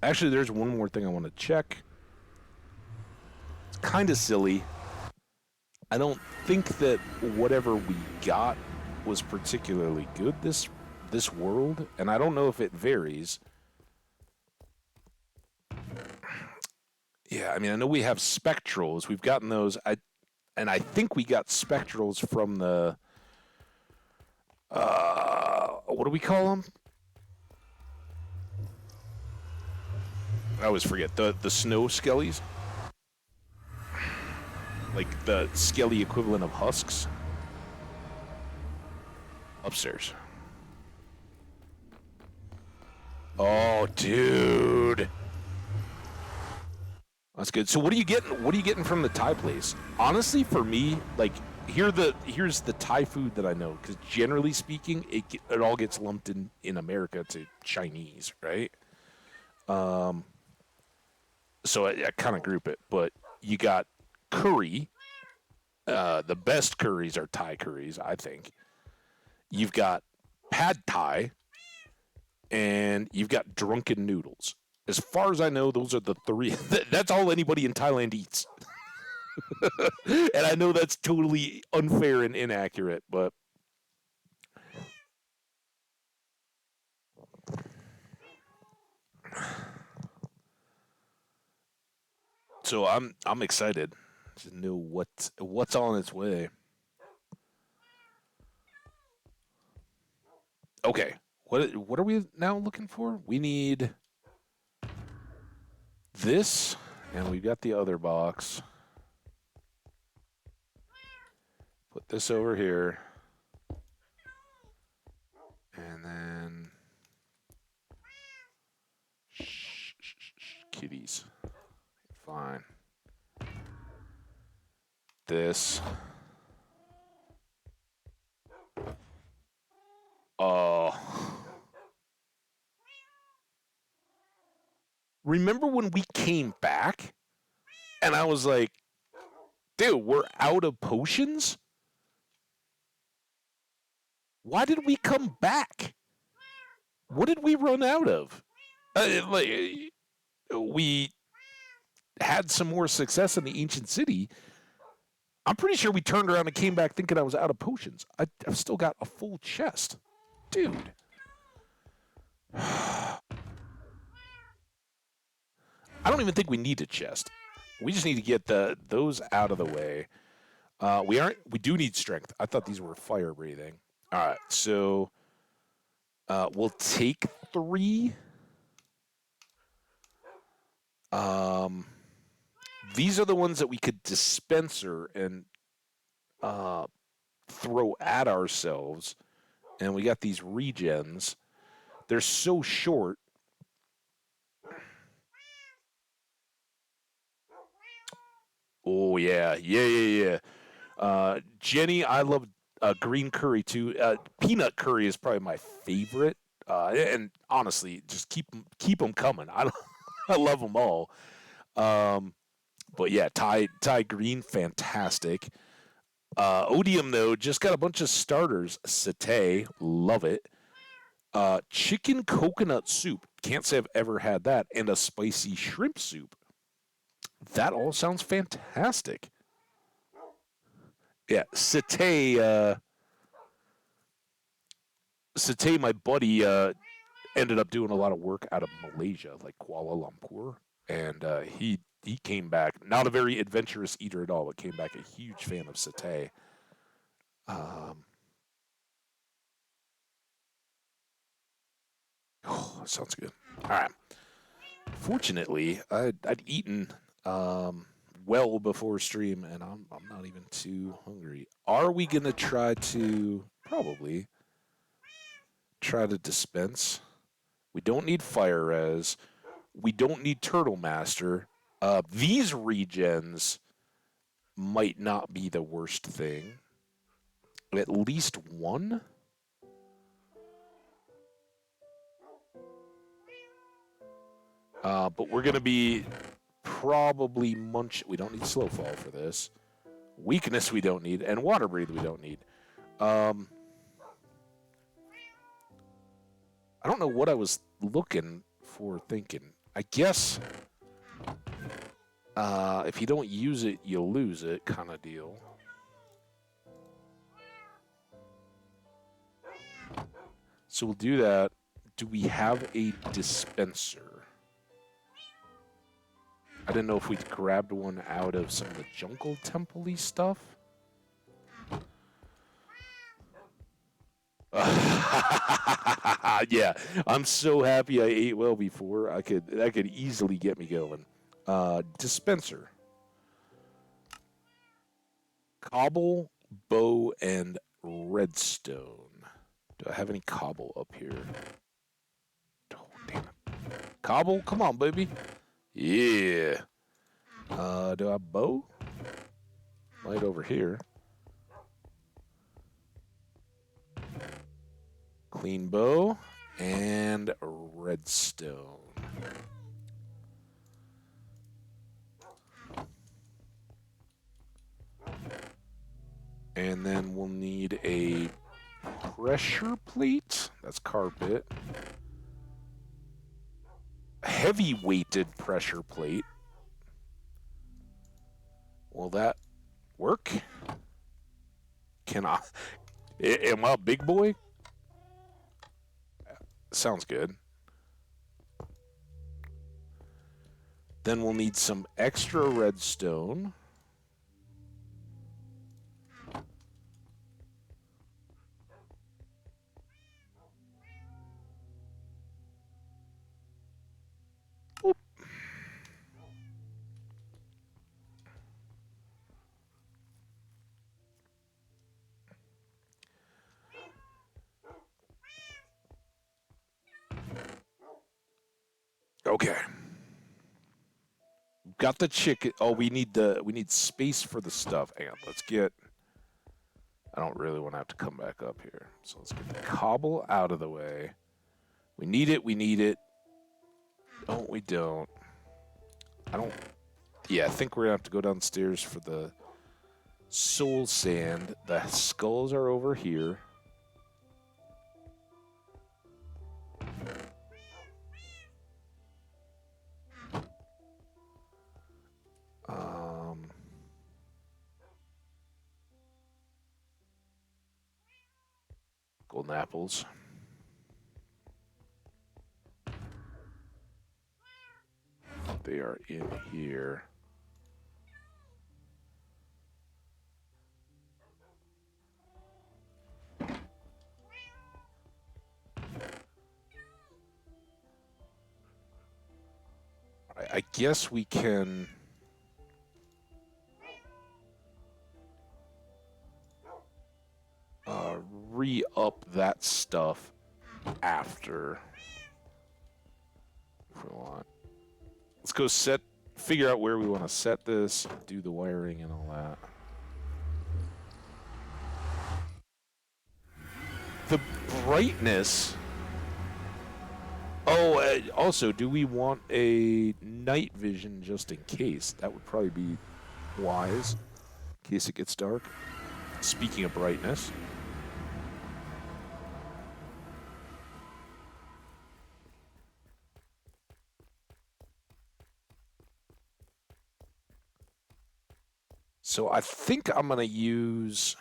Actually, there's one more thing I want to check. It's kind of silly. I don't think that whatever we got was particularly good this world, and I don't know if it varies. Yeah, I mean, I know we have spectrals. We've gotten those. I think we got spectrals from the what do we call them? I always forget the snow skellies, like the skelly equivalent of husks. Upstairs. Oh, dude. That's good. So what are you getting? What are you getting from the Thai place? Honestly, for me, like here's the Thai food that I know, because generally speaking, it all gets lumped in America to Chinese, right? So I kind of group it, but you got curry. The best curries are Thai curries, I think. You've got pad Thai, and you've got drunken noodles. As far as I know, those are the three. That's all anybody in Thailand eats. And I know that's totally unfair and inaccurate, but so I'm excited to know what's on its way. Okay, what are we now looking for? We need this, and we've got the other box. Put this over here, and then kitties. Fine. This. Oh. Remember when we came back and I was like, dude, we're out of potions? Why did we come back? What did we run out of? Like, we had some more success in the ancient city, I'm pretty sure we turned around and came back thinking I was out of potions. I've still got a full chest. Dude. I don't even think we need a chest. We just need to get those out of the way. We do need strength. I thought these were fire breathing. All right, so we'll take 3. These are the ones that we could dispenser and throw at ourselves. And we got these regens. They're so short. Oh, yeah. Jenny, I love green curry too. Peanut curry is probably my favorite. And honestly, just keep them coming. I love them all. But yeah, Thai green, fantastic. Odium though, just got a bunch of starters. Satay, love it. Chicken coconut soup, can't say I've ever had that, and a spicy shrimp soup. That all sounds fantastic. Yeah, Satay, my buddy, ended up doing a lot of work out of Malaysia, like Kuala Lumpur, and he came back not a very adventurous eater at all, but came back a huge fan of Satay. Um, oh, sounds good. All right. Fortunately, I'd eaten well before stream, and I'm not even too hungry. Are we gonna try to probably try to dispense? We don't need fire res. We don't need turtle master. These regens might not be the worst thing. At least one. But we're gonna be probably munch. We don't need slow fall for this. Weakness we don't need, and water breathe we don't need. I don't know what I was looking for thinking. I guess if you don't use it, you lose it kind of deal. So we'll do that. Do we have a dispenser? I didn't know if we grabbed one out of some of the jungle temple-y stuff. Yeah, I'm so happy I ate well before. That could easily get me going. Dispenser. Cobble, bow, and redstone. Do I have any cobble up here? Oh, damn it. Cobble? Come on, baby. Yeah. Do I have bow? Right over here. Clean bow and redstone. And then we'll need a pressure plate. That's carpet. Heavy weighted pressure plate. Will that work? Can I? Am I a big boy? Sounds good. Then we'll need some extra redstone. Oop. Okay. Got the chicken. Oh, we need space for the stuff. Hang on, let's get. I don't really want to have to come back up here. So let's get the cobble out of the way. We need it. We need it. No, we don't. I don't. Yeah, I think we're gonna have to go downstairs for the soul sand. The skulls are over here. Golden apples. They are in here. I guess we can... re-up that stuff after if we want. Let's go figure out where we want to set this, do the wiring and all that. The brightness. Oh, also, do we want a night vision just in case? That would probably be wise in case it gets dark. Speaking of brightness. So I think I'm going to use...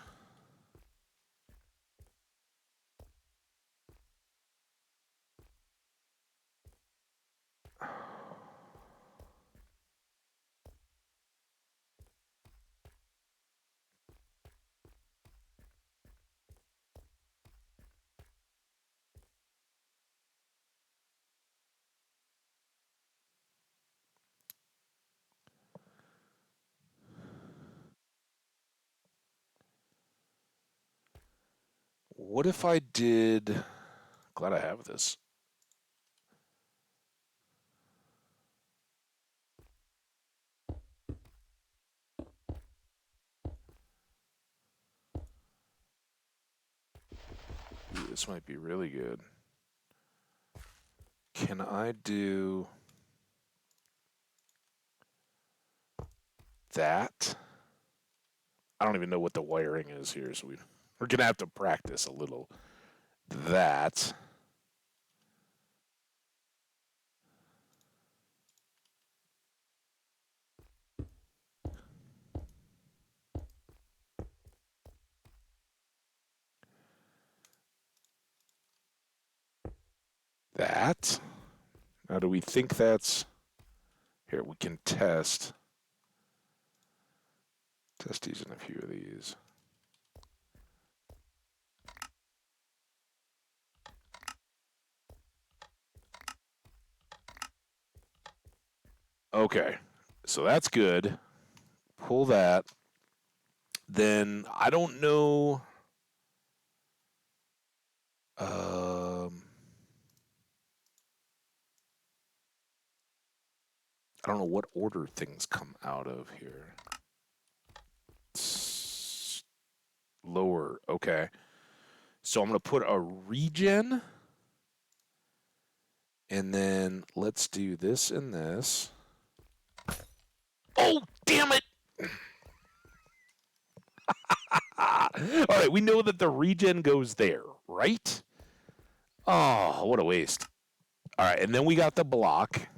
What if I did... Glad I have this. Ooh, this might be really good. Can I do that? I don't even know what the wiring is here, so we're going to have to practice a little. That. That. Now, do we think that's... Here, we can test. Test using a few of these. Okay, so that's good. Pull that. Then, I don't know... I don't know what order things come out of here. Lower, okay. So I'm going to put a regen. And then let's do this and this. Oh, damn it! All right, we know that the regen goes there, right? Oh, what a waste. All right, and then we got the block.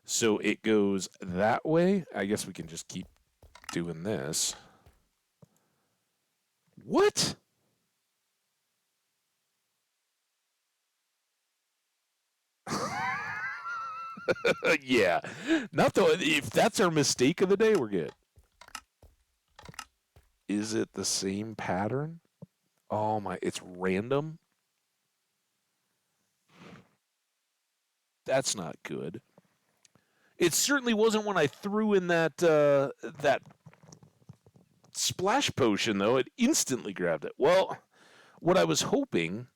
So it goes that way. I guess we can just keep doing this. What? Yeah. Not the, if that's our mistake of the day, we're good. Is it the same pattern? Oh my, it's random. That's not good. It certainly wasn't when I threw in that that splash potion, though. It instantly grabbed it. Well, what I was hoping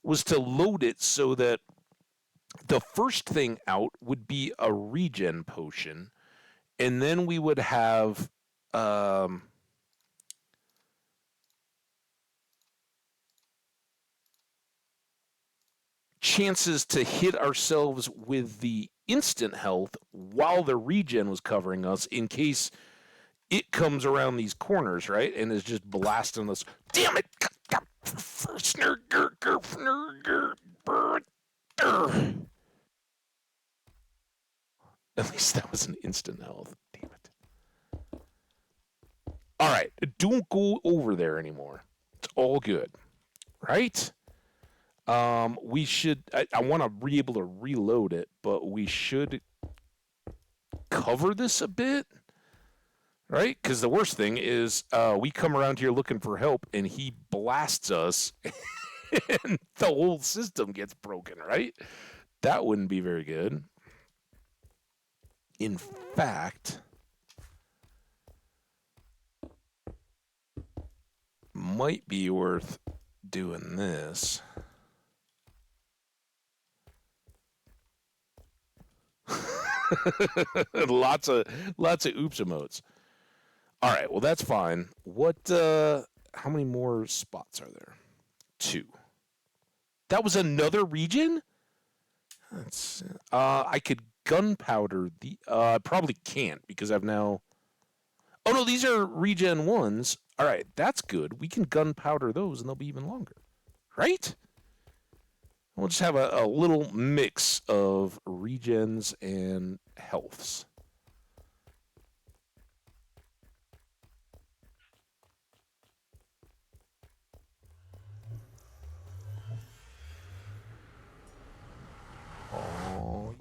was to load it so that the first thing out would be a regen potion, and then we would have chances to hit ourselves with the instant health while the regen was covering us in case it comes around these corners, right? And is just blasting us. Damn it! At least that was an instant health. Damn it. All right. Don't go over there anymore. It's all good. right? We should. I want to be able to reload it, but we should cover this a bit, right? Because the worst thing is we come around here looking for help, and he blasts us, and the whole system gets broken, right? That wouldn't be very good. In fact, might be worth doing this. lots of oops emotes. All right, well that's fine. What how many more spots are there? 2. That was another region? That's I could gunpowder the I probably can't because I've now. Oh no, these are regen 1s. All right, that's good. We can gunpowder those and they'll be even longer. Right? We'll just have a little mix of regens and healths. Oh,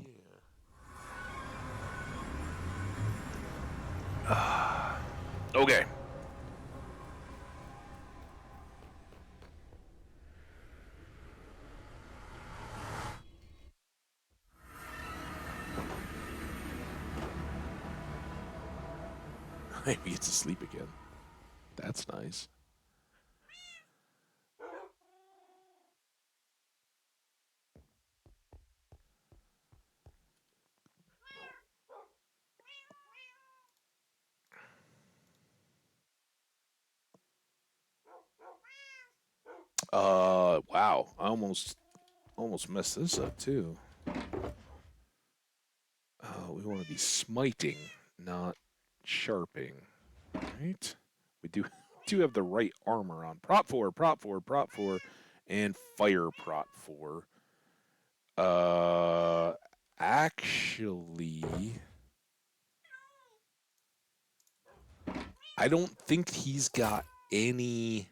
yeah. Okay. Maybe it's asleep again. That's nice. Wow. I almost messed this up too. We want to be smiting, not sharping. Right? We do have the right armor on. Prot 4, prot 4, prot 4, and fire prot 4. Actually, I don't think he's got any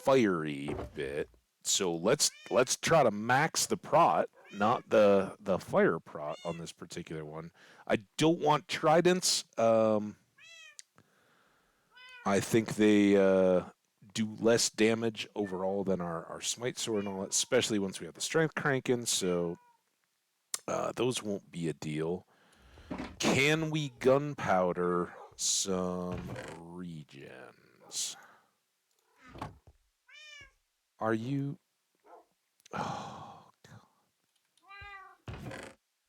fiery bit. So let's try to max the prot, not the fire prot on this particular one. I don't want tridents. I think they do less damage overall than our smite sword and all that, especially once we have the strength cranking. So those won't be a deal. Can we gunpowder some regens? Are you? Oh,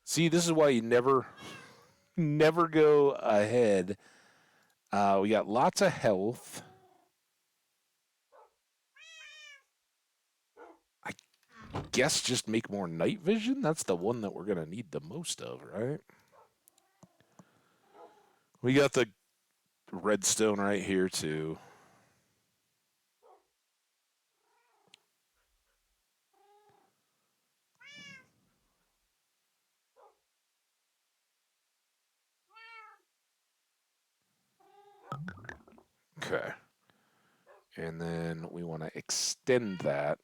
see, this is why you never go ahead. We got lots of health. I guess just make more night vision. That's the one that we're gonna need the most of, right? We got the redstone right here too. Okay. And then we want to extend that.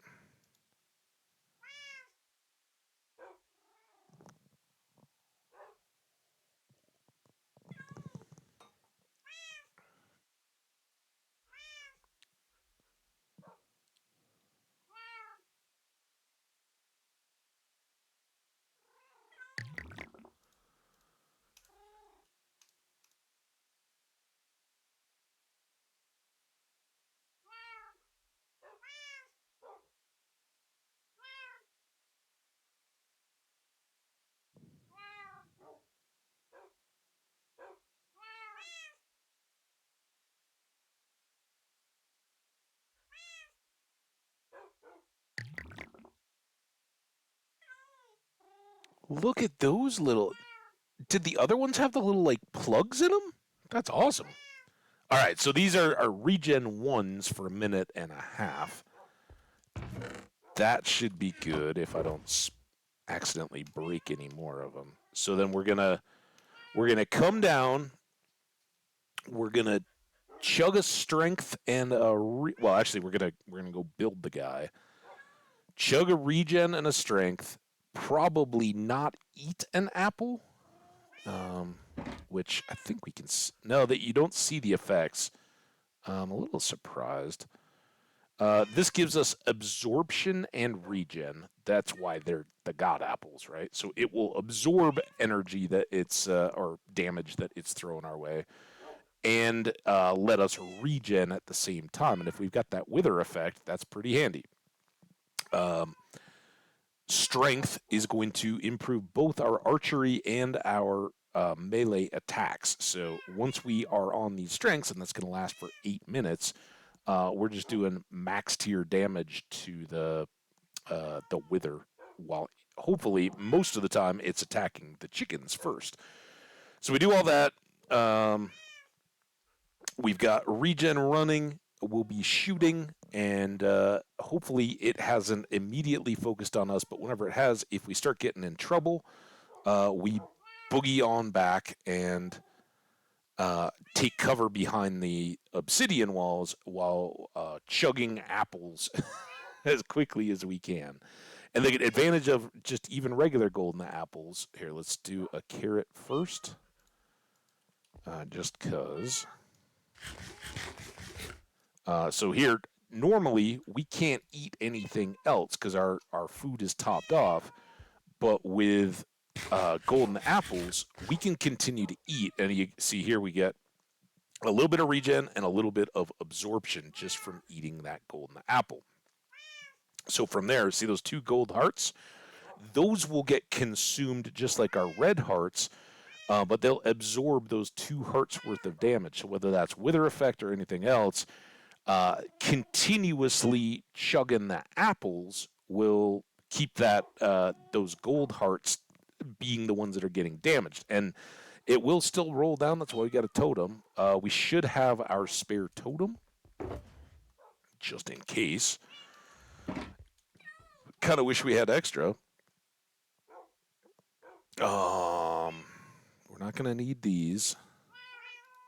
Look at those little. Did the other ones have the little like plugs in them? That's awesome. All right, so these are regen 1s for a minute and a half. That should be good if I don't accidentally break any more of them. So then we're gonna come down. We're gonna chug a strength and a well, actually, we're gonna go build the guy. Chug a regen and a strength. Probably not eat an apple, um, which I think we can. No, that you don't see the effects. I'm a little surprised. This gives us absorption and regen. That's why they're the god apples, right? So it will absorb energy that it's or damage that it's thrown our way, and let us regen at the same time. And if we've got that wither effect, that's pretty handy. Um, Strength is going to improve both our archery and our melee attacks. So once we are on these strengths, and that's going to last for 8 minutes, we're just doing max tier damage to the wither, while hopefully most of the time it's attacking the chickens first. So we do all that. We've got regen running. We'll be shooting, and hopefully it hasn't immediately focused on us. But whenever it has, if we start getting in trouble, we boogie on back and take cover behind the obsidian walls while chugging apples as quickly as we can. And they get advantage of just even regular golden apples. Here, let's do a carrot first, just because. So here, normally we can't eat anything else because our food is topped off. But with golden apples, we can continue to eat. And you see here we get a little bit of regen and a little bit of absorption just from eating that golden apple. So from there, see those 2 gold hearts? Those will get consumed just like our red hearts, but they'll absorb those 2 hearts worth of damage. So whether that's wither effect or anything else, continuously chugging the apples will keep that those gold hearts being the ones that are getting damaged. And it will still roll down. That's why we got a totem. We should have our spare totem, just in case. Kind of wish we had extra. We're not going to need these.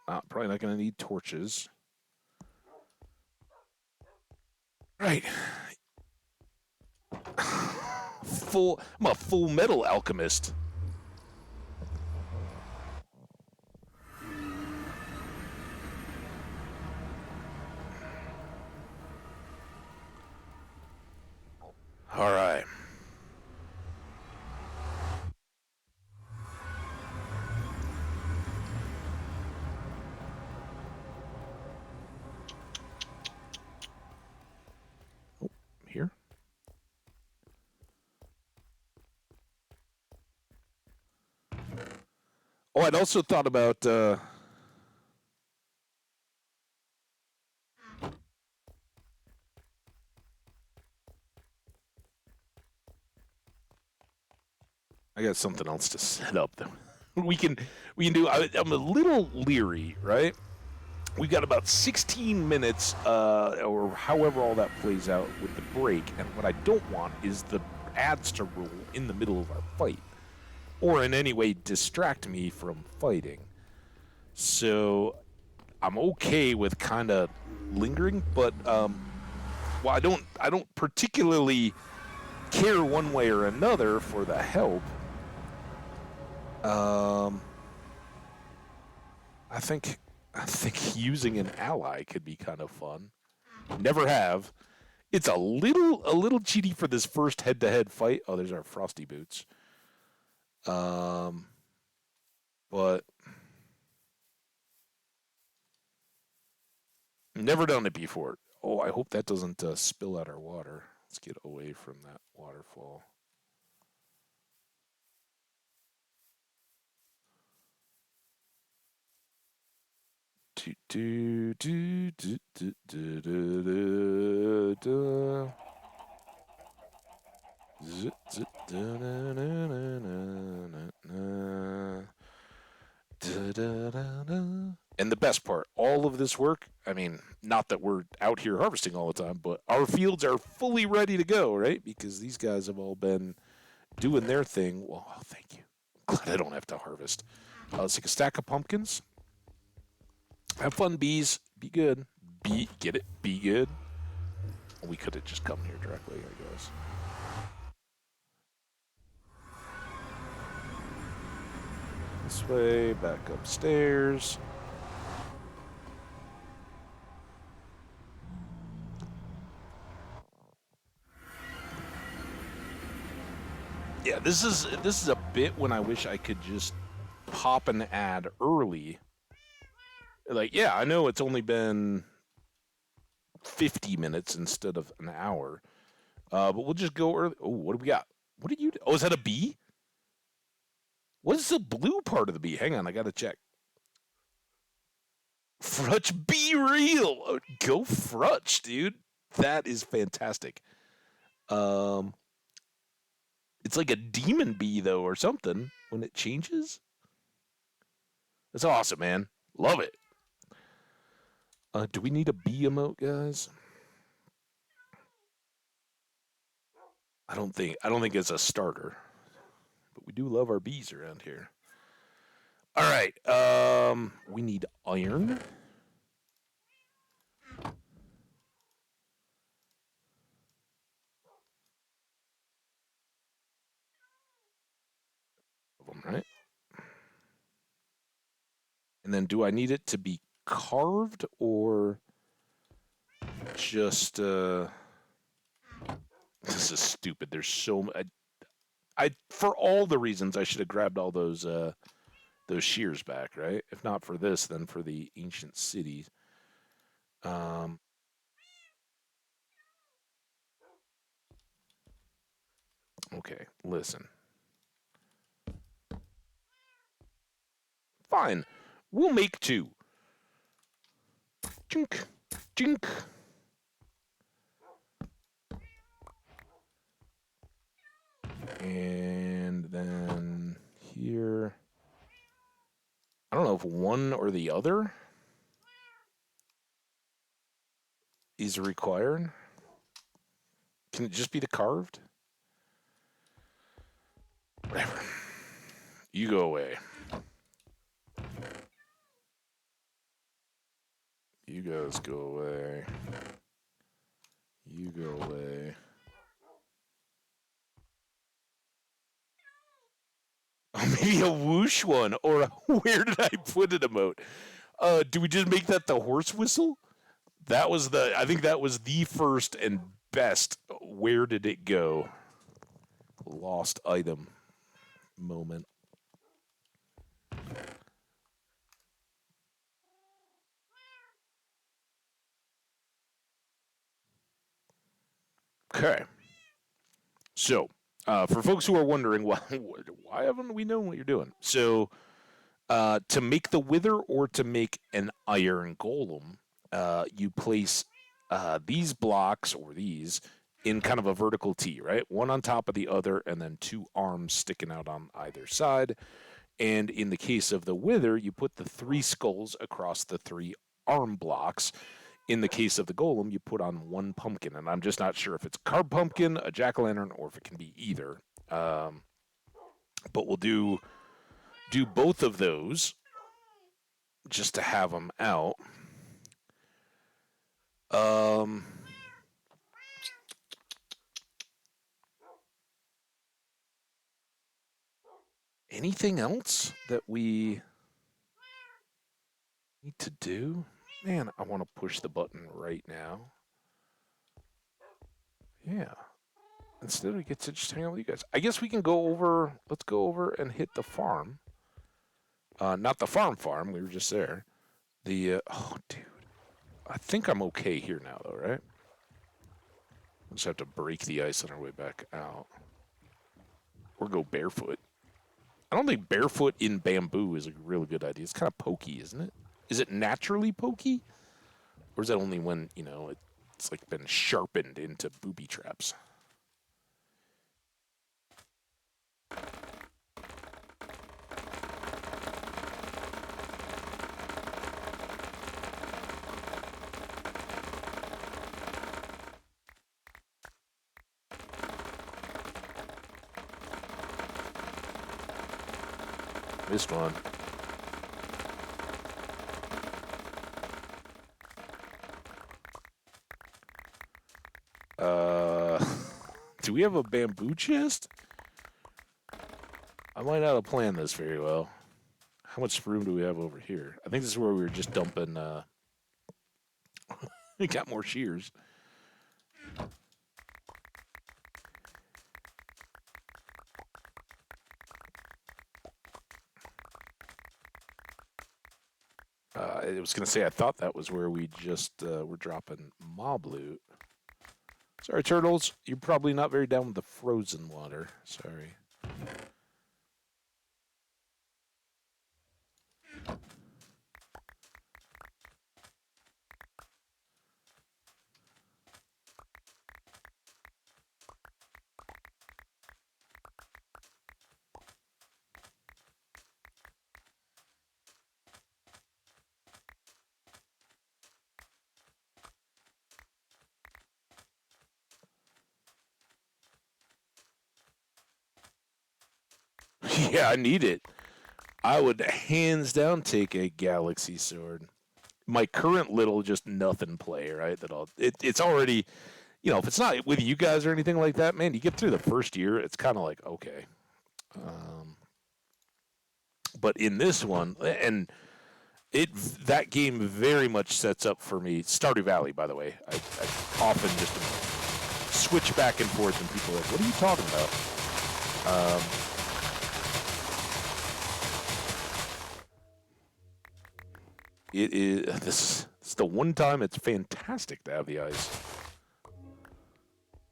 Probably not going to need torches. Right. I'm a full metal alchemist. All right. Here. Oh, I'd also thought about I got something else to set up though. we can do. I'm a little leery, right? We've got about 16 minutes, or however all that plays out with the break, and what I don't want is the ads to roll in the middle of our fight, or in any way distract me from fighting. So I'm okay with kind of lingering, but well, I don't particularly care one way or another for the help. I think using an ally could be kind of fun. Never have. It's a little cheaty for this first head-to-head fight. Oh, there's our frosty boots. But never done it before. Oh, I hope that doesn't spill out our water. Let's get away from that waterfall. And the best part, all of this work, I mean, not that we're out here harvesting all the time, but our fields are fully ready to go, right? Because these guys have all been doing their thing. Well, oh, thank you. Glad I don't have to harvest. Let's take a stack of pumpkins. Have fun, bees. Be good. Get it? Be good. We could have just come here directly, I guess. This way, back upstairs. Yeah, this is a bit when I wish I could just pop an ad early. Like, yeah, I know it's only been 50 minutes instead of an hour. But we'll just go early. Oh, what do we got? What did you do? Oh, is that a bee? What is the blue part of the bee? Hang on, I gotta check. Frutch, be real. Go Frutch, dude. That is fantastic. Um, it's like a demon bee though, or something when it changes. That's awesome, man. Love it. Do we need a bee emote, guys? I don't think it's a starter, but we do love our bees around here. All right. We need iron. Right. And then do I need it to be carved or just this is stupid. There's so I for all the reasons I should have grabbed all those shears back, right? If not for this, then for the ancient cities. Um okay, listen. Fine. We'll make two. Jink. Jink. And then here I don't know if one or the other is required. Can it just be the carved? Whatever. You go away. You guys go away. You go away. Oh, maybe a whoosh one or a where did I put it emote? Do we just make that the horse whistle? I think that was the first and best where did it go? Lost item moment. Okay. So, for folks who are wondering, why haven't we known what you're doing? So, to make the wither or to make an iron golem, you place these blocks or these in kind of a vertical T, right? One on top of the other, and then two arms sticking out on either side. And in the case of the wither, you put the three skulls across the three arm blocks. In the case of the golem, you put on one pumpkin, and I'm just not sure if it's a carved pumpkin, a jack-o'-lantern, or if it can be either. But we'll do both of those just to have them out. Anything else that we need to do? Man, I want to push the button right now. Yeah. Instead, we get to just hang out with you guys. I guess we can go over. Let's go over and hit the farm. Not the farm. We were just there. Oh, dude. I think I'm okay here now, though, right? We'll just have to break the ice on our way back out. Or go barefoot. I don't think barefoot in bamboo is a really good idea. It's kind of pokey, isn't it? Is it naturally pokey? Or is that only when, it's like been sharpened into booby traps? Missed one. Do we have a bamboo chest? I might not have planned this very well. How much room do we have over here? I think this is where we were just dumping. We got more shears. I was going to say, I thought that was where we just were dropping mob loot. Sorry, turtles. You're probably not very down with the frozen water. Sorry. Yeah, I need it. I would hands down take a galaxy sword. My current little just nothing play, right? It's already, if it's not with you guys or anything like that, man, you get through the first year, it's kind of like okay. But in this one, and that game very much sets up for me. Stardew Valley, by the way, I often just switch back and forth, and people are like, "What are you talking about?" It is this. It's the one time it's fantastic to have the ice.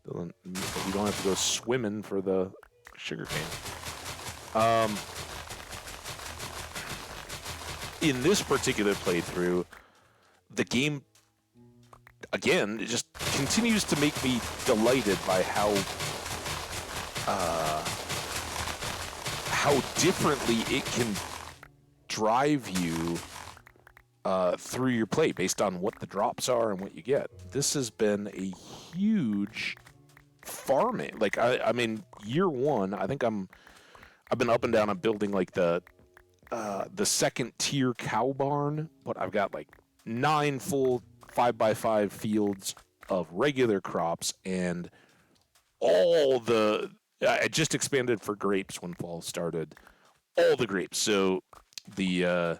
You don't have to go swimming for the sugarcane. In this particular playthrough, the game, again, it just continues to make me delighted by how differently it can drive you through your play based on what the drops are and what you get. This has been a huge farming. Like I mean, year one, I think I've been up and down. I'm building like the second tier cow barn, but I've got like 9 full 5x5 fields of regular crops and all the. I just expanded for grapes when fall started. All the grapes. So the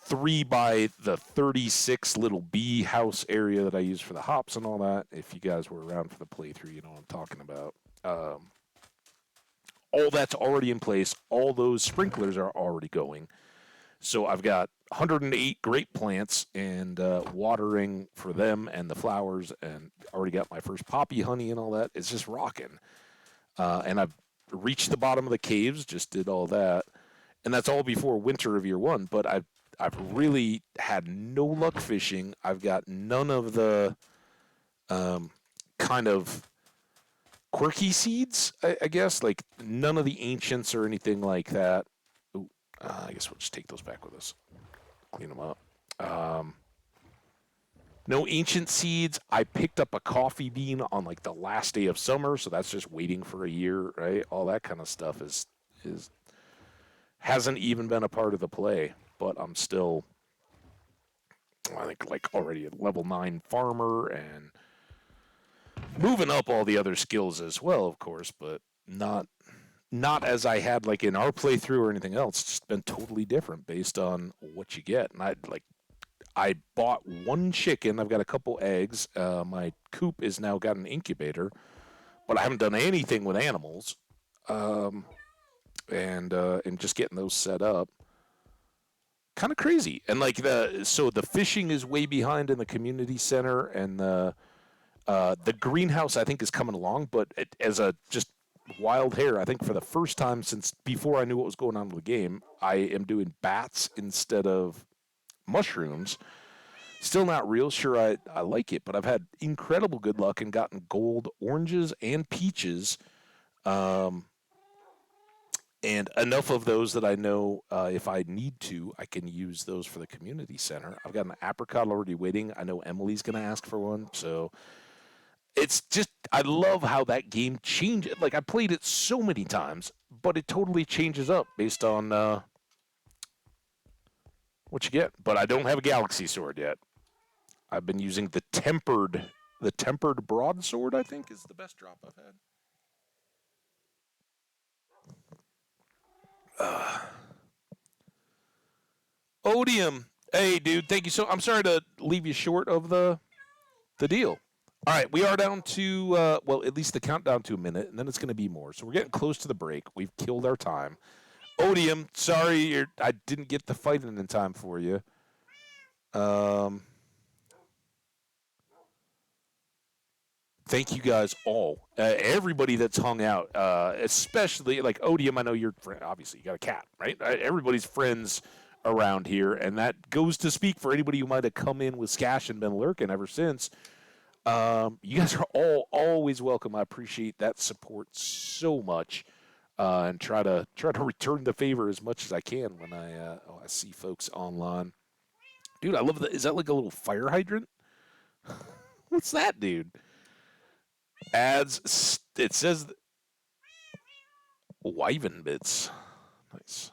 3x36 little bee house area that I use for the hops and all that. If you guys were around for the playthrough, you know what I'm talking about. All that's already in place. All those sprinklers are already going. So I've got 108 grape plants and watering for them and the flowers, and already got my first poppy honey and all that. It's just rocking. And I've reached the bottom of the caves, just did all that. And that's all before winter of year one. But I've really had no luck fishing. I've got none of the kind of quirky seeds, I guess, like none of the ancients or anything like that. Ooh, I guess we'll just take those back with us, clean them up. No ancient seeds. I picked up a coffee bean on like the last day of summer, so that's just waiting for a year, right? All that kind of stuff is hasn't even been a part of the play, but I'm still, I think, like already a level 9 farmer and moving up all the other skills as well, of course, but not as I had like in our playthrough or anything else. It's just been totally different based on what you get. And I bought 1 chicken. I've got a couple eggs. My coop is now got an incubator, but I haven't done anything with animals. And just getting those set up. Kind of crazy. And like the fishing is way behind in the community center, and the greenhouse I think is coming along, but as a just wild hair, I think for the first time since before I knew what was going on with the game, I am doing bats instead of mushrooms. Still not real sure I like it, but I've had incredible good luck and gotten gold oranges and peaches. And enough of those that I know if I need to, I can use those for the community center. I've got an apricot already waiting. I know Emily's going to ask for one. So it's just, I love how that game changes. Like, I played it so many times, but it totally changes up based on what you get. But I don't have a galaxy sword yet. I've been using the tempered The tempered broadsword, I think, is the best drop I've had. Odium. Hey, dude, thank you so. I'm sorry to leave you short of the deal. All right, we are down to well, at least the countdown to a minute, and then it's going to be more. So we're getting close to the break. We've killed our time. Odium, sorry, I didn't get the fight in time for you. Um, thank you guys all, everybody that's hung out, especially like Odium. I know you're obviously you got a cat, right? Everybody's friends around here, and that goes to speak for anybody who might have come in with Skash and been lurking ever since. You guys are all always welcome. I appreciate that support so much, and try to return the favor as much as I can when I see folks online. Dude, I love that. Is that like a little fire hydrant? What's that, dude? Ads. It says Wyvern bits. Nice.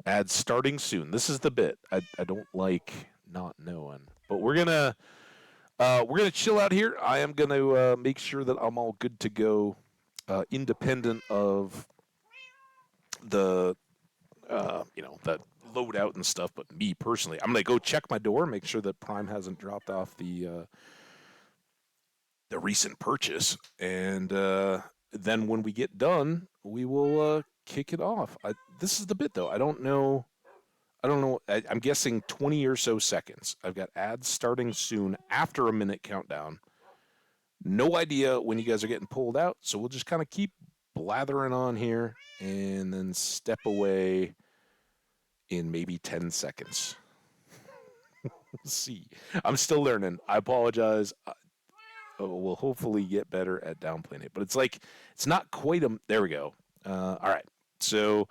Ads starting soon. This is the bit. I don't like not knowing, but we're gonna chill out here. I am gonna make sure that I'm all good to go, independent of the the loadout and stuff. But me personally, I'm gonna go check my door, make sure that Prime hasn't dropped off the recent purchase, and then when we get done, we will kick it off. This is the bit though. I don't know. I don't know. I'm guessing 20 or so seconds. I've got ads starting soon after a minute countdown. No idea when you guys are getting pulled out, so we'll just kind of keep blathering on here and then step away in maybe 10 seconds. We'll see. I'm still learning. I apologize. We'll hopefully get better at downplaying it, but it's not quite a. There we go. All right. So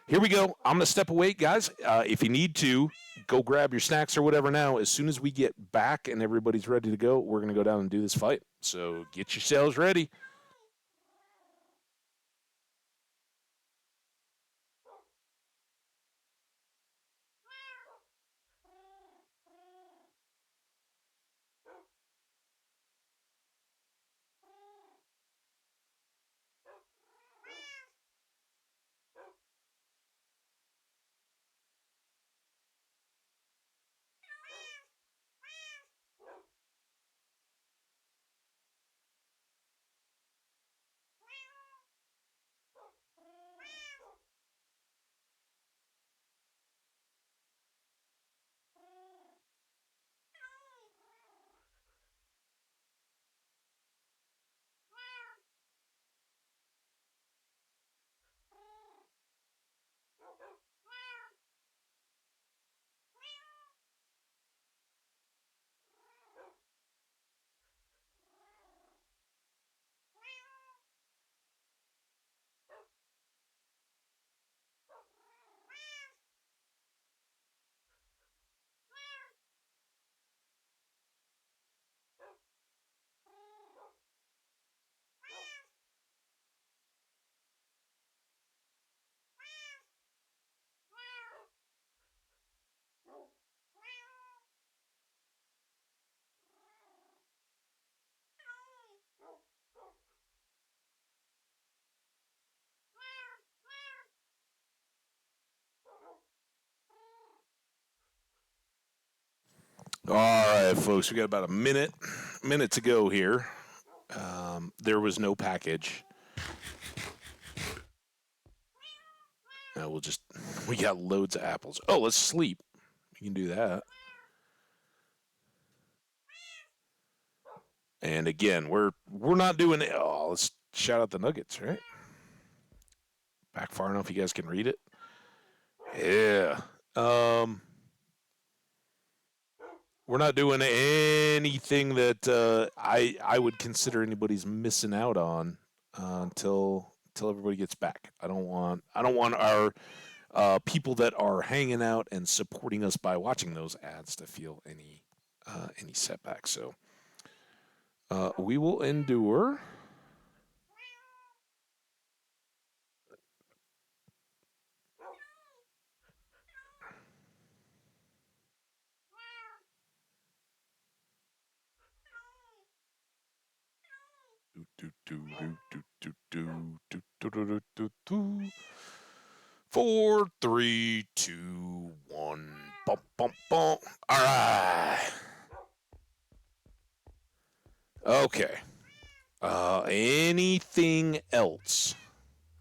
here we go. I'm going to step away, guys. If you need to, go grab your snacks or whatever now. As soon as we get back and everybody's ready to go, we're going to go down and do this fight. So get yourselves ready. All right, folks, we got about a minute to go here. There was no package. We got loads of apples. Oh, let's sleep. We can do that. And again, we're not doing it. Oh, let's shout out the Nuggets, right? Back far enough you guys can read it. Yeah. We're not doing anything that I would consider anybody's missing out on until everybody gets back. I don't want our people that are hanging out and supporting us by watching those ads to feel any setbacks. So we will endure. Four, three, two, one. Bump, bump, bump. All right. Okay. Anything else?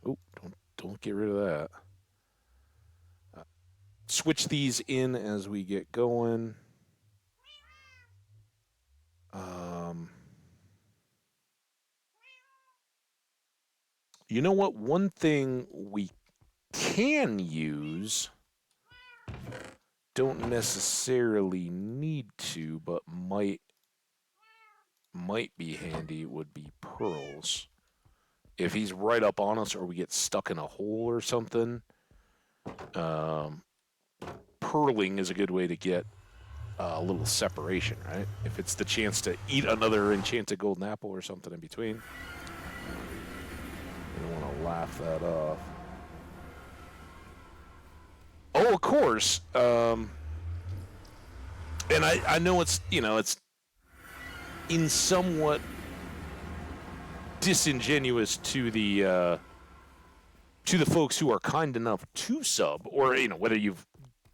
Oh, don't get rid of that. Switch these in as we get going. Um, you know what? One thing we can use, don't necessarily need to, but might be handy, would be pearls. If he's right up on us or we get stuck in a hole or something, um, purling is a good way to get a little separation, right? If it's the chance to eat another enchanted golden apple or something in between, you don't want to laugh that off. Oh, of course. And I know it's it's in somewhat disingenuous to the folks who are kind enough to sub, or whether you've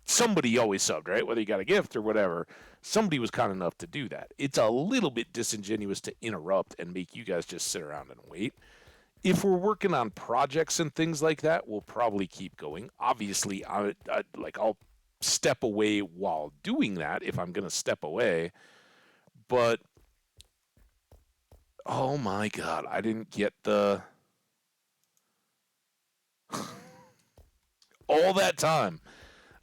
somebody always subbed, right? Whether you got a gift or whatever, somebody was kind enough to do that. It's a little bit disingenuous to interrupt and make you guys just sit around and wait. If we're working on projects and things like that, we'll probably keep going. Obviously, I'll step away while doing that if I'm gonna step away. But oh my god, I didn't get the all that time.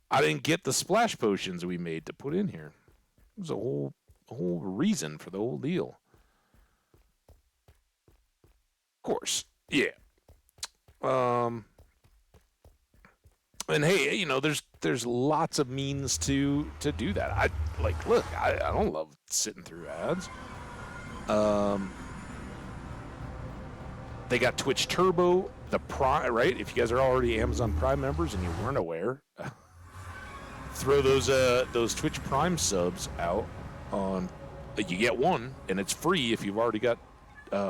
I didn't get the splash potions we made to put in here. It was a whole reason for the whole deal. Of course, yeah. Um, and hey, there's lots of means to do that. Look, I don't love sitting through ads. Um, they got Twitch Turbo, the Prime, right? If you guys are already Amazon Prime members and you weren't aware, throw those Twitch Prime subs out on. You get one, and it's free if you've already got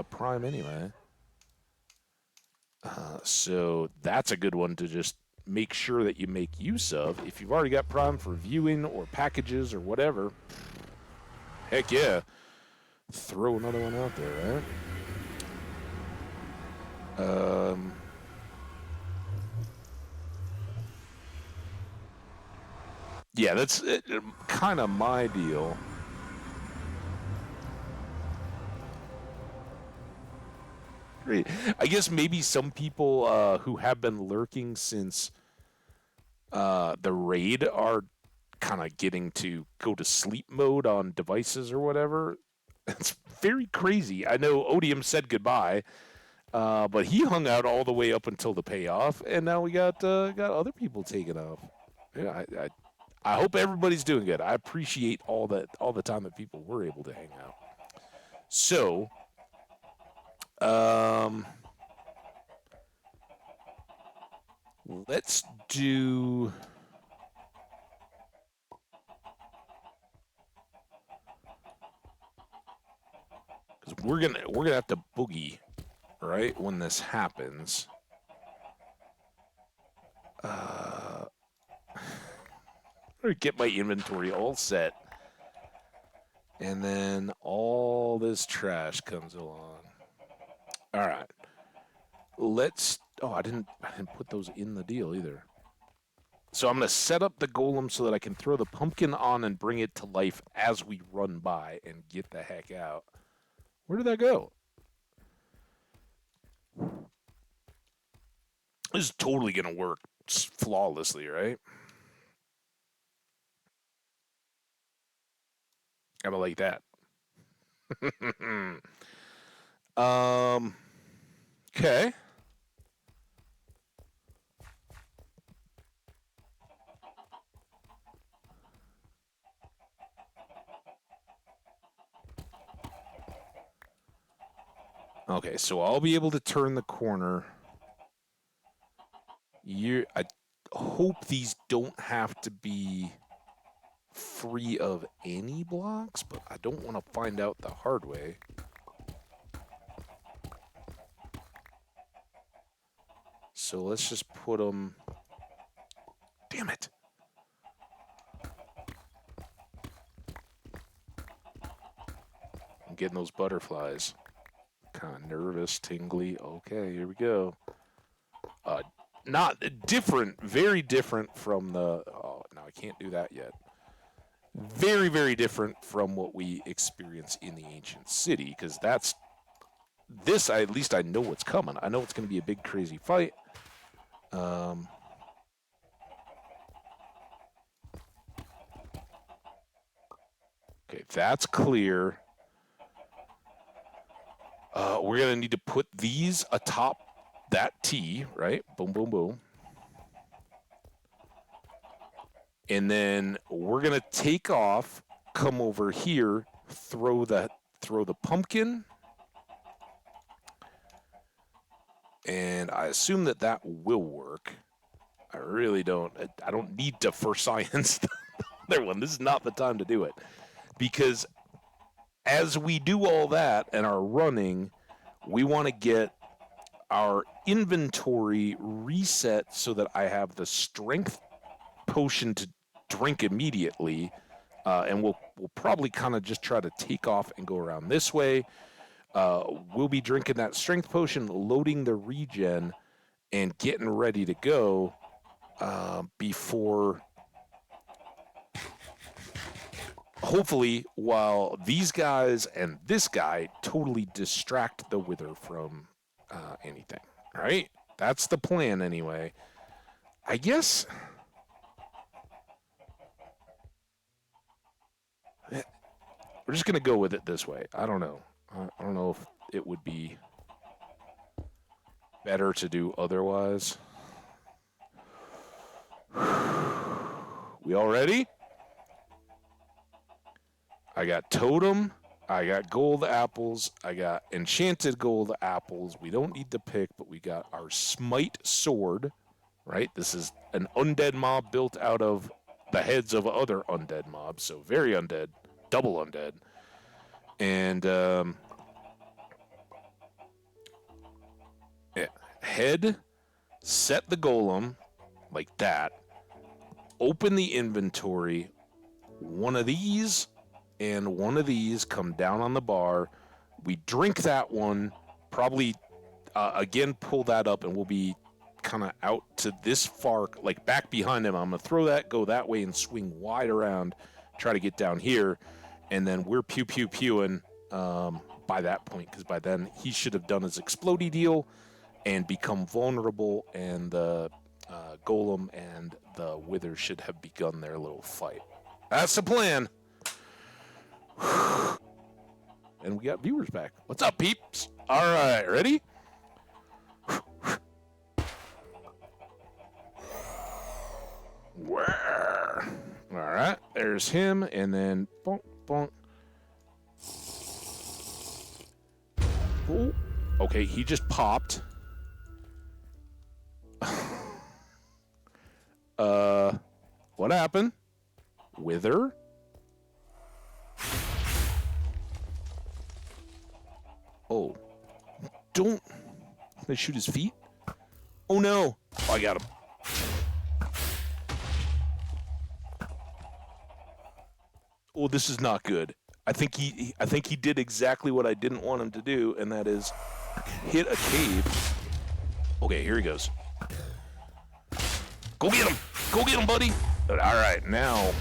Prime anyway. So that's a good one to just make sure that you make use of. If you've already got Prime for viewing or packages or whatever, heck yeah, throw another one out there, right? Yeah, that's kind of my deal. Great. I guess maybe some people who have been lurking since the raid are kind of getting to go to sleep mode on devices or whatever. It's very crazy. I know Odium said goodbye, but he hung out all the way up until the payoff, and now we got other people taking off. Yeah, I hope everybody's doing good. I appreciate all the time that people were able to hang out. So, let's do. Because we're gonna have to boogie, right, when this happens. Get my inventory all set, and then all this trash comes along. All right, let's. Oh, I didn't put those in the deal either. So I'm gonna set up the golem so that I can throw the pumpkin on and bring it to life as we run by and get the heck out. Where did that go? This is totally gonna work flawlessly, right? How about like that? um. Okay. Okay, so I'll be able to turn the corner. I hope these don't have to be free of any blocks, but I don't want to find out the hard way. So let's just put them... Damn it. I'm getting those butterflies. Kind of nervous, tingly. Okay, here we go. Not different, very different from the... Oh, no, I can't do that yet. Very, very different from what we experience in the ancient city, because that's... This, at least I know what's coming. I know it's going to be a big, crazy fight. Okay, that's clear. We're going to need to put these atop that T, right? Boom, boom, boom. And then we're going to take off, come over here, throw the pumpkin. And I assume that that will work. I really don't. I don't need to for science the other one. This is not the time to do it. Because as we do all that and are running, we want to get our inventory reset so that I have the strength potion to drink immediately. And we'll probably kind of just try to take off and go around this way. We'll be drinking that strength potion, loading the regen, and getting ready to go before... Hopefully, while these guys and this guy totally distract the Wither from anything. All right? That's the plan anyway. I guess... We're just going to go with it this way. I don't know. I don't know if it would be better to do otherwise. We all ready? I got totem. I got gold apples. I got enchanted gold apples. We don't need the pick, but we got our smite sword, right? This is an undead mob built out of the heads of other undead mobs, so very undead, double undead. And yeah, head, set the golem like that. Open the inventory. One of these and one of these come down on the bar. We drink that one. Probably again pull that up, and we'll be kind of out to this far, like back behind him. I'm gonna throw that, go that way, and swing wide around. Try to get down here. And then we're pewing by that point, because by then he should have done his explodey deal and become vulnerable, and the golem and the wither should have begun their little fight. That's the plan. And we got viewers back. What's up, peeps? All right, ready? Where? All right, there's him, and then bonk. Bonk. Oh, okay, he just popped. What happened? Wither? Oh. Don't. Can I shoot his feet? Oh no. Oh, I got him. Oh, this is not good. I think he did exactly what I didn't want him to do, and that is hit a cave. Okay, here he goes. Go get him! Go get him, buddy! All right, now.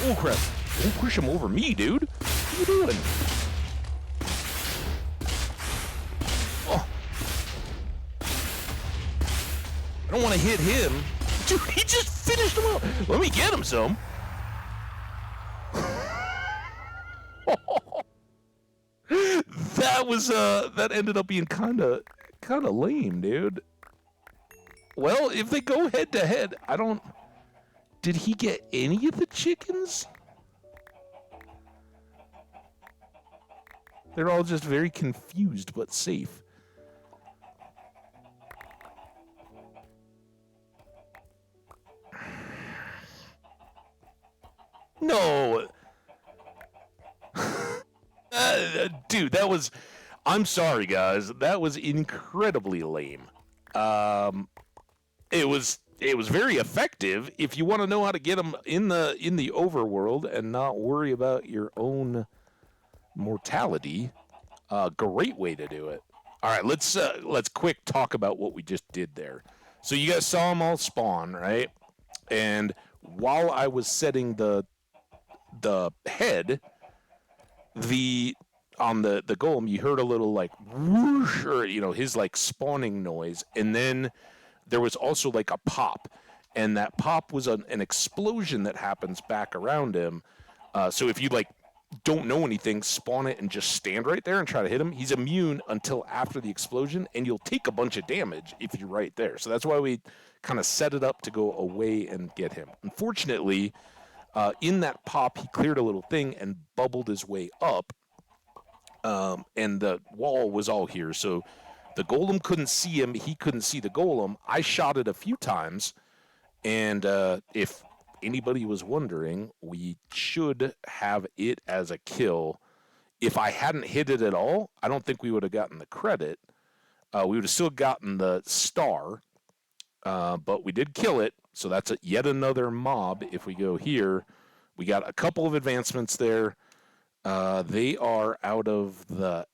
Oh crap! Don't push him over me, dude. What are you doing? I don't want to hit him. Dude, he just finished him up. Let me get him some. That ended up being kind of lame, dude. Well, if they go head to head, I don't... Did he get any of the chickens? They're all just very confused but safe. No. was. I'm sorry, guys. That was incredibly lame. Um, it was very effective if you want to know how to get them in the overworld and not worry about your own mortality. Great way to do it. All right, let's quick talk about what we just did there. So you guys saw them all spawn, right? And while I was setting the head, the on the golem, you heard a little like whoosh, or his like spawning noise, and then there was also like a pop, and that pop was an explosion that happens back around him. So if you like don't know anything, spawn it and just stand right there and try to hit him. He's immune until after the explosion, and you'll take a bunch of damage if you're right there. So that's why we kind of set it up to go away and get him. Unfortunately, in that pop, he cleared a little thing and bubbled his way up, and the wall was all here. So the golem couldn't see him. He couldn't see the golem. I shot it a few times, and if anybody was wondering, we should have it as a kill. If I hadn't hit it at all, I don't think we would have gotten the credit. We would have still gotten the star, but we did kill it, so that's yet another mob. If we go here, we got a couple of advancements there. They are out of the...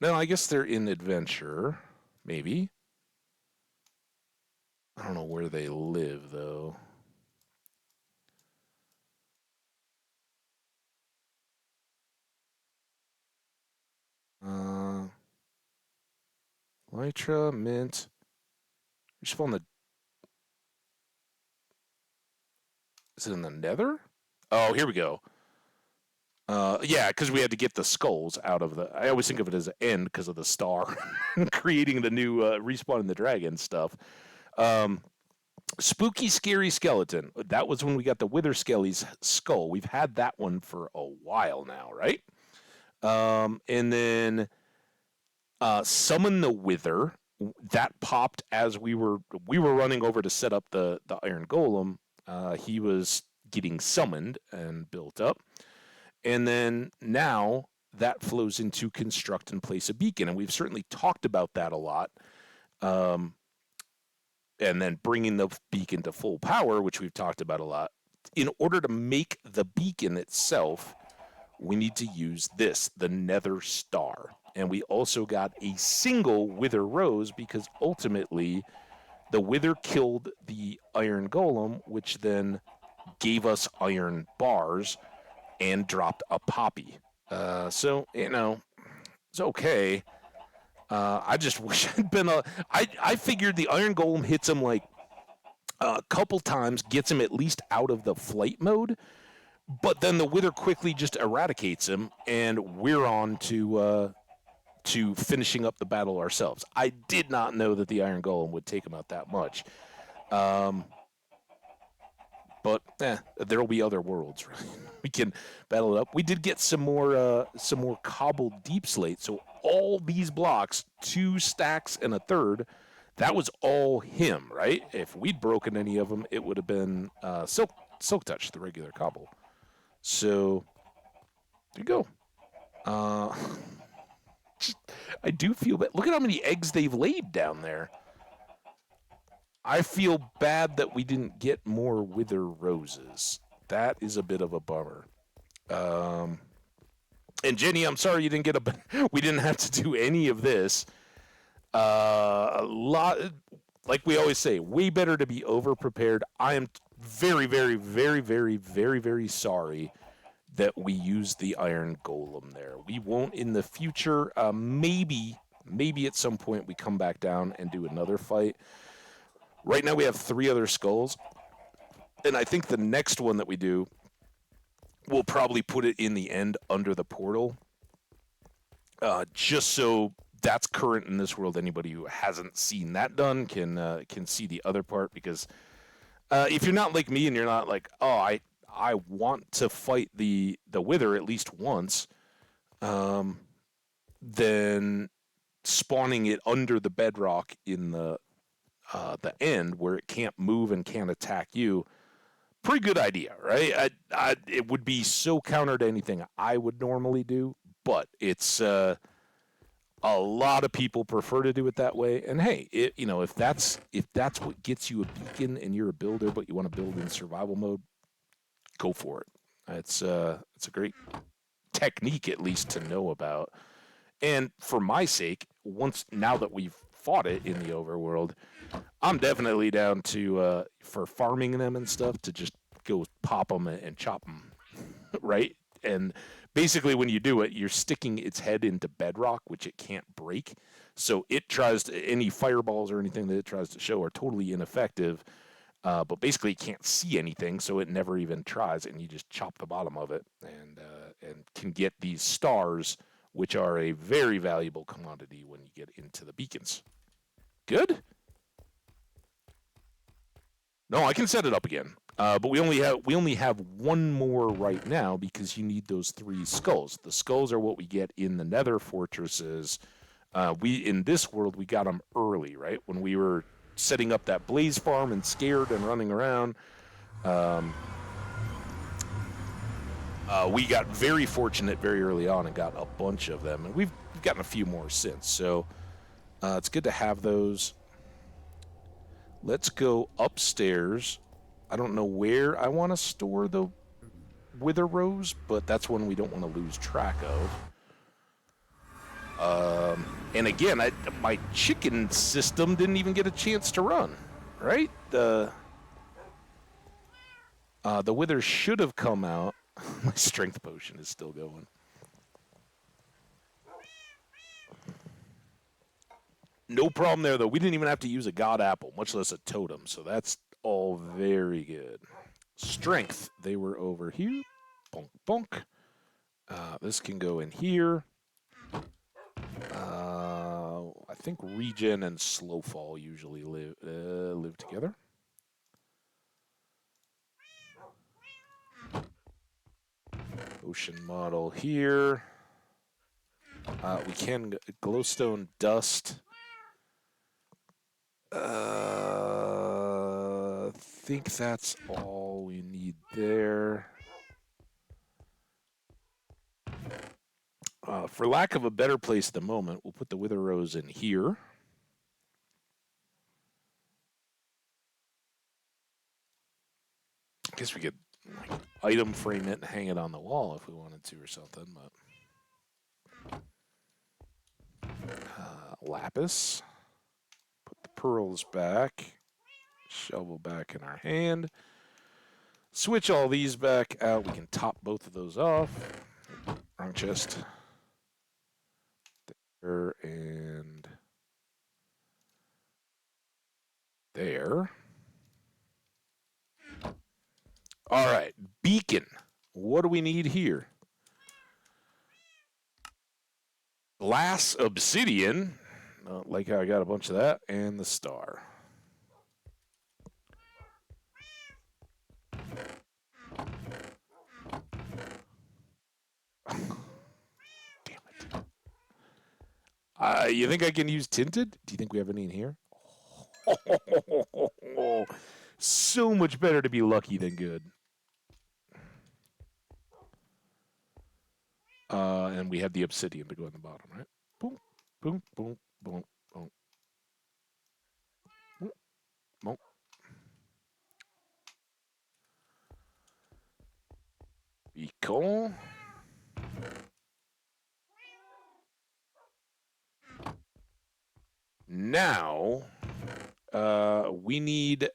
No, I guess they're in adventure, maybe. I don't know where they live, though. Lytra, Mint. We should the... Is it in the Nether? Oh, here we go. Yeah, because we had to get the skulls out of the... I always think of it as an end because of the star. Creating the new respawning the dragon stuff. Spooky, scary skeleton. That was when we got the Wither Skelly's skull. We've had that one for a while now, right? And then Summon the Wither. That popped as we were running over to set up the Iron Golem. He was getting summoned and built up. And then now that flows into construct and place a beacon. And we've certainly talked about that a lot. And then bringing the beacon to full power, which we've talked about a lot. In order to make the beacon itself, we need to use this, the Nether Star. And we also got a single Wither Rose because ultimately the Wither killed the Iron Golem, which then gave us iron bars and dropped a poppy. So, it's okay. I just wish I'd been I figured the Iron Golem hits him like a couple times, gets him at least out of the flight mode, but then the Wither quickly just eradicates him, and we're on to finishing up the battle ourselves. I did not know that the Iron Golem would take him out that much. But there'll be other worlds. Right? We can battle it up. We did get some more cobbled deep slate. So all these blocks, 2 stacks and a third, that was all him, right? If we'd broken any of them, it would have been silk touch, the regular cobble. So there you go. I do feel bad. Look at how many eggs they've laid down there. I feel bad that we didn't get more Wither Roses. That is a bit of a bummer. And Jenny, I'm sorry you didn't get we didn't have to do any of this. A lot, like we always say, way better to be over-prepared. I am very, very, very, very, very, very sorry that we used the Iron Golem there. We won't in the future. Maybe at some point we come back down and do another fight. Right now we have 3 other skulls, and I think the next one that we do, we'll probably put it in the end under the portal, just so that's current in this world. Anybody who hasn't seen that done can see the other part, because if you're not like me and you're not like, oh, I want to fight the Wither at least once, then spawning it under the bedrock in the end where it can't move and can't attack you, pretty good idea, right? It would be so counter to anything I would normally do, but it's A lot of people prefer to do it that way, and hey, if that's what gets you a beacon and you're a builder, but you want to build in survival mode, go for it. It's a great technique, at least, to know about. And for my sake, now that we've fought it in the overworld, I'm definitely down to for farming them and stuff to just go pop them and chop them, right? And basically, when you do it, you're sticking its head into bedrock, which it can't break. So it tries to any fireballs or anything that it tries to show are totally ineffective. But basically, it can't see anything, so it never even tries, and you just chop the bottom of it, and can get these stars, which are a very valuable commodity when you get into the beacons. Good. No, I can set it up again. But we only have one more right now because you need those 3 skulls. The skulls are what we get in the Nether fortresses. In this world we got them early, right? When we were setting up that blaze farm and scared and running around. We got very fortunate very early on and got a bunch of them, and we've gotten a few more since. So it's good to have those. Let's go upstairs. I don't know where I want to store the wither rose, but that's one we don't want to lose track of. And again, my chicken system didn't even get a chance to run, right? The wither should have come out. My strength potion is still going. No problem there, though. We didn't even have to use a god apple, much less a totem, so that's all very good. Strength, they were over here. Bonk, bonk. This can go in here. I think regen and slow fall usually live together. Ocean model here. We can glowstone dust. I think that's all we need there. For lack of a better place at the moment, we'll put the wither rose in here. I guess we could item frame it and hang it on the wall if we wanted to or something, but lapis. Put the pearls back. Shovel back in our hand. Switch all these back out. We can top both of those off. Wrong chest. There and there. All right, beacon. What do we need here? Glass obsidian. Like how I got a bunch of that, and the star. Damn it. You think I can use tinted? Do you think we have any in here? Oh, so much better to be lucky than good. And we have the obsidian to go in the bottom, right? Boom, boom, boom, boom, boom. Boom, boom. Beacon. Now, we need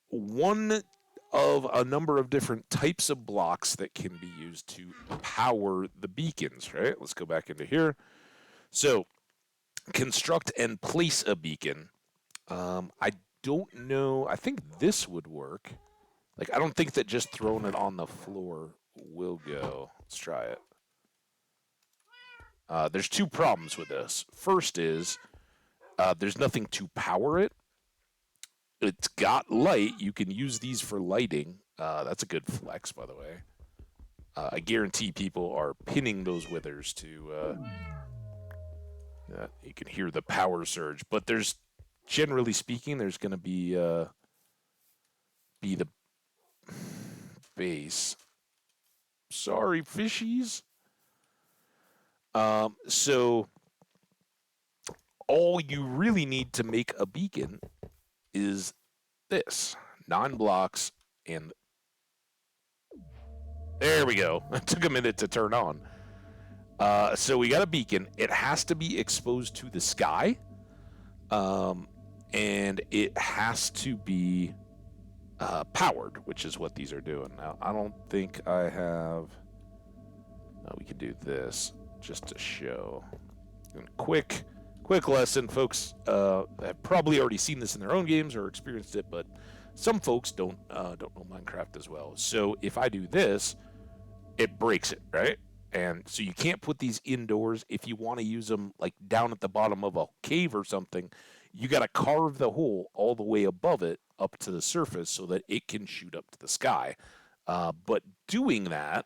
one of a number of different types of blocks that can be used to power the beacons, right? Let's go back into here. So, construct and place a beacon. I don't know. I think this would work. Like, I don't think that just throwing it on the floor will go. Let's try it. There's 2 problems with this. First is there's nothing to power it. It's got light. You can use these for lighting. That's a good flex, by the way. I guarantee people are pinning those withers to... you can hear the power surge. But there's, generally speaking, there's going to be the base. Sorry, fishies. So all you really need to make a beacon is this 9 blocks, and there we go. It took a minute to turn on. So we got a beacon. It has to be exposed to the sky, and it has to be powered, which is what these are doing. Now, I don't think I have... we could do this just to show. And quick lesson, folks. Have probably already seen this in their own games or experienced it, but some folks don't know Minecraft as well. So if I do this, it breaks it, right? And so you can't put these indoors. If you want to use them like down at the bottom of a cave or something, you got to carve the hole all the way above it up to the surface so that it can shoot up to the sky. But doing that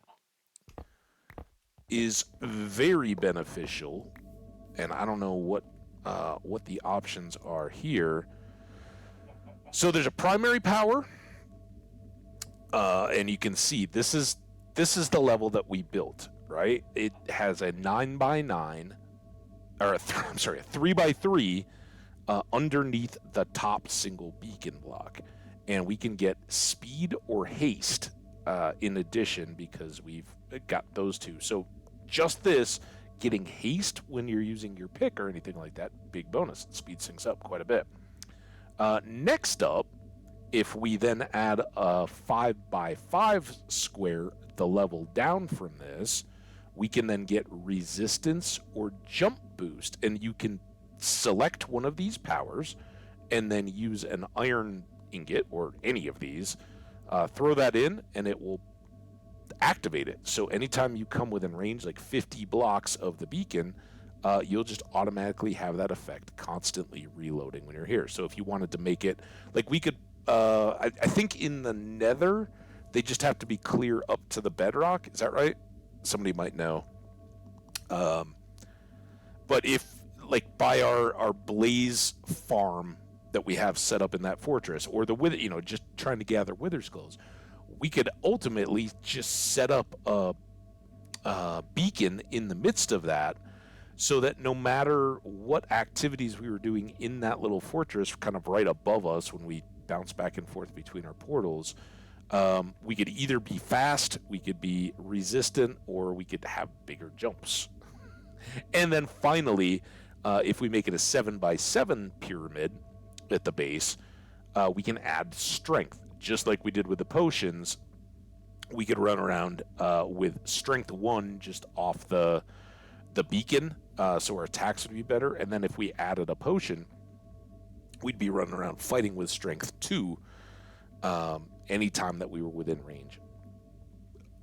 is very beneficial, and I don't know what the options are here. So there's a primary power, and you can see this is the level that we built, right? It has a 9x9, or a 3x3 underneath the top single beacon block, and we can get speed or haste in addition because we've got those two. So just this, getting haste when you're using your pick or anything like that, big bonus. It speeds things up quite a bit. Next up, if we then add a 5x5 square, the level down from this, we can then get resistance or jump boost, and you can select one of these powers and then use an iron ingot or any of these, throw that in, and it will activate it. So anytime you come within range, like 50 blocks of the beacon, you'll just automatically have that effect, constantly reloading when you're here. So if you wanted to make it, like we could, I think in the nether, they just have to be clear up to the bedrock. Is that right? Somebody might know. But if, like by our blaze farm that we have set up in that fortress, or the wither, just trying to gather wither skulls, we could ultimately just set up a beacon in the midst of that, so that no matter what activities we were doing in that little fortress, kind of right above us when we bounce back and forth between our portals, we could either be fast, we could be resistant, or we could have bigger jumps. And then finally, if we make it a 7x7 pyramid at the base, we can add strength. Just like we did with the potions, we could run around with strength 1 just off the beacon, so our attacks would be better. And then if we added a potion, we'd be running around fighting with strength 2 anytime that we were within range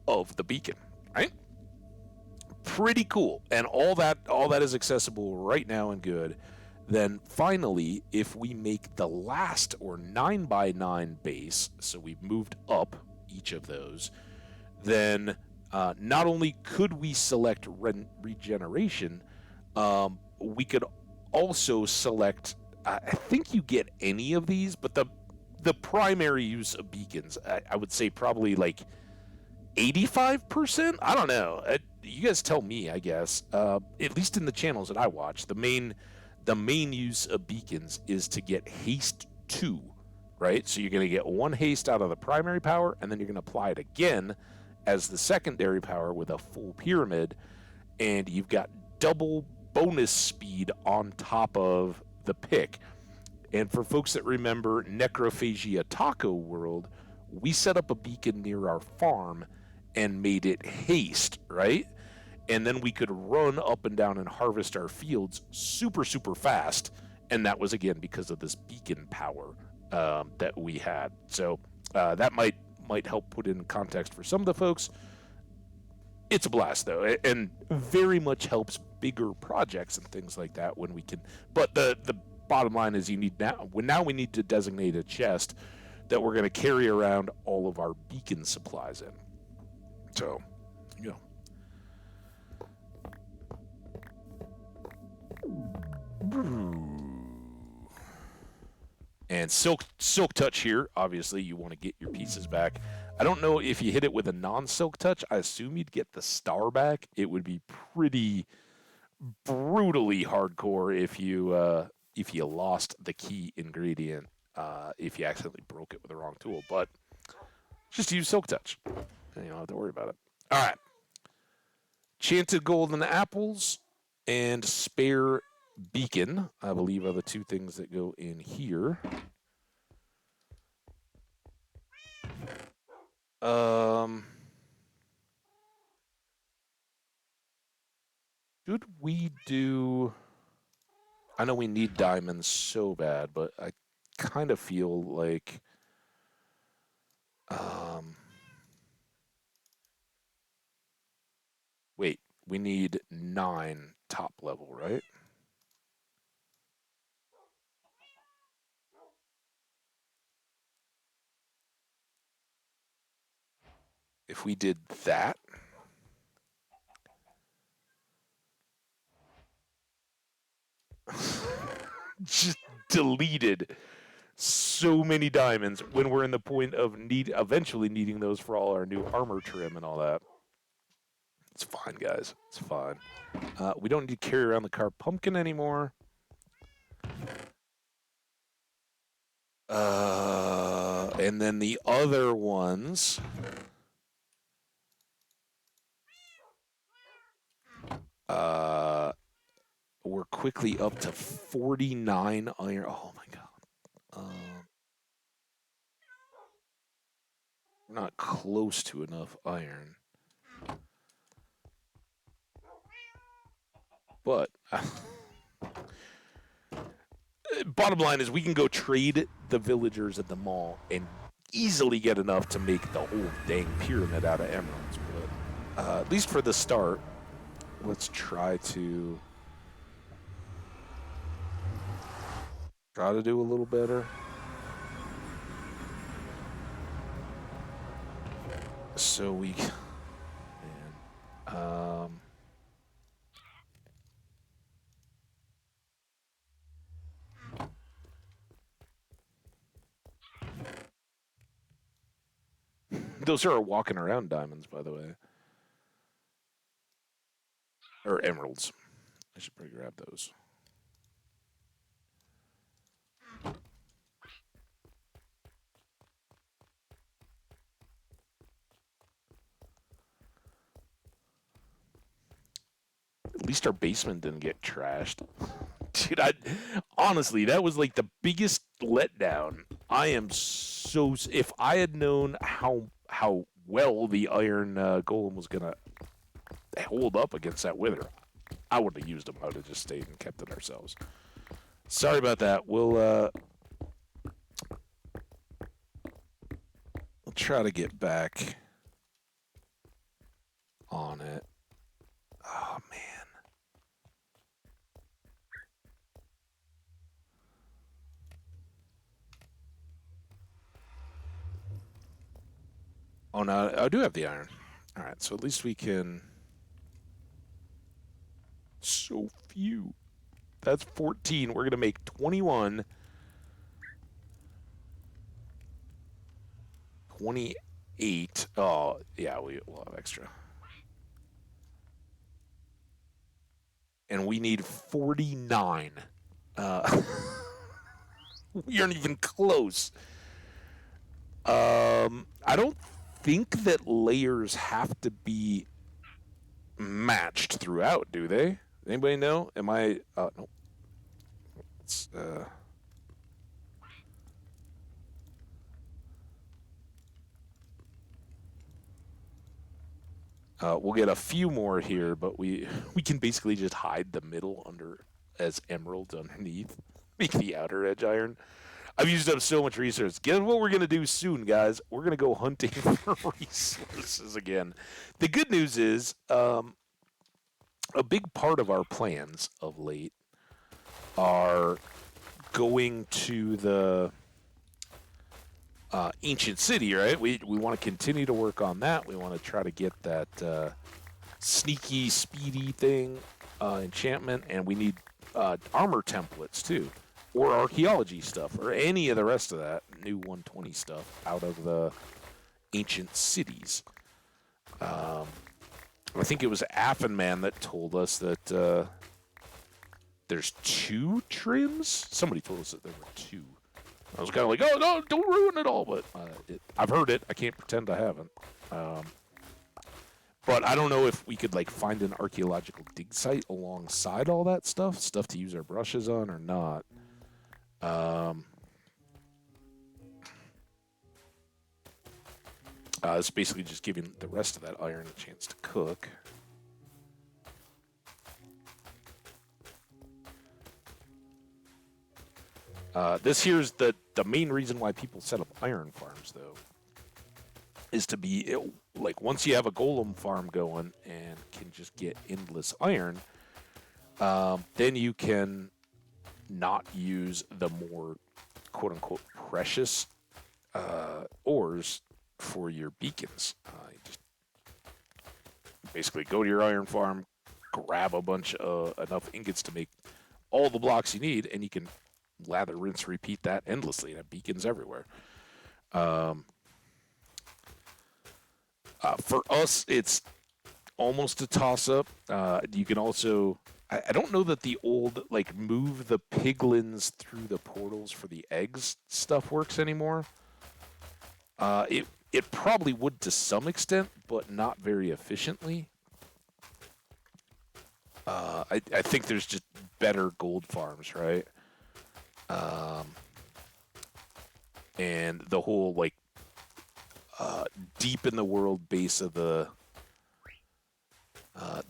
of the beacon, right? Pretty cool. And all that is accessible right now and good. Then finally, if we make the last or 9x9 base, so we've moved up each of those, then not only could we select regeneration, we could also select, I think you get any of these, but the primary use of beacons, I would say probably like 85%? I don't know. You guys tell me, I guess. At least in the channels that I watch, the main use of beacons is to get haste 2, right? So you're going to get 1 haste out of the primary power, and then you're going to apply it again as the secondary power with a full pyramid, and you've got double bonus speed on top of the pick. And for folks that remember Necrophagia Taco World, we set up a beacon near our farm and made it haste, right? And then we could run up and down and harvest our fields super, super fast. And that was, again, because of this beacon power that we had. So that might help put in context for some of the folks. It's a blast, though, and very much helps bigger projects and things like that when we can. But the bottom line is we need to designate a chest that we're going to carry around all of our beacon supplies in. So, you know. And Silk Touch here, obviously you want to get your pieces back. I don't know if you hit it with a non-Silk Touch. I assume you'd get the star back. It would be pretty brutally hardcore if you lost the key ingredient if you accidentally broke it with the wrong tool. But just use Silk Touch, and you don't have to worry about it. All right, Chanted Golden Apples and Spare Beacon, I believe, are the two things that go in here. Should we do... I know we need diamonds so bad, but I kind of feel like... wait, we need 9 top level, right? If we did that... just deleted so many diamonds when we're in the point of eventually needing those for all our new armor trim and all that. It's fine, guys. It's fine. We don't need to carry around the car pumpkin anymore. And then the other ones... we're quickly up to 49 iron. Oh, my God. We're not close to enough iron. But bottom line is we can go trade the villagers at the mall and easily get enough to make the whole dang pyramid out of emeralds. But at least for the start, let's try to do a little better. So we... Man. Those are our walking around diamonds, by the way. Or emeralds. I should probably grab those. At least our basement didn't get trashed. Dude, honestly, that was like the biggest letdown. I am so... If I had known how well the iron golem was going to hold up against that wither, I wouldn't have used them. I would have just stayed and kept it ourselves. Sorry about that. We'll try to get back on it. Oh, man. Oh, no, I do have the iron. All right, so at least we can... So few. That's 14. We're going to make 21. 28. Oh, yeah, we'll have extra. And we need 49. We aren't even close. I don't think that layers have to be matched throughout, do they? Anybody know? Am I... no. It's, we'll get a few more here, but we can basically just hide the middle under as emeralds underneath. Make the outer edge iron. I've used up so much resources. Guess what we're going to do soon, guys? We're going to go hunting for resources again. The good news is a big part of our plans of late are going to the ancient city, right? We want to continue to work on that. We want to try to get that sneaky, speedy thing enchantment, and we need armor templates too, or archaeology stuff, or any of the rest of that new 120 stuff out of the ancient cities. I think it was Affenman that told us that there's 2 trims. Somebody told us that there were 2. I was kind of like, oh, no, don't ruin it all. But I've heard it. I can't pretend I haven't. But I don't know if we could like find an archaeological dig site alongside all that stuff to use our brushes on or not. It's basically just giving the rest of that iron a chance to cook. This here's the main reason why people set up iron farms, though, is to be like once you have a golem farm going and can just get endless iron, then you can not use the more quote unquote precious ores for your beacons. You just basically go to your iron farm, grab a bunch of enough ingots to make all the blocks you need, and you can lather, rinse, repeat that endlessly and have beacons everywhere. For us, it's almost a toss-up. You can also... I don't know that the old, like, move the piglins through the portals for the eggs stuff works anymore. It probably would to some extent, but not very efficiently. I think there's just better gold farms, right? And the whole, like, deep in the world base of the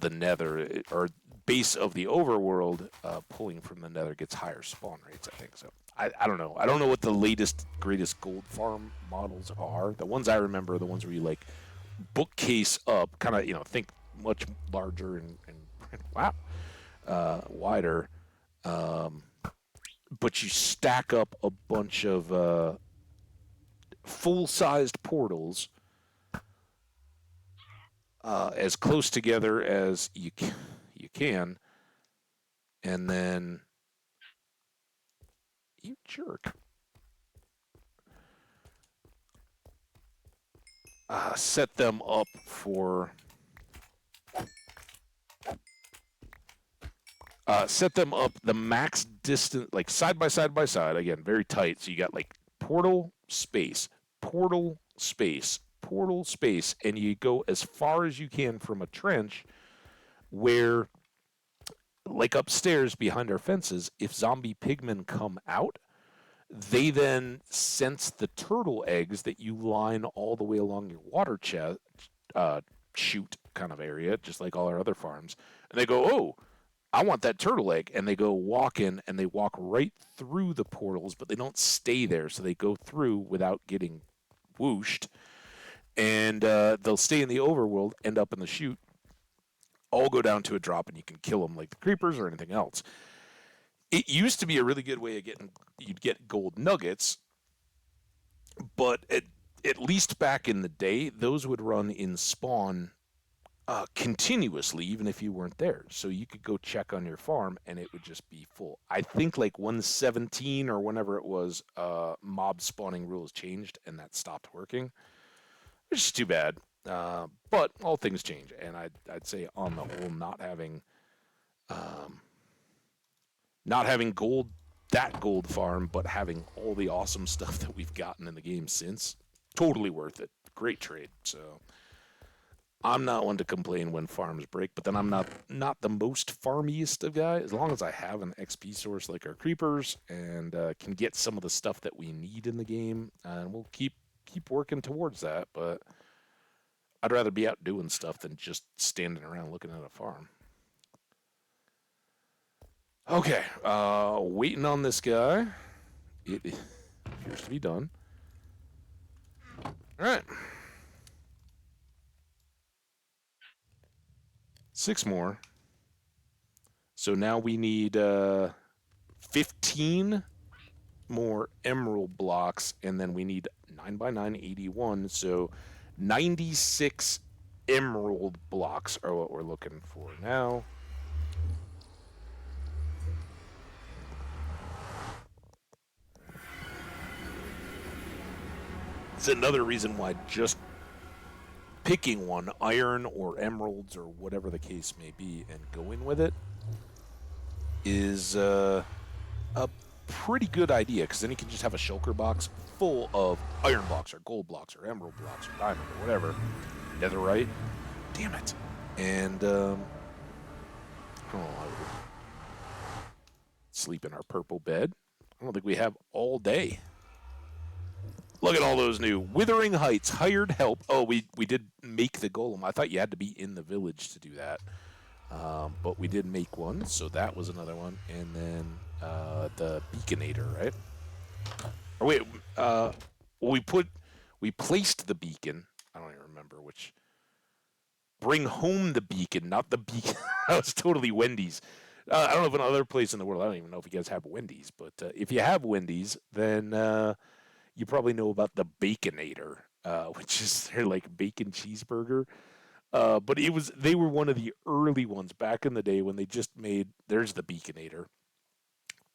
nether, or base of the overworld, pulling from the nether gets higher spawn rates, I think. So I don't know. I don't know what the latest, greatest gold farm models are. The ones I remember are the ones where you, like, bookcase up, kind of, you know, think much larger and wow, wider. But you stack up a bunch of full-sized portals as close together as you can, and then you jerk. Set them up for the max distance, like side by side by side, again, very tight. So you got like portal space, portal space, portal space, and you go as far as you can from a trench where, like upstairs behind our fences, if zombie pigmen come out, they then sense the turtle eggs that you line all the way along your water chute kind of area, just like all our other farms. And they go, oh, I want that turtle egg. And they go walk in, and they walk right through the portals, but they don't stay there. So they go through without getting whooshed. And they'll stay in the overworld, end up in the chute, all go down to a drop, and you can kill them like the creepers or anything else. It used to be a really good way of you'd get gold nuggets, but at least back in the day, those would run in spawn continuously, even if you weren't there. So you could go check on your farm, and it would just be full. I think like 117 or whenever it was, mob spawning rules changed, and that stopped working, which is too bad. But all things change, and I'd say on the whole, not having gold farm, but having all the awesome stuff that we've gotten in the game since, totally worth it. Great trade. So I'm not one to complain when farms break, but then I'm not the most farmiest of guy. As long as I have an XP source like our creepers and can get some of the stuff that we need in the game, and we'll keep working towards that. But I'd rather be out doing stuff than just standing around looking at a farm. Okay, waiting on this guy. It appears to be done. All right. 6 more. So now we need 15 more emerald blocks, and then we need 9x9, 81. So 96 emerald blocks are what we're looking for now. It's another reason why just picking one, iron or emeralds or whatever the case may be, and going with it is a pretty good idea, because then you can just have a shulker box full of iron blocks or gold blocks or emerald blocks or diamond or whatever. Netherite. Damn it. And, sleep in our purple bed. I don't think we have all day. Look at all those new Withering Heights, hired help. Oh, we did make the golem. I thought you had to be in the village to do that. But we did make one, so that was another one. And then the Beaconator, right? Or wait, we placed the beacon. I don't even remember which. Bring home the beacon, not the beacon. That was totally Wendy's. I don't know if another place in the world. I don't even know if you guys have Wendy's, but if you have Wendy's, then you probably know about the Baconator, which is their like bacon cheeseburger. But they were one of the early ones back in the day when they just made, there's the Beaconator,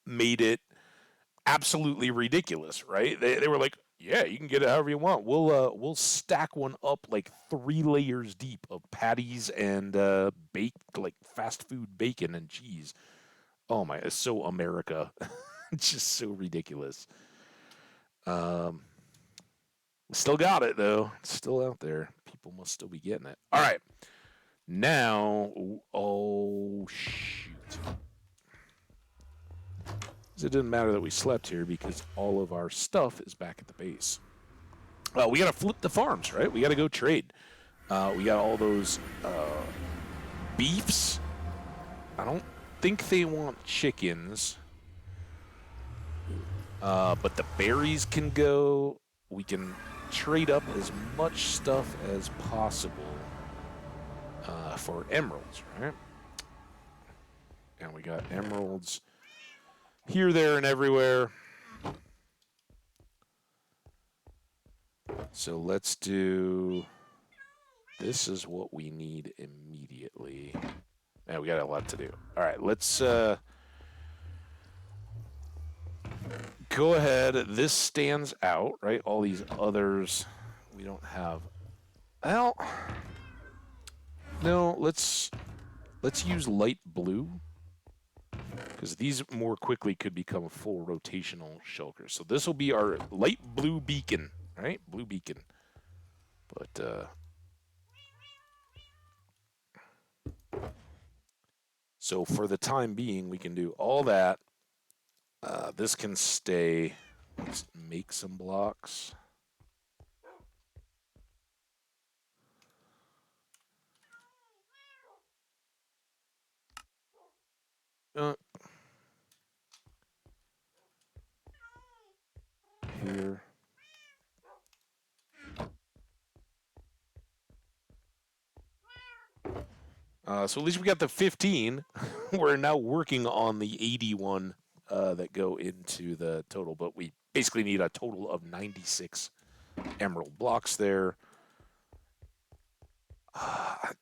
made it absolutely ridiculous, right? They were like, yeah, you can get it however you want. We'll stack one up like 3 layers deep of patties and baked like fast food bacon and cheese. Oh my, it's so America. It's just so ridiculous. Still got it though. It's still out there. People must still be getting it. All right. Now, oh shoot. It didn't matter that we slept here because all of our stuff is back at the base. We got to flip the farms, right? We got to go trade. We got all those beefs. I don't think they want chickens. But the berries can go. We can trade up as much stuff as possible for emeralds, right? And we got emeralds here, there, and everywhere. So let's do... This is what we need immediately. Man, we got a lot to do. All right, let's go ahead. This stands out, right? All these others we don't have. Well, no, let's use light blue, because these more quickly could become full rotational shulkers. So this will be our light blue beacon, right? Blue beacon. But so for the time being, we can do all that. This can stay. Let's make some blocks. Here. So at least we got the 15. We're now working on the 81 that go into the total, but we basically need a total of 96 emerald blocks there. I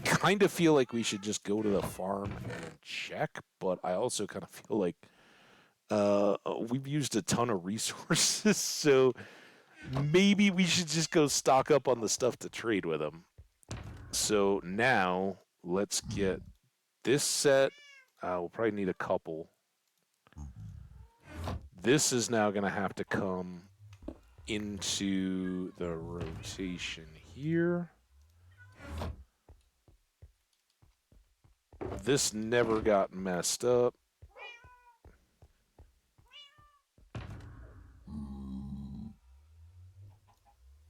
kind of feel like we should just go to the farm and check, but I also kind of feel like we've used a ton of resources, so maybe we should just go stock up on the stuff to trade with them. So now let's get this set. We'll probably need a couple. This is now going to have to come into the rotation here. This never got messed up.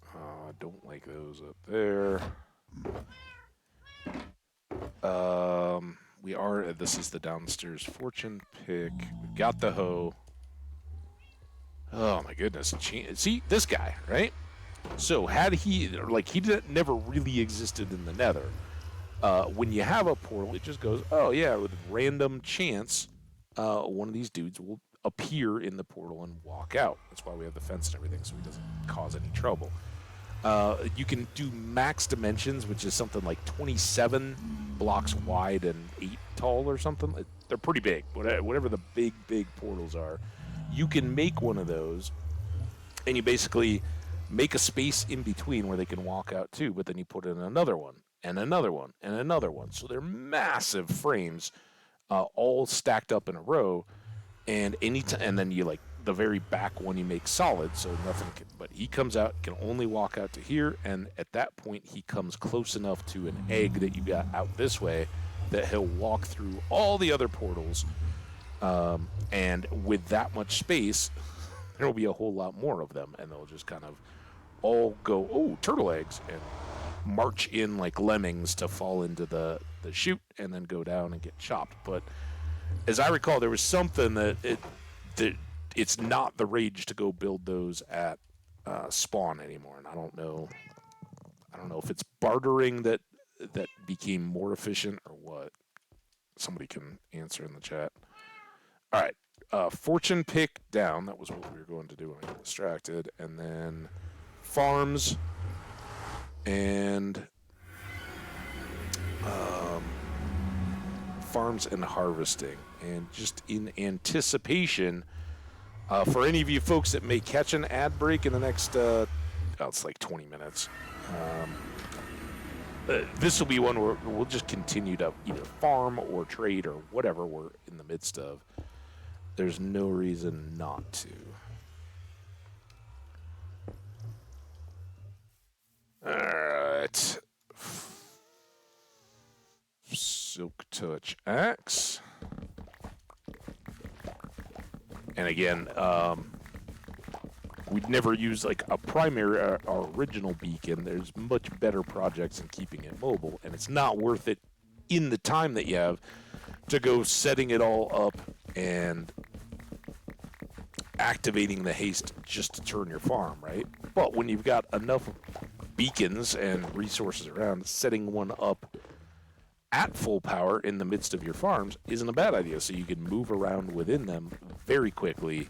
I don't like those up there. This is the downstairs fortune pick. We've got the hoe. Oh my goodness. See, this guy, right? So had he never really existed in the nether. When you have a portal, it just goes, oh yeah, with random chance, one of these dudes will appear in the portal and walk out. That's why we have the fence and everything, so he doesn't cause any trouble. You can do max dimensions, which is something like 27 blocks wide and 8 tall or something. They're pretty big. Whatever the big portals are, you can make one of those, and you basically make a space in between where they can walk out to, but then you put in another one and another one and another one. So they're massive frames, all stacked up in a row. And and then you like the very back one you make solid, so nothing can, but he comes out, can only walk out to here, and at that point he comes close enough to an egg that you got out this way that he'll walk through all the other portals, and with that much space, there will be a whole lot more of them, and they'll just kind of all go, oh, turtle eggs, and march in like lemmings to fall into the chute and then go down and get chopped. But as I recall, there was something that it's not the rage to go build those at spawn anymore, and I don't know if it's bartering that became more efficient or what. Somebody can answer in the chat. All right, fortune pick down. That was what we were going to do when I got distracted, and then farms and farms and harvesting, and just in anticipation for any of you folks that may catch an ad break in the next it's like 20 minutes, this will be one where we'll just continue to either farm or trade or whatever we're in the midst of. There's no reason not to. All right, Silk Touch Axe. And again, we'd never use like a primary, our original beacon. There's much better projects in keeping it mobile, and it's not worth it in the time that you have to go setting it all up and activating the haste just to turn your farm, right? But when you've got enough beacons and resources around, setting one up at full power in the midst of your farms isn't a bad idea, so you can move around within them very quickly.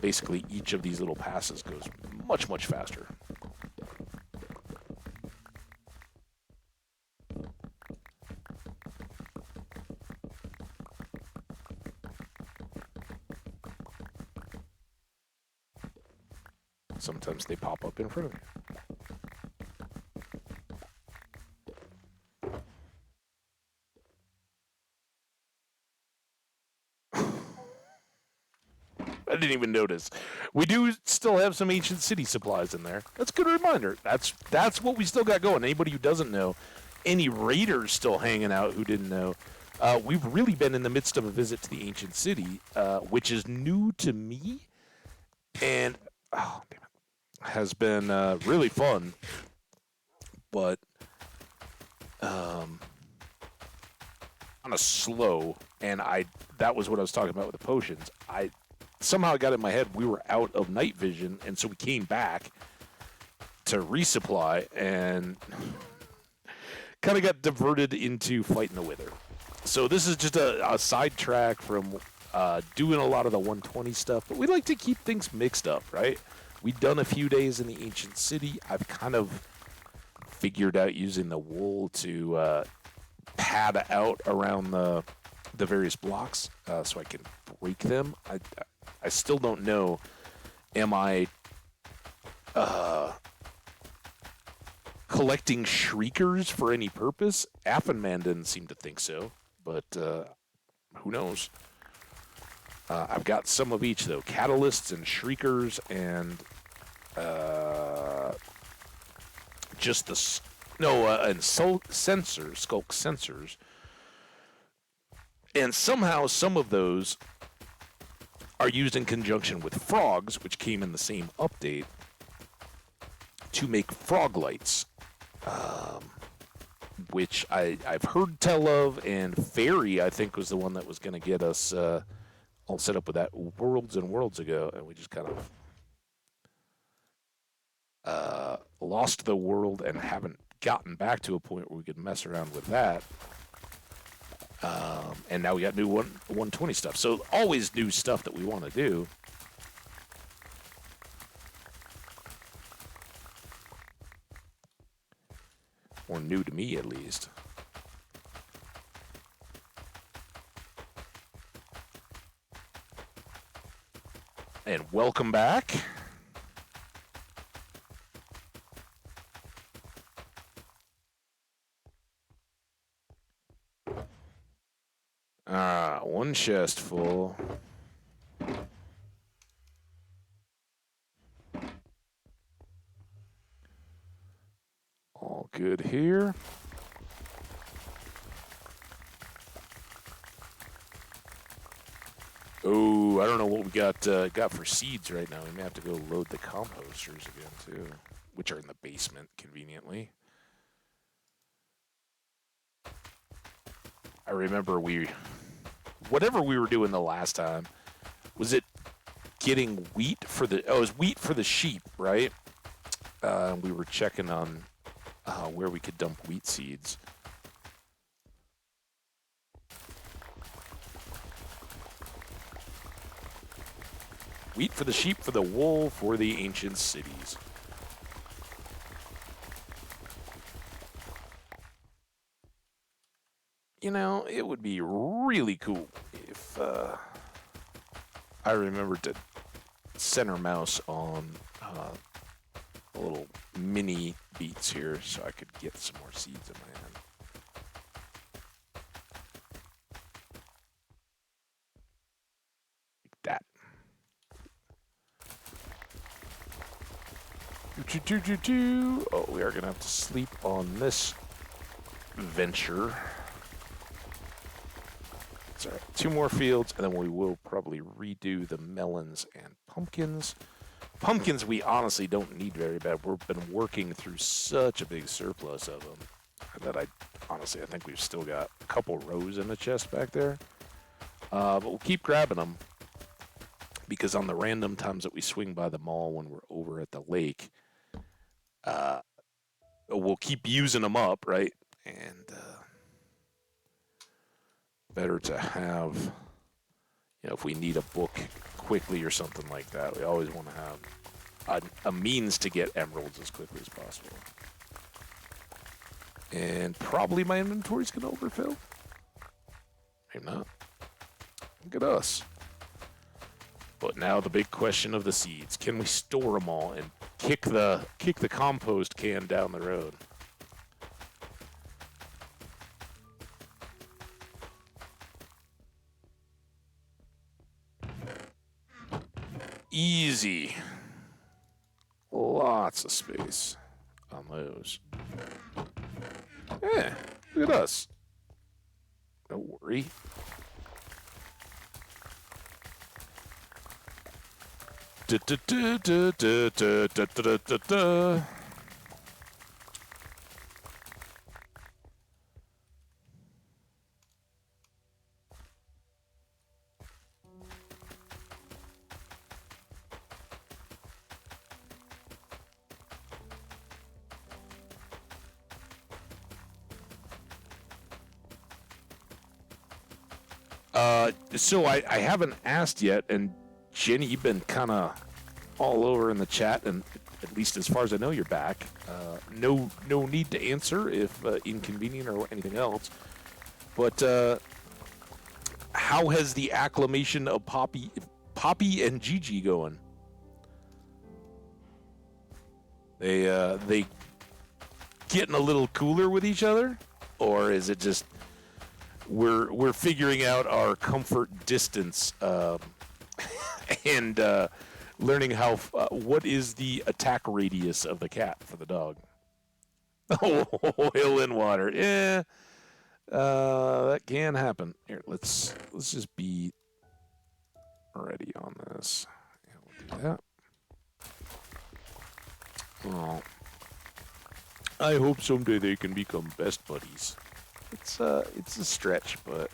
Basically, each of these little passes goes much, much faster. Sometimes they pop up in front of you. I didn't even notice. We do still have some ancient city supplies in there. That's a good reminder. That's what we still got going. Anybody who doesn't know, any raiders still hanging out who didn't know, we've really been in the midst of a visit to the ancient city, which is new to me, and oh, damn it, has been really fun. But kind of slow, and that was what I was talking about with the potions. I somehow got in my head we were out of night vision, and so we came back to resupply and kind of got diverted into fighting the Wither. So this is just a sidetrack from doing a lot of the 120 stuff, but we like to keep things mixed up, right? We've done a few days in the ancient city. I've kind of figured out using the wool to pad out around the various blocks so I can break them. I still don't know, am I collecting shriekers for any purpose? Affenman didn't seem to think so, but who knows? I've got some of each, though. Catalysts and shriekers and just the... and skulk sensors. And somehow some of those are used in conjunction with frogs, which came in the same update, to make frog lights, which I've heard tell of, and Fairy, I think, was the one that was going to get us all set up with that worlds and worlds ago, and we just kind of lost the world and haven't gotten back to a point where we could mess around with that. And now we got new 120 stuff. So always new stuff that we want to do. Or new to me, at least. And welcome back. chest full. All good here. Oh, I don't know what we got for seeds right now. We may have to go load the composters again too, which are in the basement conveniently. I remember whatever we were doing the last time, was it getting wheat for the? Oh, it was wheat for the sheep, right? We were checking on where we could dump wheat seeds. Wheat for the sheep, for the wool, for the ancient cities. You know, it would be really cool if I remembered to center mouse on a little mini beets here so I could get some more seeds in my hand. Like that. Oh, we are going to have to sleep on this venture. It's all right. 2 more fields, and then we will probably redo the melons and pumpkins. Pumpkins we honestly don't need very bad. We've been working through such a big surplus of them that I think we've still got a couple rows in the chest back there. But we'll keep grabbing them because on the random times that we swing by the mall when we're over at the lake, we'll keep using them up, right? And better to have, you know, if we need a book quickly or something like that, we always want to have a means to get emeralds as quickly as possible. And probably my inventory's going to overfill. Maybe not. Look at us. But now the big question of the seeds. Can we store them all and kick the compost can down the road? Easy. Lots of space on those. Yeah, look at us. Don't worry. Da, da, da, da, da, da, da, da, da, da. So I haven't asked yet, and Jenny, you've been kind of all over in the chat, and at least as far as I know, you're back. No need to answer if inconvenient or anything else. But how has the acclamation of Poppy and Gigi going? They getting a little cooler with each other, or is it just we're figuring out our comfort distance and learning how what is the attack radius of the cat for the dog? Oil and water, yeah, that can happen. Here, let's just be ready on this. Yeah, we'll do that. Oh, I hope someday they can become best buddies. It's a stretch, but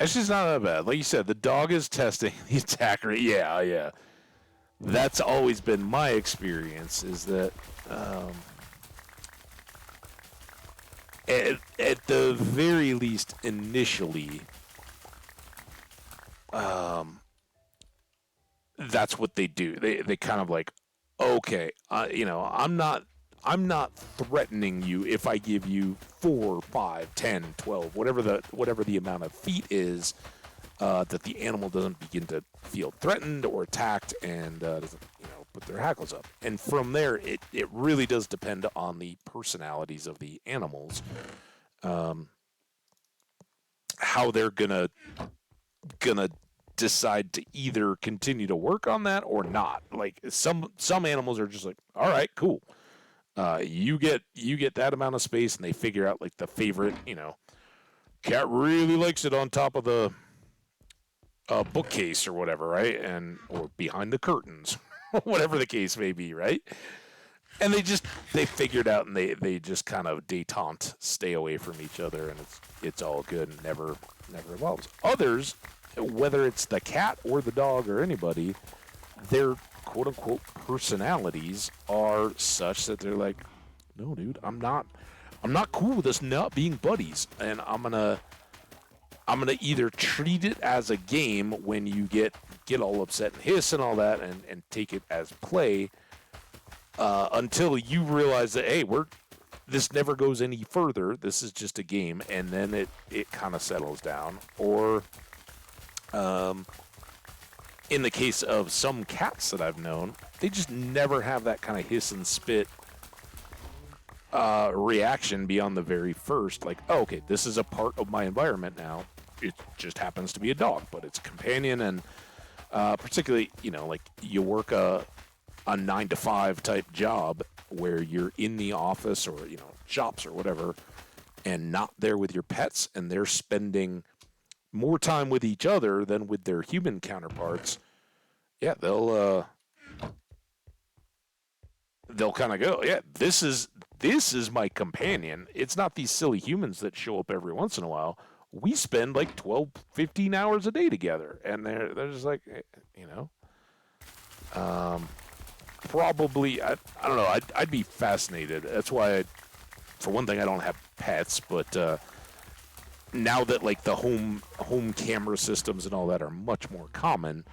it's just not that bad. Like you said, the dog is testing the attack rate. Yeah. That's always been my experience, is that at the very least initially, that's what they do. They kind of like, okay, I'm not I'm not threatening you if I give you 4, 5, 10, 12, whatever the amount of feet is, that the animal doesn't begin to feel threatened or attacked and doesn't, put their hackles up. And from there, it really does depend on the personalities of the animals, how they're gonna decide to either continue to work on that or not. Like some animals are just like, all right, cool. You get that amount of space, and they figure out like the favorite. Cat really likes it on top of the bookcase or whatever, right? Or behind the curtains, whatever the case may be, right? And they figure it out, and they just kind of detente, stay away from each other, and it's all good and never evolves. Others, whether it's the cat or the dog or anybody, their quote unquote personalities are such that they're like, no, dude, I'm not cool with us not being buddies, and I'm gonna either treat it as a game when you get all upset and hiss and all that, and take it as play, until you realize that, hey, this never goes any further. This is just a game, and then it kind of settles down. Or, in the case of some cats that I've known, they just never have that kind of hiss and spit reaction beyond the very first. Like, oh, okay, this is a part of my environment now. It just happens to be a dog, but it's a companion, and particularly, like you work a 9-to-5 type job where you're in the office or shops or whatever, and not there with your pets, and they're spending more time with each other than with their human counterparts. Yeah, they'll kind of go, yeah, this is my companion. It's not these silly humans that show up every once in a while. We spend like 12, 15 hours a day together, and they're just like, probably, I don't know, I'd be fascinated. That's why, for one thing, I don't have pets, but now that like the home camera systems and all that are much more common,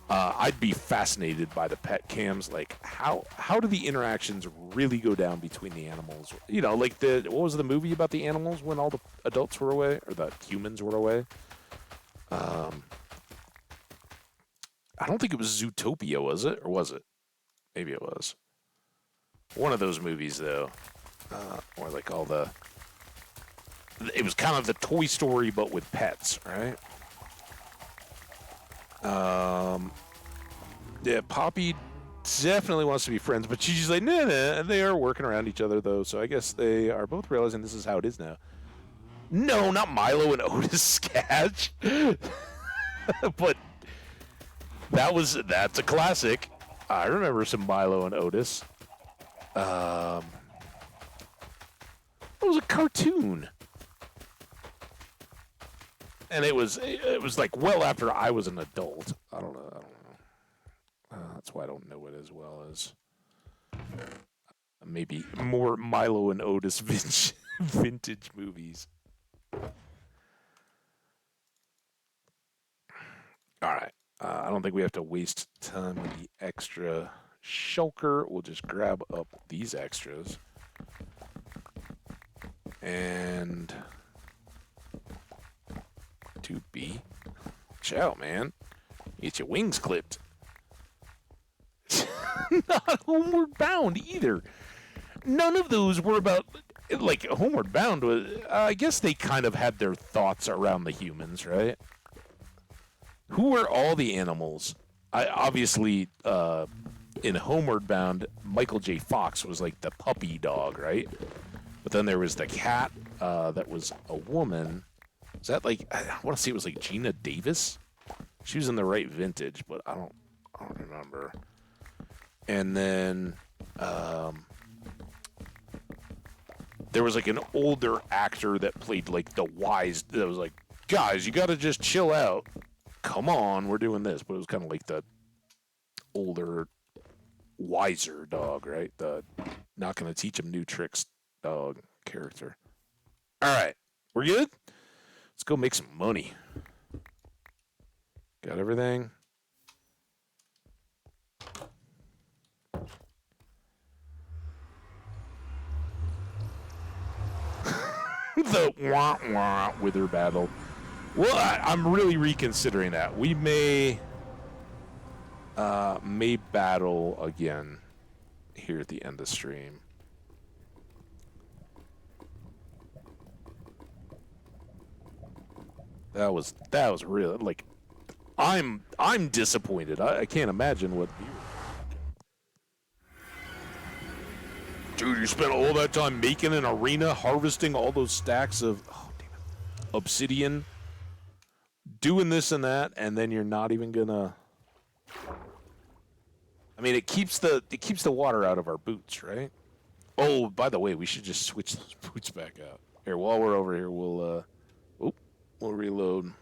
I'd be fascinated by the pet cams. Like how do the interactions really go down between the animals? Like what was the movie about the animals when all the adults were away, or the humans were away? I don't think it was Zootopia, was it? Or was it? Maybe it was. One of those movies, though. Or like it was kind of the Toy Story, but with pets, right? Yeah, Poppy definitely wants to be friends, but she's just like, nah, and they are working around each other, though, so I guess they are both realizing this is how it is now. No, not Milo and Otis sketch. But that's a classic. I remember some Milo and Otis. It was a cartoon. And it was like well after I was an adult. I don't know. That's why I don't know it as well as maybe more Milo and Otis vintage movies. All right. I don't think we have to waste time with the extra shulker. We'll just grab up these extras. And to be. Ciao, man. Get your wings clipped. Not Homeward Bound either. None of those were about, like, Homeward Bound was, I guess they kind of had their thoughts around the humans, right? Who were all the animals? Obviously, in Homeward Bound, Michael J. Fox was like the puppy dog, right? But then there was the cat that was a woman. Is that like, I want to say it was like Gina Davis? She was in the right vintage, but I don't remember. And then there was like an older actor that played like the wise, that was like, guys, you got to just chill out. Come on, we're doing this. But it was kind of like the older, wiser dog, right? The not going to teach him new tricks dog character. All right, we're good? Let's go make some money. Got everything? The wah-wah wither battle. Well, I'm really reconsidering that. We may battle again here at the end of stream. That was real. Like, I'm disappointed. I can't imagine what. Dude, you spent all that time making an arena, harvesting all those stacks of obsidian, doing this and that, and then you're not even gonna. I mean, it keeps the water out of our boots, right? Oh, by the way, we should just switch those boots back out. Here, while we're over here, we'll reload.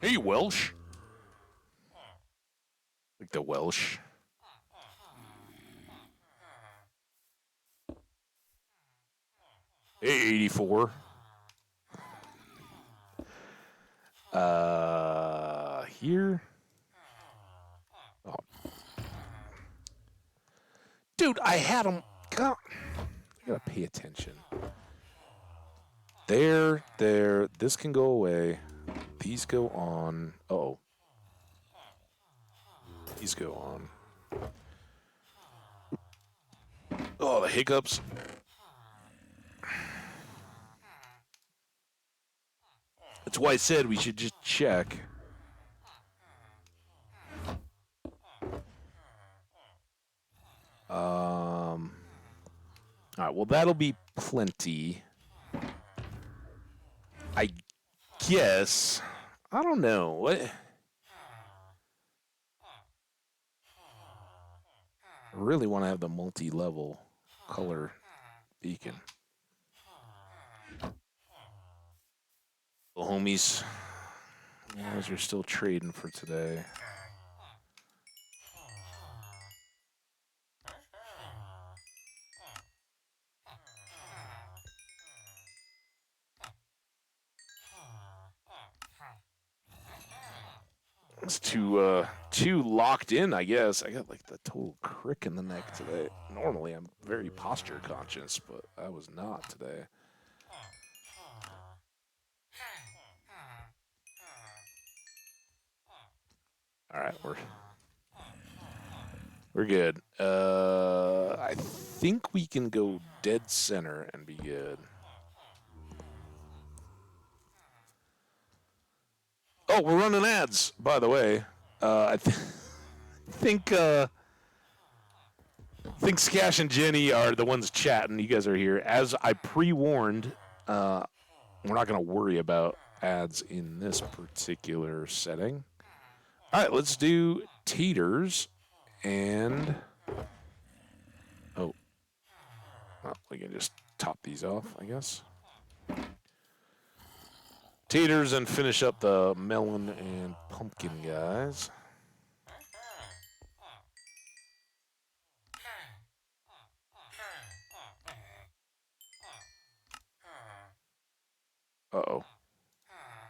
Hey, Welsh. Like the Welsh. Hey, 84. Here. Oh. Dude, I had them. God, I gotta pay attention. There. This can go away. These go on. Uh-oh. These go on. Oh, the hiccups. That's why I said we should just check. All right, well, that'll be plenty. I guess. I don't know. What? I really want to have the multi-level color beacon. Well, homies, as long as you're still trading for today. It's too locked in, I guess. I got like the total crick in the neck today. Normally, I'm very posture conscious, but I was not today. All right, we're good. I think we can go dead center and be good. Oh, we're running ads, by the way. I think Skash and Jenny are the ones chatting. You guys are here. As I pre-warned, we're not going to worry about ads in this particular setting. All right, let's do taters and... Oh. Well, we can just top these off, I guess. Taters and finish up the melon and pumpkin guys. Uh-oh.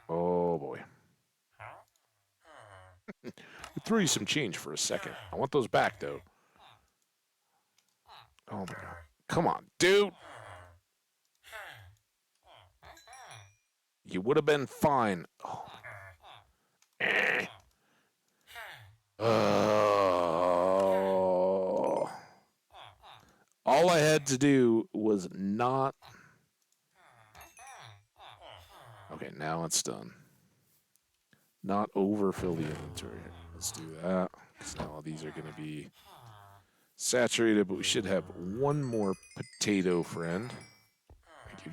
Oh, boy. We threw you some change for a second. I want those back, though. Oh, my God. Come on, dude. You would have been fine. Oh. All I had to do was not... Okay, now it's done. Not overfill the inventory. Let's do that. Because now all these are going to be saturated, but we should have one more potato friend.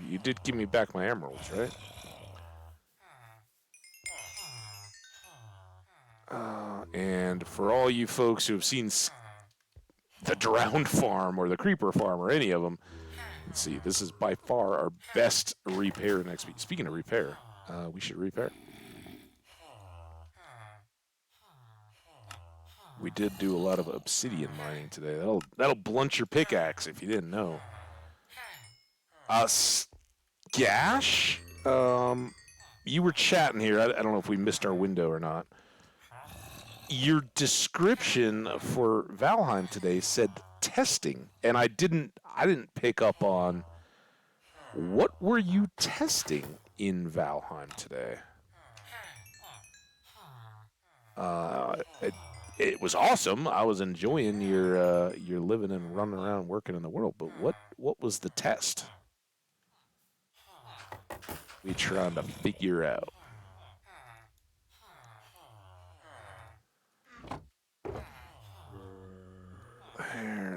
You did give me back my emeralds, right? And for all you folks who have seen the Drowned Farm or the Creeper Farm or any of them, let's see, this is by far our best repair next week. Speaking of repair, we should repair. We did do a lot of obsidian mining today. That'll blunt your pickaxe if you didn't know. Gash? you were chatting here. I don't know if we missed our window or not. Your description for Valheim today said testing, and I didn't pick up on what were you testing in Valheim today. It was awesome. I was enjoying your living and running around working in the world. But what was the test? We trying to figure out.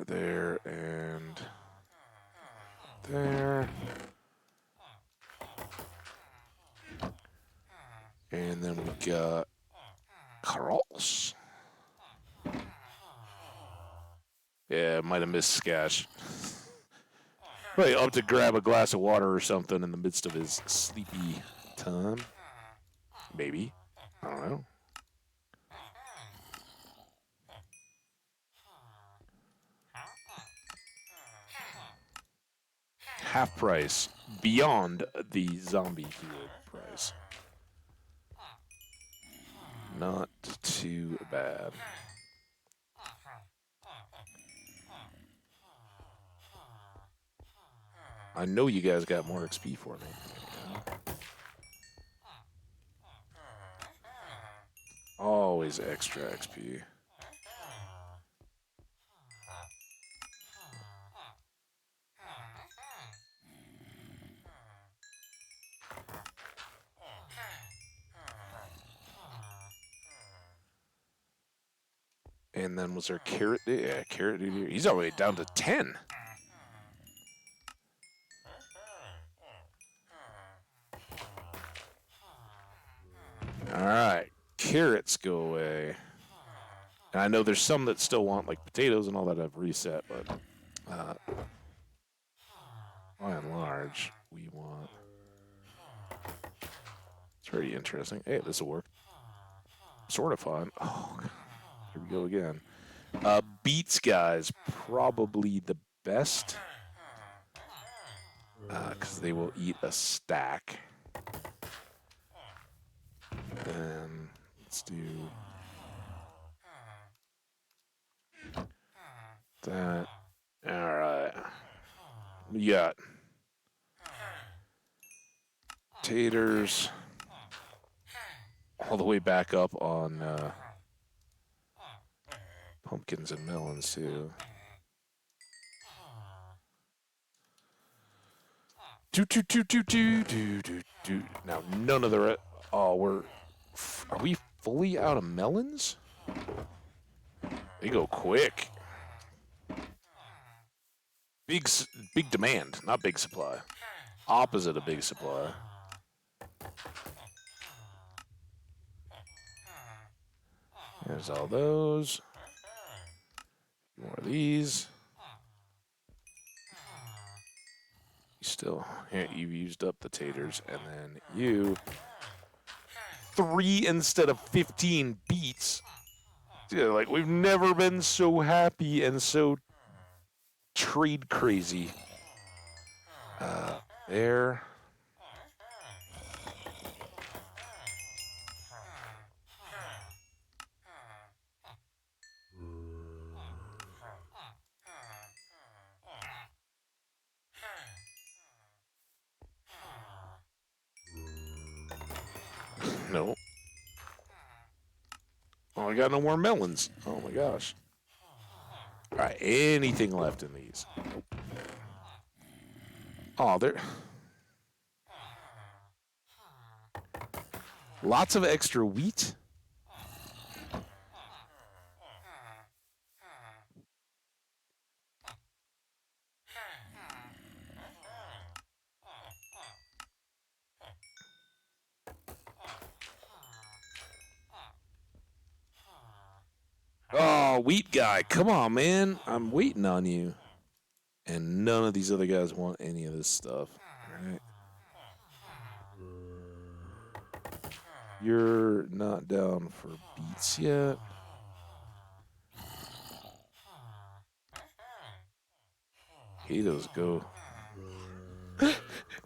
There, and there. And then we got Carls. Yeah, might have missed Skash. Probably up to grab a glass of water or something in the midst of his sleepy time. Maybe. I don't know. Half price beyond the zombie field price. Not too bad. I know you guys got more XP for me. Always extra XP. And then was there Carrot? Yeah, Carrot Dude. He's already down to 10. All right, carrots go away. And I know there's some that still want like potatoes and all that I've reset, but by and large, we want. It's pretty interesting. Hey, this will work. Sort of fun. Oh, here we go again. Beets guys, probably the best because they will eat a stack. And let's do that. All right. We got taters all the way back up on pumpkins and melons too. Now none of the are we fully out of melons? They go quick. Big demand, not big supply. Opposite of big supply. There's all those. More of these. You've used up the taters, and then you 3 instead of 15 beets. Yeah, like we've never been so happy and so trade crazy. There. No. Oh, I got no more melons. Oh my gosh. All right, anything left in these? Nope. Oh, there. Lots of extra wheat. Oh, wheat guy, come on, man. I'm waiting on you. And none of these other guys want any of this stuff. All right. You're not down for beets yet. Potatoes go.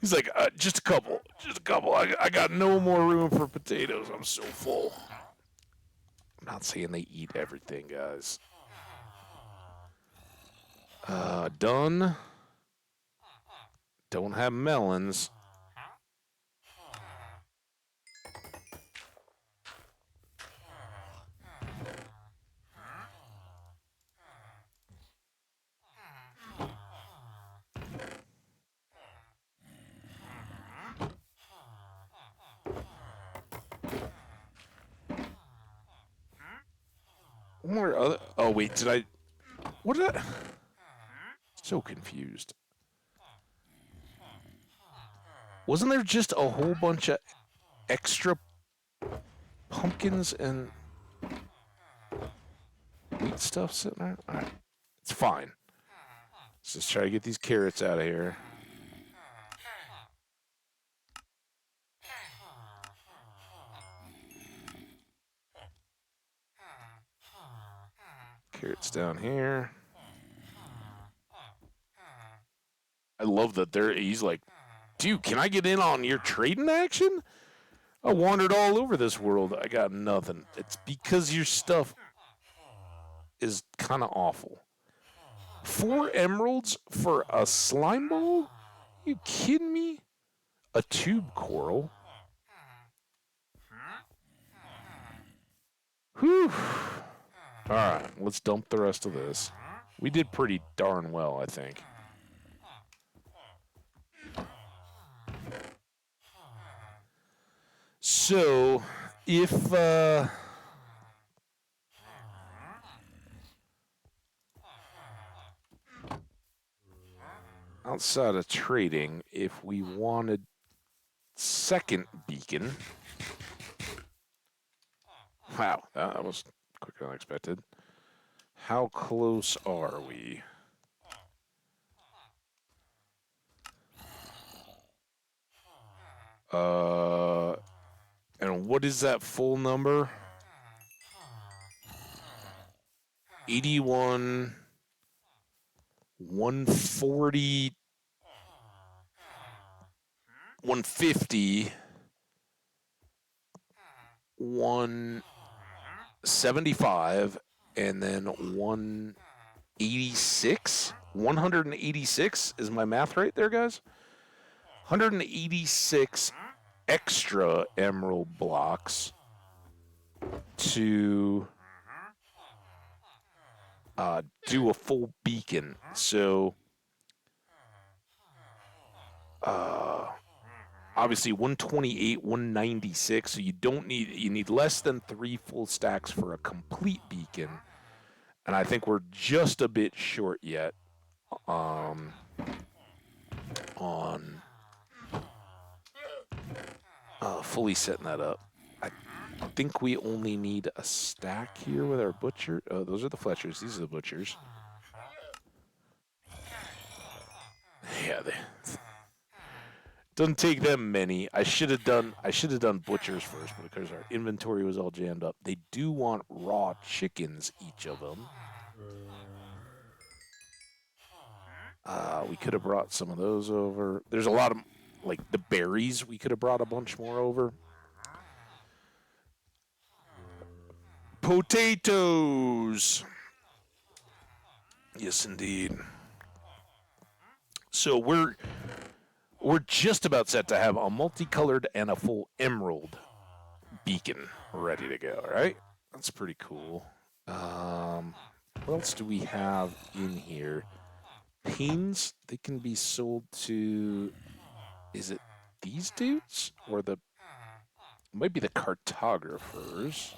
He's like, just a couple. Just a couple. I got no more room for potatoes. I'm so full. I'm not saying they eat everything, guys. Done. Don't have melons. More other. Oh wait, did I? What did I? So confused. Wasn't there just a whole bunch of extra pumpkins and wheat stuff sitting there? All right, it's fine. Let's just try to get these carrots out of here. Carrots down here. I love that he's like, dude, can I get in on your trading action? I wandered all over this world. I got nothing. It's because your stuff is kind of awful. 4 emeralds for a slime ball? You kidding me? A tube coral? Whew. Alright, let's dump the rest of this. We did pretty darn well, I think. So, if, outside of trading, if we wanted second beacon... Wow, that was quicker than expected. How close are we? And what is that full number? 81, 140, 150, 175, and then 186? 186? Is my math right there, guys? 186 extra emerald blocks to do a full beacon. So, obviously 128, 196. So you need less than 3 full stacks for a complete beacon. And I think we're just a bit short yet on fully setting that up. I think we only need a stack here with our butcher. Oh, those are the Fletchers. These are the butchers. Yeah, doesn't take them many. I should have done butchers first, but because our inventory was all jammed up. They do want raw chickens, each of them. We could have brought some of those over. There's a lot of, like, the berries. We could have brought a bunch more over. Potatoes. Yes, indeed. So we're just about set to have a multicolored and a full emerald beacon ready to go, right? That's pretty cool. What else do we have in here? Panes, they can be sold to, is it these dudes? Or it might be the cartographers.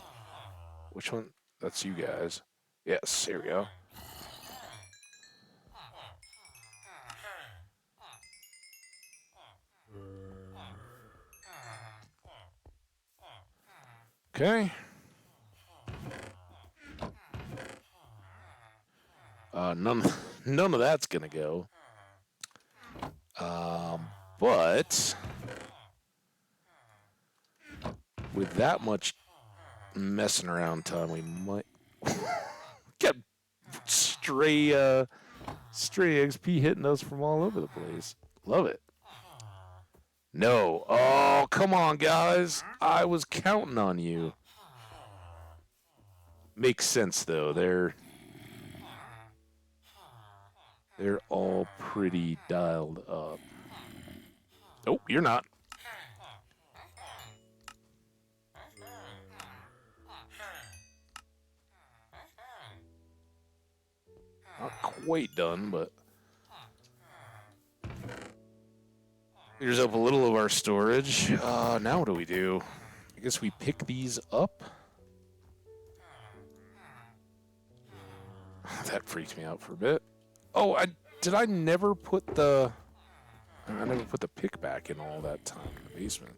Which one? That's you guys. Yes, here we go. Okay. None of that's gonna go. But with that much messing around time, we might get stray XP hitting us from all over the place. Love it. No. Oh, come on, guys. I was counting on you. Makes sense, though. They're all pretty dialed up. Oh, you're not. Not quite done, but clears up a little of our storage. Now what do we do? I guess we pick these up. That freaked me out for a bit. Oh, I never put the pick back in all that time in the basement.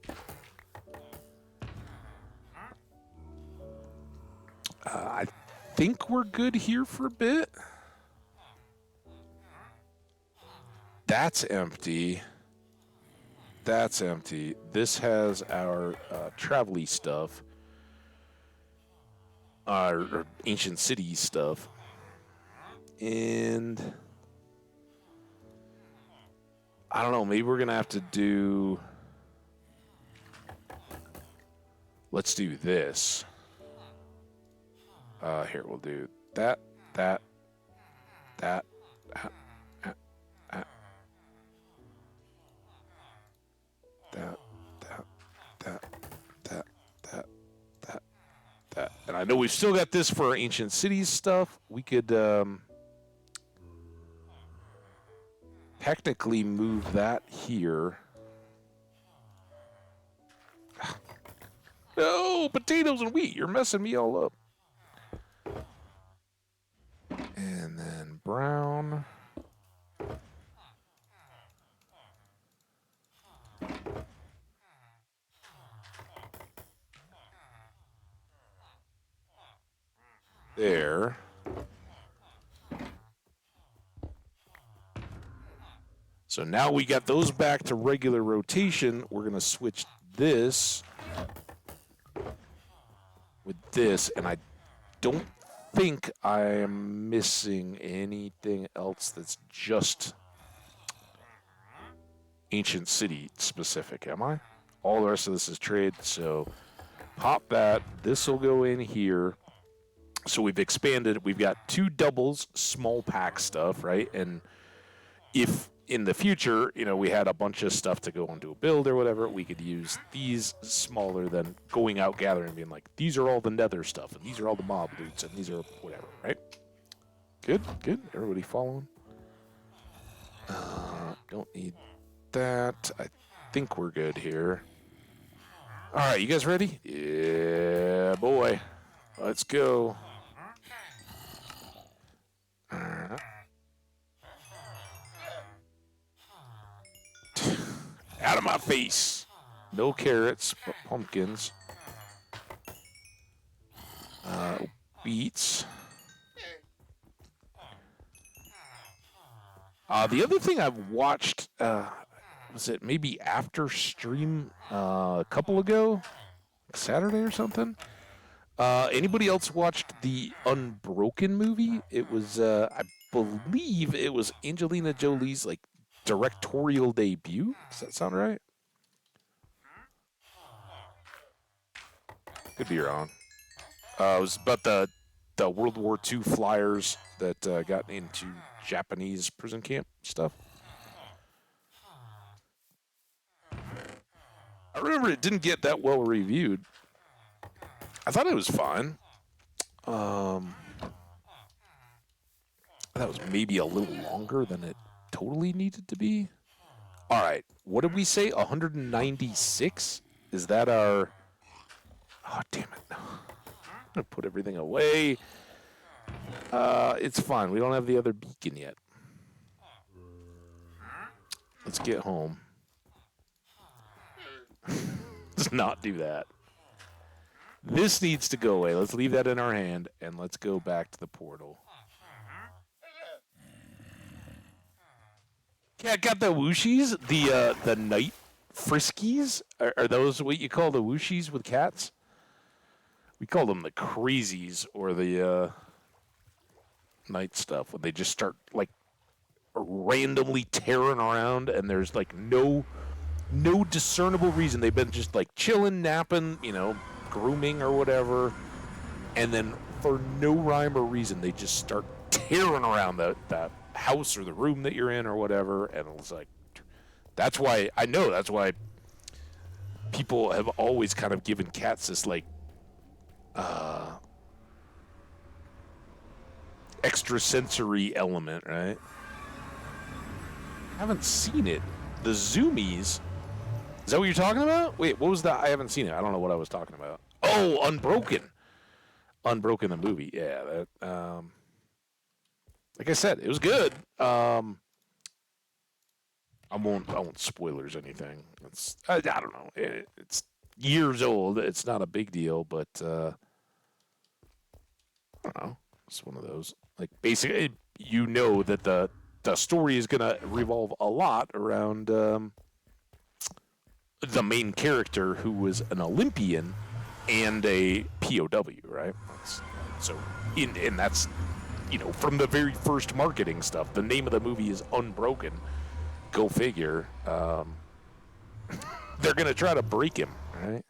I think we're good here for a bit. That's empty. That's empty. This has our travel-y stuff. Our ancient city stuff. And I don't know, maybe we're going to have to do... Let's do this. Here, we'll do that. That. That. And I know we've still got this for our ancient cities stuff. We could technically move that here. No, potatoes and wheat. You're messing me all up. And then brown. There. So now we got those back to regular rotation. We're going to switch this with this, and I don't think I am missing anything else that's just ancient city specific, am I? All the rest of this is trade, so pop that. This will go in here. So we've expanded. We've got 2 doubles, small pack stuff, right? And if in the future, you know, we had a bunch of stuff to go onto a build or whatever, we could use these smaller than going out gathering and being like, these are all the nether stuff, and these are all the mob loots, and these are whatever, right? Good, good. Everybody following? Don't need that. I think we're good here. All right, you guys ready? Yeah, boy. Let's go. Out of my face. No carrots, but pumpkins. Beets. The other thing I've watched, was it maybe after stream a couple ago? Saturday or something? Anybody else watched the Unbroken movie? It was, I believe it was Angelina Jolie's, like, directorial debut. Does that sound right? Could be wrong. It was about the World War II flyers that got into Japanese prison camp stuff. I remember it didn't get that well reviewed. I thought it was fine. That was maybe a little longer than it totally needed to be. All right, what did we say? 196? Is that our... Oh, damn it. I'm going to put everything away. It's fine. We don't have the other beacon yet. Let's get home. Let's not do that. This needs to go away. Let's leave that in our hand, and let's go back to the portal. Yeah, I got the whooshies, the night friskies. Are those what you call the whooshies with cats? We call them the crazies or the night stuff when they just start like randomly tearing around and there's like no No discernible reason. They've been just like chilling, napping, grooming or whatever. And then for no rhyme or reason, they just start tearing around the house or the room that you're in or whatever. And it's like, that's why people have always kind of given cats this like extrasensory element, right? I haven't seen it. The Zoomies. Is that what you're talking about? Wait, what was that? I haven't seen it. I don't know what I was talking about. Oh, Unbroken. Unbroken, the movie. Yeah, that. Like I said, it was good. I won't spoilers anything. I don't know. It's years old. It's not a big deal, but I don't know. It's one of those. Like basically, that the story is gonna revolve a lot around the main character who was an Olympian and a POW, right? And that's from the very first marketing stuff. The name of the movie is Unbroken. Go figure. They're gonna try to break him, right?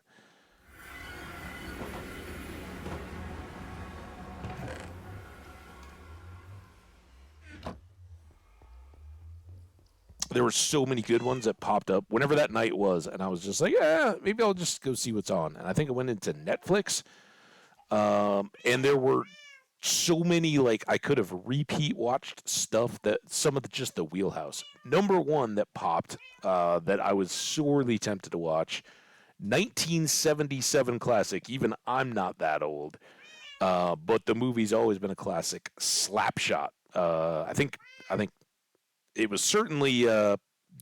There were so many good ones that popped up whenever that night was, and I was just like, yeah, maybe I'll just go see what's on. And I think I went into Netflix, and there were so many, like, I could have repeat watched stuff that some of just the wheelhouse. Number one that popped that I was sorely tempted to watch, 1977 classic. Even I'm not that old, but the movie's always been a classic. Slapshot. I think it was certainly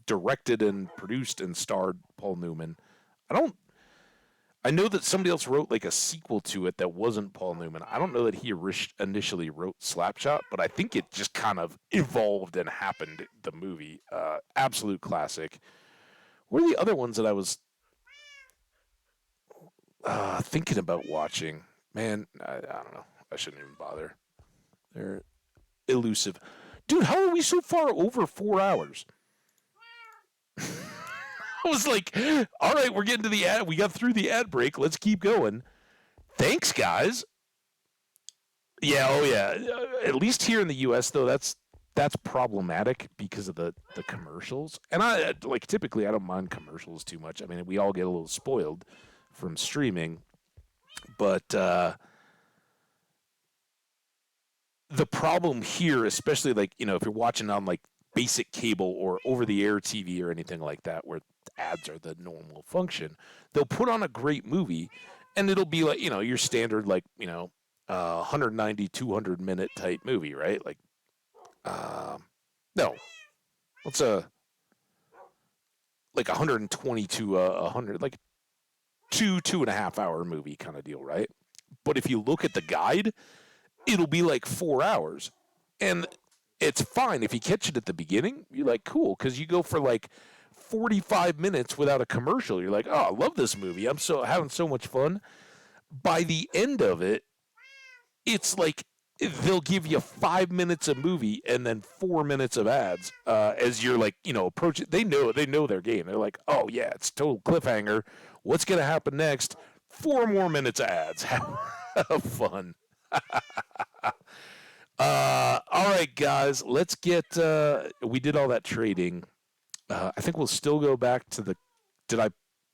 directed and produced and starred Paul Newman. I know that somebody else wrote like a sequel to it that wasn't Paul Newman. I don't know that he initially wrote Slapshot, but I think it just kind of evolved and happened. The movie, absolute classic. What are the other ones that I was thinking about watching? Man, I don't know. I shouldn't even bother. They're elusive. Dude, how are we so far over 4 hours? I was like, all right, we're getting to the ad. We got through the ad break. Let's keep going. Thanks, guys. Yeah, oh yeah. At least here in the U.S., though, that's problematic because of the commercials. And I typically I don't mind commercials too much. I mean, we all get a little spoiled from streaming, but the problem here, especially if you're watching on like basic cable or over-the-air TV or anything like that, where ads are the normal function, they'll put on a great movie, and it'll be like your standard 190, 200 minute type movie, right? Like, no, what's like 120 to 100, like 2.5 hour movie kind of deal, right? But if you look at the guide, it'll be like 4 hours, and it's fine if you catch it at the beginning. You're like, cool, because you go for like 45 minutes without a commercial. You're like, oh, I love this movie. I'm having so much fun. By the end of it, it's like they'll give you 5 minutes of movie and then 4 minutes of ads as you're approaching. They know their game. They're like, oh yeah, it's total cliffhanger. What's gonna happen next? 4 more minutes of ads. Have fun. All right, guys, let's get. We did all that trading. I think we'll still go back to the.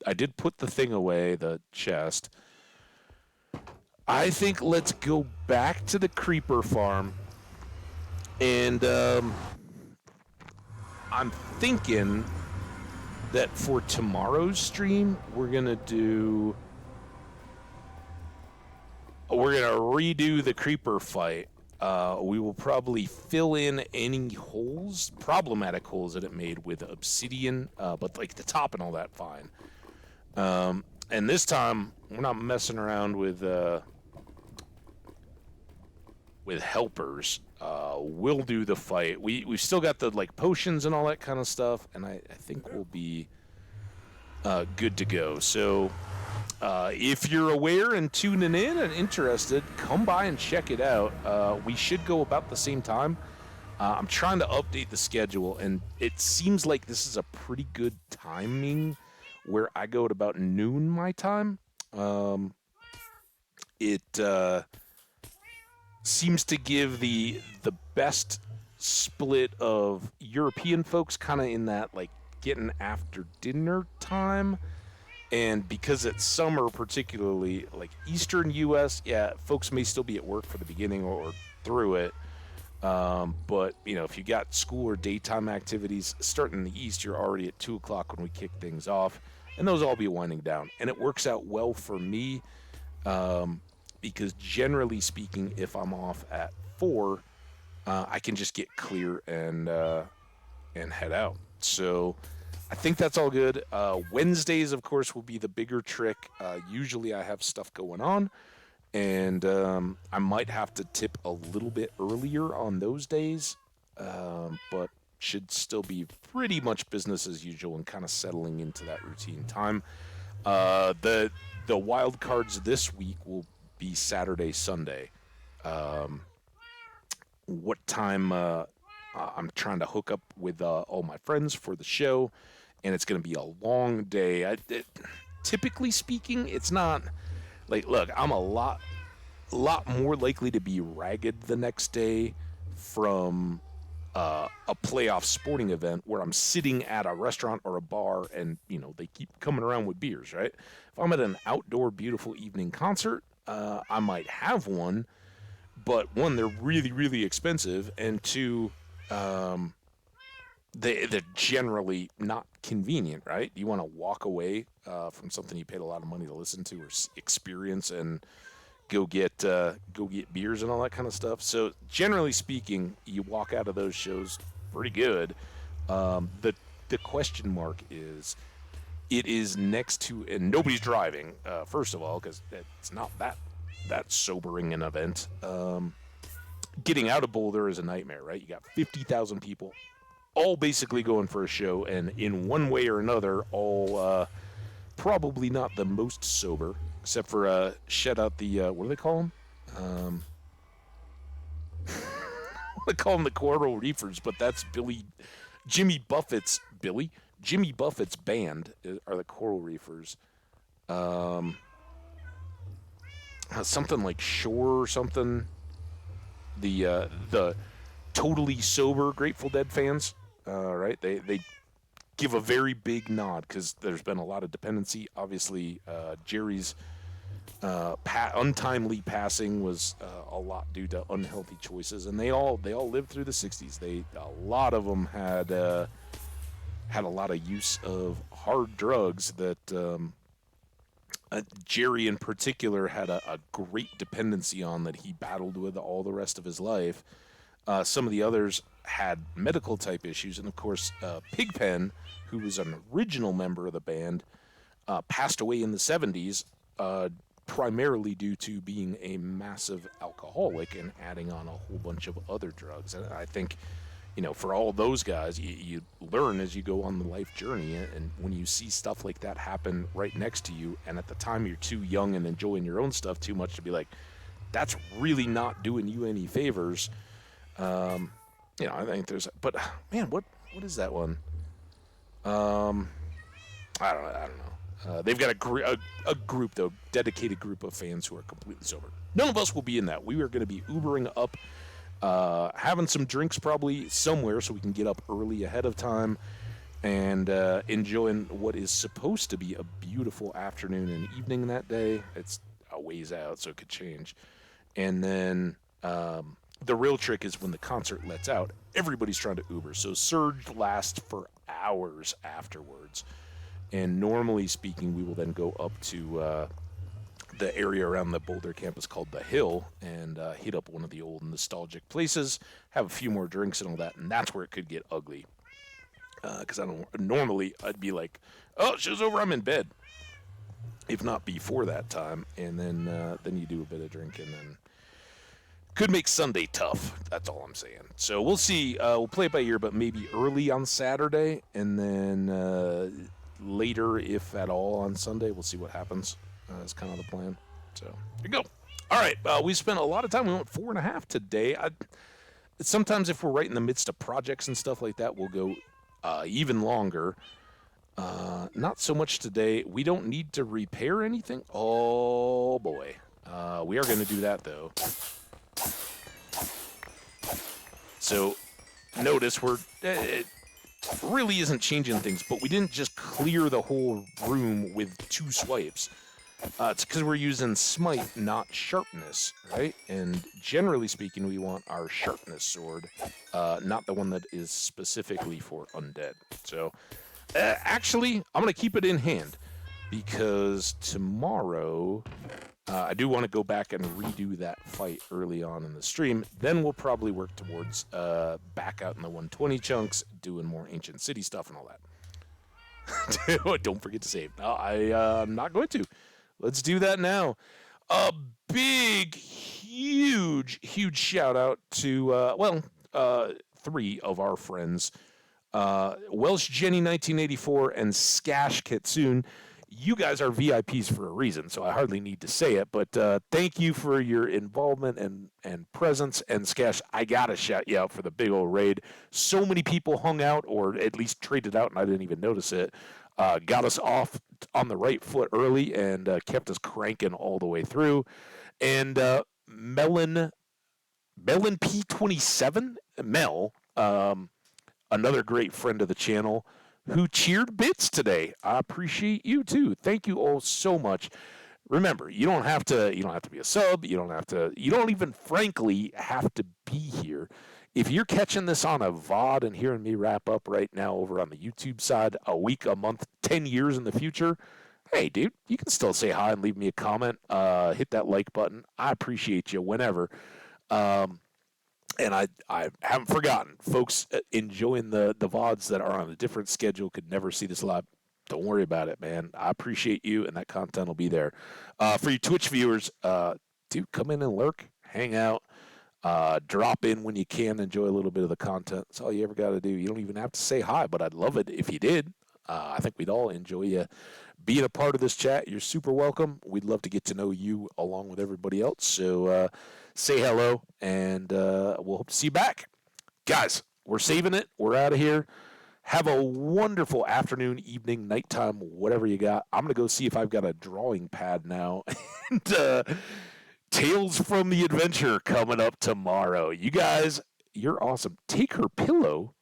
I did put the thing away, the chest. I think let's go back to the creeper farm, and I'm thinking that for tomorrow's stream we're gonna redo the creeper fight. We will probably fill in any holes, problematic holes that it made with obsidian, but like the top and all that, fine. And this time we're not messing around with helpers. We'll do the fight. We've still got the potions and all that kind of stuff, and I think we'll be good to go. So if you're aware and tuning in and interested, come by and check it out. We should go about the same time. I'm trying to update the schedule, and it seems like this is a pretty good timing where I go at about noon my time. Um, it seems to give the best split of European folks kind of in that like getting after dinner time. And because it's summer, particularly like Eastern U.S., yeah, folks may still be at work for the beginning or through it. But if you got school or daytime activities starting in the East, you're already at 2 o'clock when we kick things off, and those all be winding down. And it works out well for me because generally speaking, if I'm off at 4, I can just get clear and head out. So I think that's all good. Wednesdays, of course, will be the bigger trick. Usually I have stuff going on, and I might have to tip a little bit earlier on those days, but should still be pretty much business as usual and kind of settling into that routine time. The wild cards this week will be Saturday, Sunday. What time I'm trying to hook up with all my friends for the show, and it's going to be a long day. Typically speaking, it's not like, look, I'm a lot more likely to be ragged the next day from a playoff sporting event where I'm sitting at a restaurant or a bar and they keep coming around with beers, right? If I'm at an outdoor beautiful evening concert, I might have one, but one, they're really, really expensive, and two, they're generally not convenient, right? You want to walk away from something you paid a lot of money to listen to or experience and go get beers and all that kind of stuff. So generally speaking, you walk out of those shows pretty good. The question mark is, it is next to, and nobody's driving, first of all, because it's not that sobering an event. Getting out of Boulder is a nightmare, right? You got 50,000 people all basically going for a show, and in one way or another, all probably not the most sober, except for shout out the what do they call them? They call them the Coral Reefers, but that's Jimmy Buffett's band are the Coral Reefers. Something like Shore or something. The totally sober Grateful Dead fans, right? They give a very big nod because there's been a lot of dependency. Obviously, Jerry's untimely passing was a lot due to unhealthy choices, and they all lived through the '60s. A lot of them had a lot of use of hard drugs that Jerry in particular had a great dependency on that he battled with all the rest of his life. Some of the others had medical type issues, and of course, Pigpen, who was an original member of the band, passed away in the '70s, primarily due to being a massive alcoholic and adding on a whole bunch of other drugs. And I think, for all those guys, you learn as you go on the life journey, and when you see stuff like that happen right next to you, and at the time you're too young and enjoying your own stuff too much to be like, that's really not doing you any favors. I think but man, what is that one? I don't know. They've got a group though, dedicated group of fans who are completely sober. None of us will be in that. We are going to be Ubering up, having some drinks probably somewhere so we can get up early ahead of time and enjoying what is supposed to be a beautiful afternoon and evening that day. It's a ways out, so it could change. And then the real trick is when the concert lets out, everybody's trying to Uber. So surge lasts for hours afterwards. And normally speaking, we will then go up to the area around the Boulder campus called The Hill and hit up one of the old nostalgic places, have a few more drinks and all that, and that's where it could get ugly. Because I'd be like, oh, show's over, I'm in bed. If not before that time, and then you do a bit of drinking, and could make Sunday tough. That's all I'm saying. So we'll see. We'll play it by ear, but maybe early on Saturday, and then later, if at all, on Sunday. We'll see what happens. That's kind of the plan. So there you go. All right. We spent a lot of time. We went 4.5 today. sometimes if we're right in the midst of projects and stuff like that, we'll go even longer. Not so much today. We don't need to repair anything. Oh boy. We are going to do that though. So notice it really isn't changing things, but we didn't just clear the whole room with 2 swipes. It's because we're using smite, not sharpness, right? And generally speaking, we want our sharpness sword, not the one that is specifically for undead. So actually, I'm going to keep it in hand because tomorrow I do want to go back and redo that fight early on in the stream. Then we'll probably work towards back out in the 120 chunks, doing more Ancient City stuff and all that. Don't forget to save. No, I'm not going to. Let's do that now. A big, huge shout out to, 3 of our friends. Welsh Jenny 1984 and Skash Kitsune. You guys are VIPs for a reason, so I hardly need to say it, but thank you for your involvement and presence. And Skash, I gotta shout you out for the big old raid. So many people hung out, or at least traded out, and I didn't even notice it. Got us off on the right foot early and kept us cranking all the way through. And Melon P27, Mel, another great friend of the channel, who cheered bits today. I appreciate you too. Thank you all so much. Remember, you don't have to be a sub. You don't even frankly have to be here. If you're catching this on a VOD and hearing me wrap up right now over on the YouTube side, a week, a month, 10 years in the future, hey, dude, you can still say hi and leave me a comment. Hit that like button. I appreciate you whenever. And I haven't forgotten. Folks enjoying the VODs that are on a different schedule could never see this live. Don't worry about it, man. I appreciate you, and that content will be there. For you Twitch viewers, dude, come in and lurk, hang out. Drop in when you can, enjoy a little bit of the content. That's all you ever got to do. You don't even have to say hi, but I'd love it if you did. I think we'd all enjoy you being a part of this chat. You're super welcome. We'd love to get to know you along with everybody else. So say hello, and we'll hope to see you back. Guys, we're saving it. We're out of here. Have a wonderful afternoon, evening, nighttime, whatever you got. I'm going to go see if I've got a drawing pad now. And Tales from the Adventure coming up tomorrow. You guys, you're awesome. Take her pillow.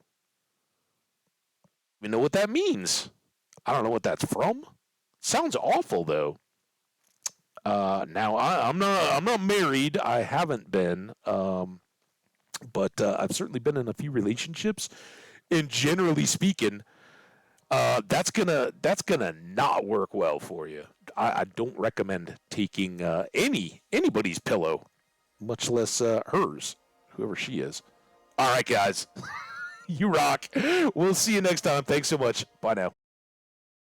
You know what that means? I don't know what that's from. Sounds awful though. Now I'm not married. I haven't been, but I've certainly been in a few relationships. And generally speaking, that's gonna not work well for you. I don't recommend taking anybody's pillow, much less hers, whoever she is. All right, guys, you rock. We'll see you next time. Thanks so much. Bye now.